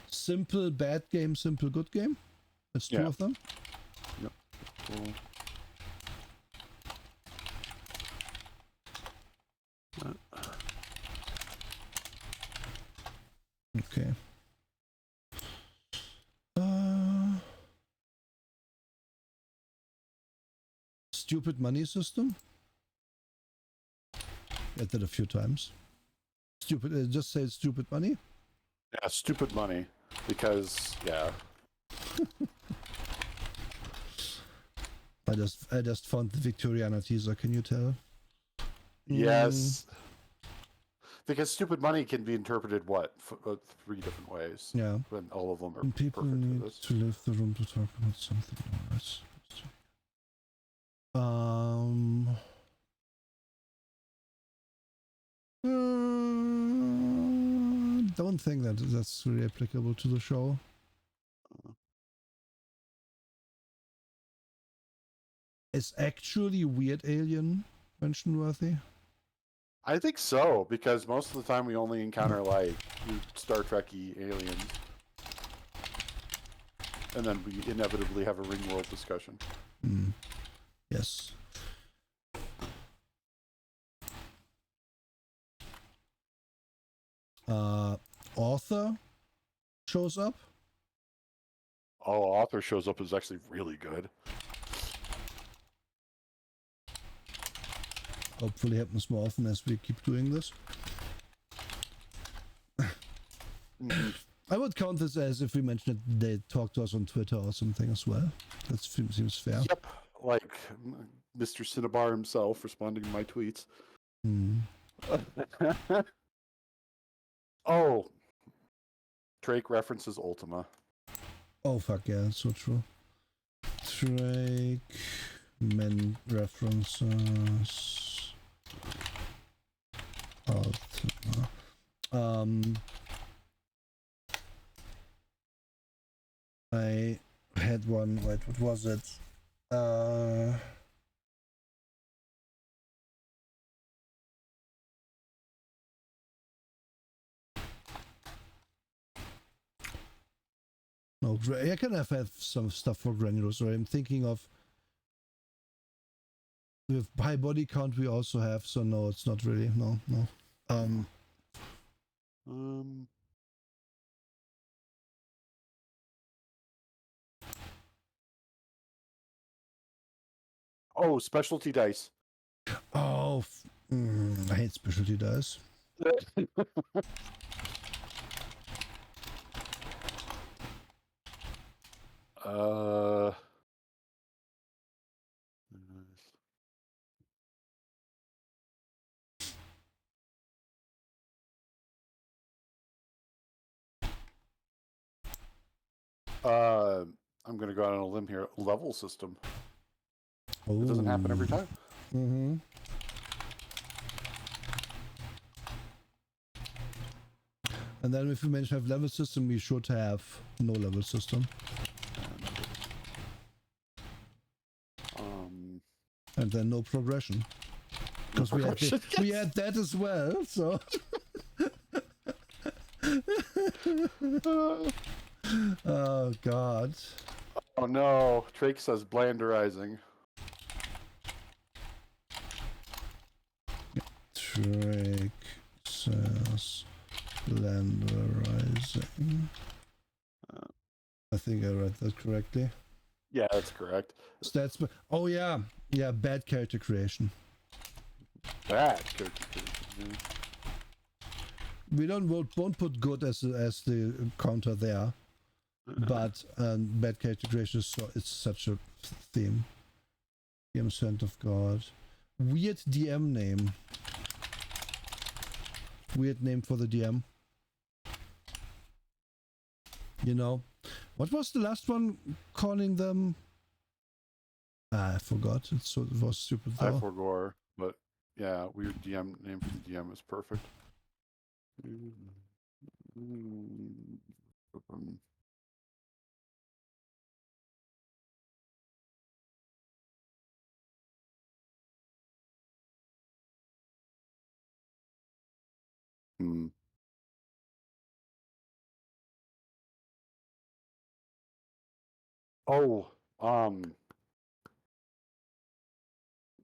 Speaker 1: simple bad game, simple good game. That's two of them.
Speaker 2: Yep. Cool.
Speaker 1: Okay. Stupid money system. I did a few times. Stupid. Just say stupid money.
Speaker 2: Yeah, stupid money. Because
Speaker 1: I just found the Victoriana teaser. Can you tell?
Speaker 2: Yes. Because stupid money can be interpreted, 3 different ways.
Speaker 1: Yeah.
Speaker 2: When all of them are
Speaker 1: people
Speaker 2: perfect
Speaker 1: need
Speaker 2: for this.
Speaker 1: to leave the room to talk about something else. Don't think that's really applicable to the show. Is actually Weird Alien mention worthy?
Speaker 2: I think so, because most of the time we only encounter like Star Trek-y aliens. And then we inevitably have a Ringworld discussion.
Speaker 1: Yes. Author shows up.
Speaker 2: Oh, author shows up is actually really good.
Speaker 1: Hopefully happens more often as we keep doing this. I would count this as if we mentioned it, they talk to us on Twitter or something as well. That seems fair.
Speaker 2: Yep, like Mr. Cinnabar himself responding to my tweets. Oh, Drake references Ultima.
Speaker 1: Oh fuck yeah, that's so true. Drake men references Ultima. I had one. Wait, what was it? No, I can have some stuff for granular. So I'm thinking of with high body count we also have. So no, it's not really. No.
Speaker 2: Oh, specialty dice.
Speaker 1: Oh, I hate specialty dice.
Speaker 2: uh, I'm going to go out on a limb here. Level system.
Speaker 1: Oh.
Speaker 2: It doesn't happen every time.
Speaker 1: Mm-hmm. And then if we mention have level system, we should have no level system. And then no progression. Because we had that as well, so... Oh, God.
Speaker 2: Oh, no. Drake says blanderizing.
Speaker 1: Drake says blanderizing. I think I read that correctly.
Speaker 2: Yeah, that's correct.
Speaker 1: Stats. Oh, yeah. Yeah, bad character creation.
Speaker 2: Bad character creation. Yeah.
Speaker 1: We won't put good as the counter there, but bad character creation is it's such a theme. DM Sent of God. Weird DM name. Weird name for the DM. You know, what was the last one calling them? I forgot. It was stupid though.
Speaker 2: I forgot, but yeah, weird DM name for the DM is perfect. Oh,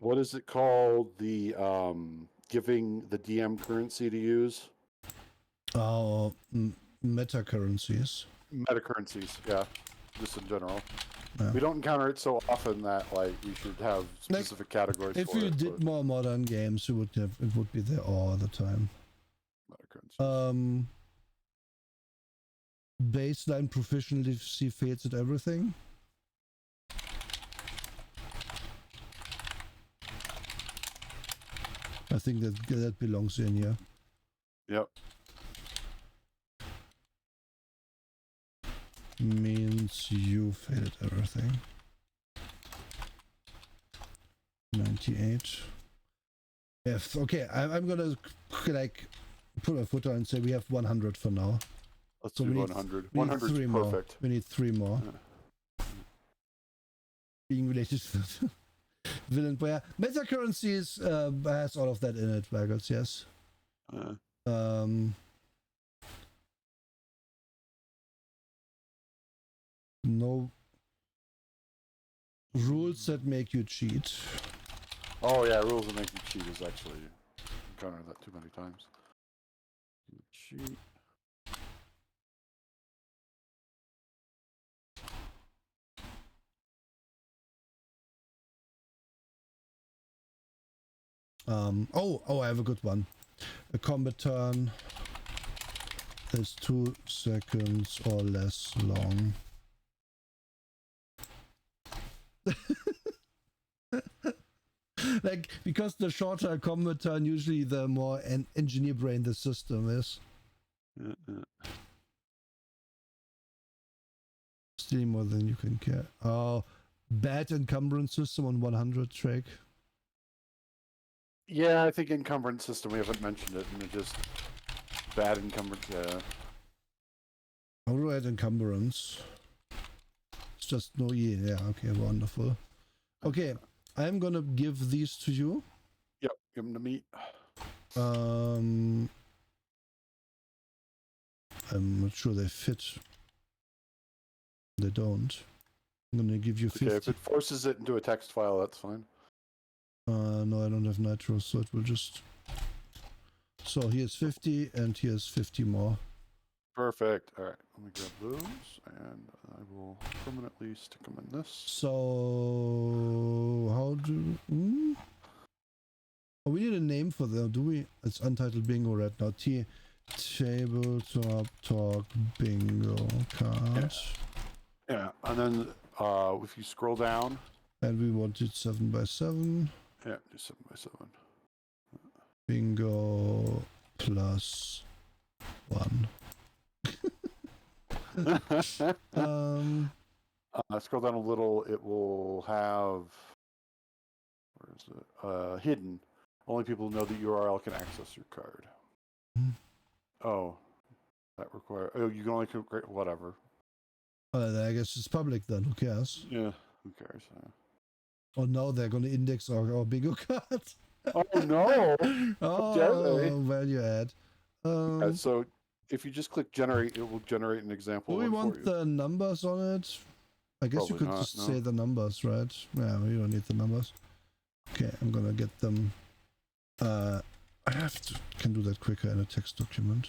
Speaker 2: what is it called? The giving the DM currency to use?
Speaker 1: Oh, meta currencies.
Speaker 2: Meta currencies, yeah, just in general.
Speaker 1: Yeah.
Speaker 2: We don't encounter it so often that like we should have specific categories.
Speaker 1: If you did more modern games, you would have it would be there all the time.
Speaker 2: Meta currencies.
Speaker 1: Baseline proficiency fails at everything. I think that belongs in here.
Speaker 2: Yep.
Speaker 1: Means you failed at everything. 98. Yes, okay, I'm gonna like put a foot on and say we have 100 for now.
Speaker 2: Let's do 100. 100 is perfect.
Speaker 1: We need 3 more. Being related to villain player. Meta currencies has all of that in it, Bagels, yes. No rules that make you cheat.
Speaker 2: Oh yeah, rules that make you cheat is actually encountered that too many times. Cheat.
Speaker 1: I have a good one. A combat turn is 2 seconds or less long. Like, because the shorter a combat turn, usually the more engineer brain the system is. Still more than you can care. Oh, bad encumbrance system on 100 track.
Speaker 2: Yeah, I think encumbrance system, we haven't mentioned it, and it just bad encumbrance, yeah.
Speaker 1: How do I add encumbrance? It's just no E. Yeah, okay, wonderful. Okay, I'm gonna give these to you.
Speaker 2: Yep, give them to me.
Speaker 1: I'm not sure they fit. They don't. I'm gonna give you 50.
Speaker 2: Okay, if it forces it into a text file, that's fine.
Speaker 1: No, I don't have nitro, so it will just... So here's 50, and here's 50 more.
Speaker 2: Perfect. All right, let me grab those, and I will permanently stick them in this.
Speaker 1: So... How do... Oh, we need need a name for them, do we? It's Untitled Bingo right now. Tabletop Talk Bingo card.
Speaker 2: Yeah, and then if you scroll down.
Speaker 1: And we wanted 7x7.
Speaker 2: Yeah, do 7x7.
Speaker 1: Bingo plus 1.
Speaker 2: Scroll down a little. It will have, where is it? Hidden. Only people who know the URL can access your card. Oh, that require. Oh, you can only create whatever.
Speaker 1: I guess it's public then. Who cares?
Speaker 2: Yeah, who cares?
Speaker 1: Oh no, they're gonna index our bingo card.
Speaker 2: Oh no!
Speaker 1: Oh, value add.
Speaker 2: So if you just click generate, it will generate an example.
Speaker 1: Do we want the numbers on it? I guess you could just say the numbers, right? Yeah, we don't need the numbers. Okay, I'm gonna get them. I can do that quicker in a text document.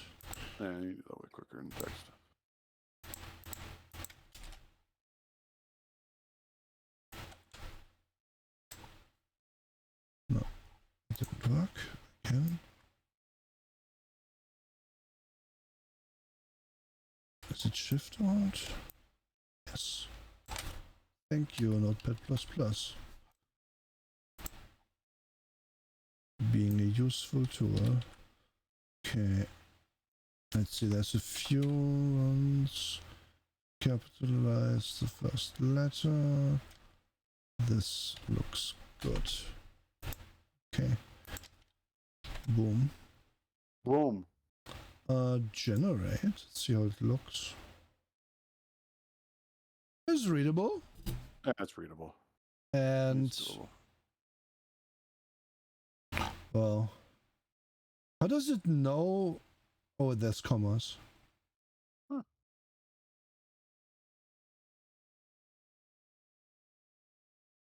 Speaker 2: Yeah, you do that way quicker in text.
Speaker 1: No, it didn't work. Again. Is it Shift Alt? Yes. Thank you, Notepad++. Being a useful tool. Okay. Let's see, there's a few ones. Capitalize the first letter. This looks good. Okay. Boom.
Speaker 2: Boom.
Speaker 1: Generate. Let's see how it looks. It's readable.
Speaker 2: Yeah, it's readable.
Speaker 1: And well, how does it know? Oh, there's commas.
Speaker 2: Huh.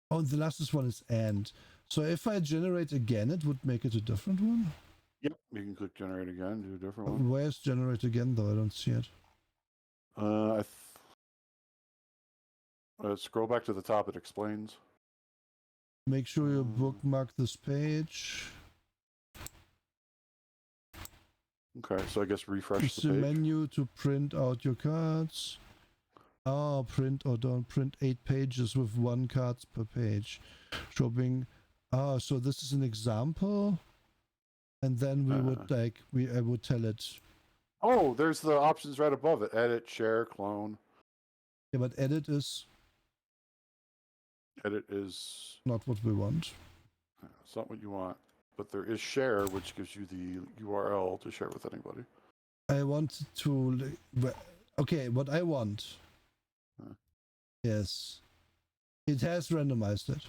Speaker 1: Oh, the last one is and. So if I generate again, it would make it a different one?
Speaker 2: Yep, you can click generate again, do a different one.
Speaker 1: Where's generate again, though? I don't see it.
Speaker 2: Scroll back to the top, it explains.
Speaker 1: Make sure you bookmark this page.
Speaker 2: Okay, so I guess refresh
Speaker 1: It's
Speaker 2: the
Speaker 1: the
Speaker 2: page.
Speaker 1: menu to print out your cards. Oh, print or don't print 8 pages with 1 card per page. Shopping. Ah, so this is an example. And then we would I would tell it.
Speaker 2: Oh, there's the options right above it. Edit, share, clone.
Speaker 1: Yeah, but edit is not what we want.
Speaker 2: It's not what you want. But there is share, which gives you the URL to share with anybody.
Speaker 1: I want to. Okay, what I want. Yes. It has randomized it.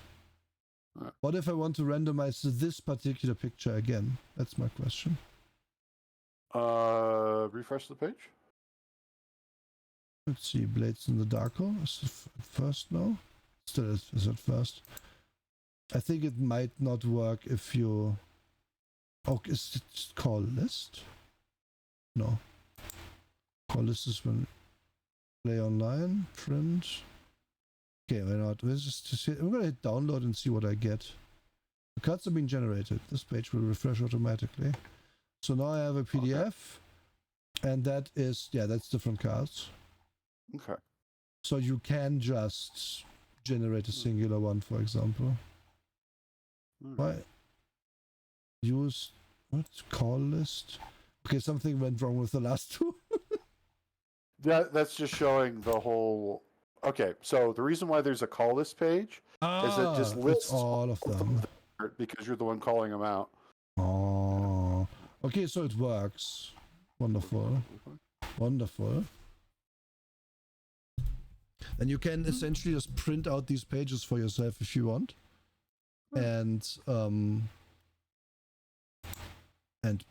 Speaker 1: What if I want to randomize this particular picture again? That's my question.
Speaker 2: Refresh the page.
Speaker 1: Let's see. Blades in the Dark Hole. Is it first now? Still is it first? I think it might not work if you... Oh, is it call list? No. Call list is when play online, print. Okay, why not? I'm gonna hit download and see what I get. The cards have been generated. This page will refresh automatically. So now I have a PDF, and that is, yeah, that's different cards.
Speaker 2: Okay.
Speaker 1: So you can just generate a singular one, for example. Why? Use what? Call list? Okay, something went wrong with the last two.
Speaker 2: That's just showing the whole... Okay, so the reason why there's a call list page is it just lists
Speaker 1: all of them.
Speaker 2: Because you're the one calling them out.
Speaker 1: Oh. Okay, so it works. Wonderful. Wonderful. And you can essentially just print out these pages for yourself if you want. And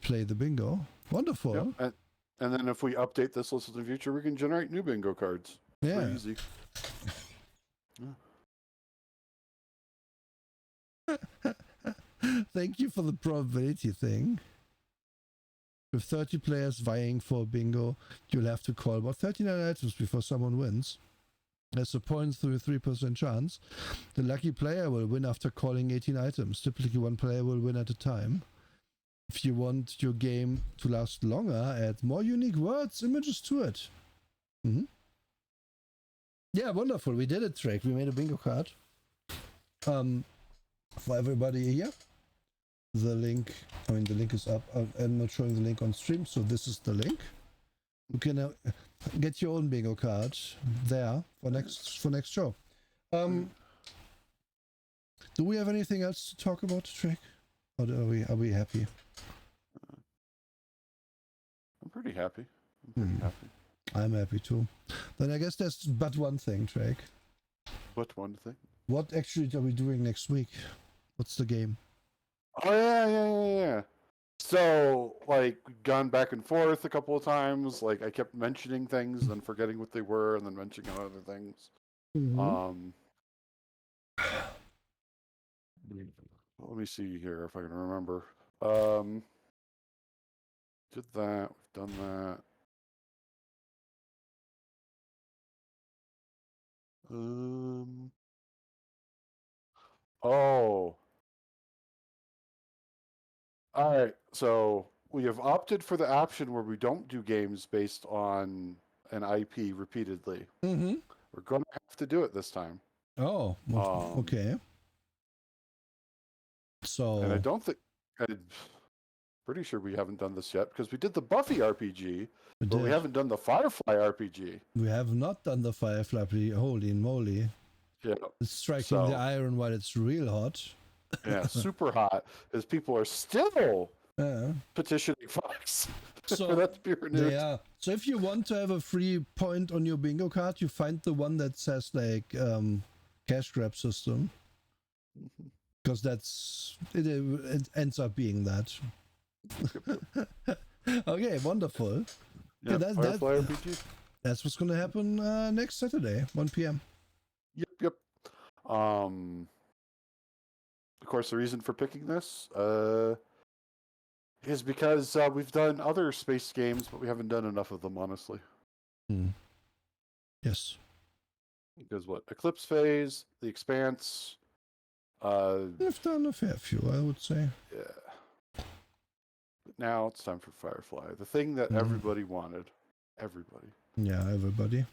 Speaker 1: play the bingo. Wonderful.
Speaker 2: Yep. And then if we update this list in the future, we can generate new bingo cards.
Speaker 1: Yeah.
Speaker 2: Pretty easy.
Speaker 1: Thank you for the probability thing. With 30 players vying for bingo, you'll have to call about 39 items before someone wins. There's a 0.3% chance. The lucky player will win after calling 18 items. Typically, one player will win at a time. If you want your game to last longer, add more unique words, images to it. Mm-hmm. Yeah, wonderful. We did it, Drake. We made a bingo card. For everybody here. The link is up. I'm not showing the link on stream, so this is the link. You can get your own bingo card there for next show. Do we have anything else to talk about, Drake? Or are we happy?
Speaker 2: I'm pretty happy.
Speaker 1: I'm happy too. Then I guess there's but one thing, Drake.
Speaker 2: What one thing?
Speaker 1: What actually are we doing next week? What's the game?
Speaker 2: Oh yeah. So, like, gone back and forth a couple of times. Like, I kept mentioning things, then forgetting what they were, and then mentioning other things.
Speaker 1: Mm-hmm.
Speaker 2: Let me see here if I can remember. Did that. We've done that. Oh. All right. So we have opted for the option where we don't do games based on an IP repeatedly.
Speaker 1: Mm-hmm.
Speaker 2: We're going to have to do it this time.
Speaker 1: Oh, okay. So,
Speaker 2: and I don't think I'm pretty sure we haven't done this yet because we did the Buffy RPG, but we haven't done the Firefly RPG.
Speaker 1: We have not done the Firefly RPG. Holy moly!
Speaker 2: Yeah,
Speaker 1: it's striking the iron while it's real hot.
Speaker 2: Yeah, super hot, as people are still petitioning Fox for that to be renewed.
Speaker 1: Yeah. So if you want to have a free point on your bingo card, you find the one that says like cash grab system, because it ends up being that. Okay, wonderful.
Speaker 2: Yeah, Firefly RPG.
Speaker 1: That's what's going to happen next Saturday, 1 p.m.
Speaker 2: Yep. Of course, the reason for picking this is because we've done other space games, but we haven't done enough of them, honestly.
Speaker 1: Yes.
Speaker 2: Because what? Eclipse Phase, The Expanse.
Speaker 1: We've done a fair few, I would say.
Speaker 2: Yeah. But now it's time for Firefly, the thing that everybody wanted. Everybody.
Speaker 1: Yeah, everybody.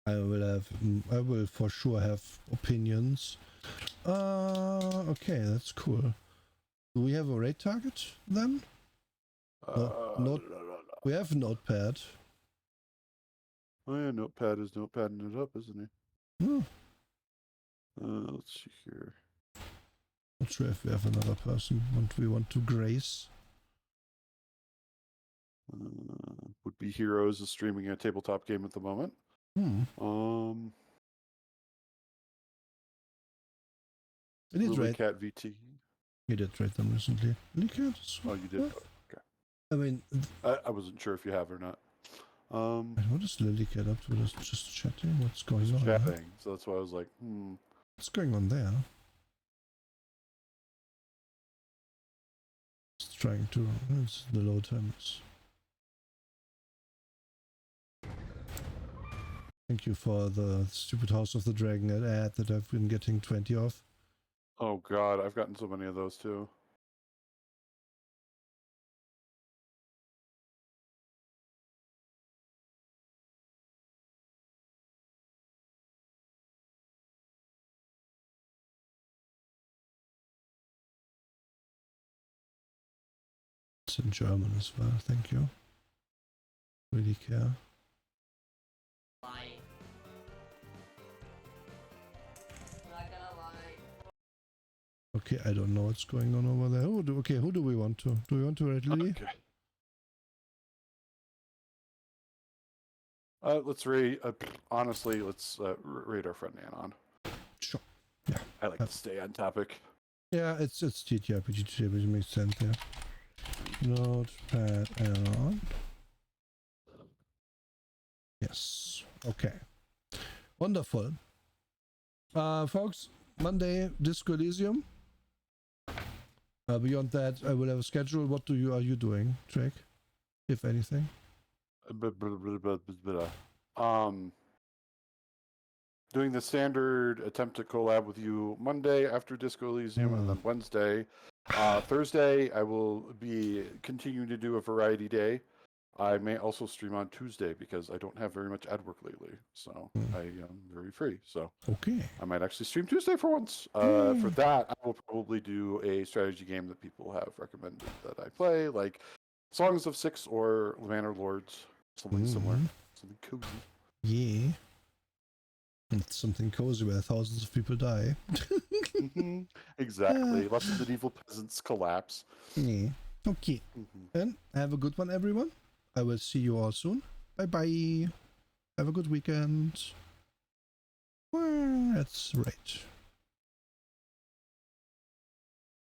Speaker 1: I will for sure have opinions. Okay, that's cool. Do we have a raid target then? We have Notepad.
Speaker 2: Oh yeah, Notepad is notepadding it up, isn't he? Let's see here.
Speaker 1: Not sure if we have another person we want to grace.
Speaker 2: Would Be Heroes is streaming a tabletop game at the moment. Lilycat VT.
Speaker 1: You did rate them recently. Lilycat?
Speaker 2: Oh, you did? Okay.
Speaker 1: I mean...
Speaker 2: I wasn't sure if you have or not.
Speaker 1: What is Lilycat up to? Just chatting? What's going on?
Speaker 2: Chatting. So that's why I was like,
Speaker 1: What's going on there? It's trying to... It's the load times. Thank you for the stupid House of the Dragon ad that I've been getting 20 off.
Speaker 2: Oh god, I've gotten so many of those too.
Speaker 1: It's in German as well, thank you. Really care. Okay, I don't know what's going on over there. Who do we want to? Do we want to rate Lily?
Speaker 2: Okay. Let's rate. Honestly, let's rate our friend Anon.
Speaker 1: Sure. Yeah.
Speaker 2: I like to stay on topic.
Speaker 1: Yeah, it's TTRPG, which makes sense. Yeah. Notepad Anon. Yes. Okay. Wonderful. Folks, Monday Disco Elysium. Beyond that, I will have a schedule. What are you doing, Drake? If anything?
Speaker 2: Doing the standard attempt to collab with you Monday after Disco Elysium, and then Wednesday. Thursday, I will be continuing to do a variety day. I may also stream on Tuesday because I don't have very much ad work lately, so I am very free. So
Speaker 1: Okay.
Speaker 2: I might actually stream Tuesday for once. For that, I will probably do a strategy game that people have recommended that I play, like Songs of Six or Manor Lords, something similar, something cozy.
Speaker 1: Yeah. It's something cozy where thousands of people die.
Speaker 2: Exactly. Lots of medieval peasants collapse.
Speaker 1: Yeah. Okay. And have a good one, everyone. I will see you all soon. Bye-bye. Have a good weekend. That's right.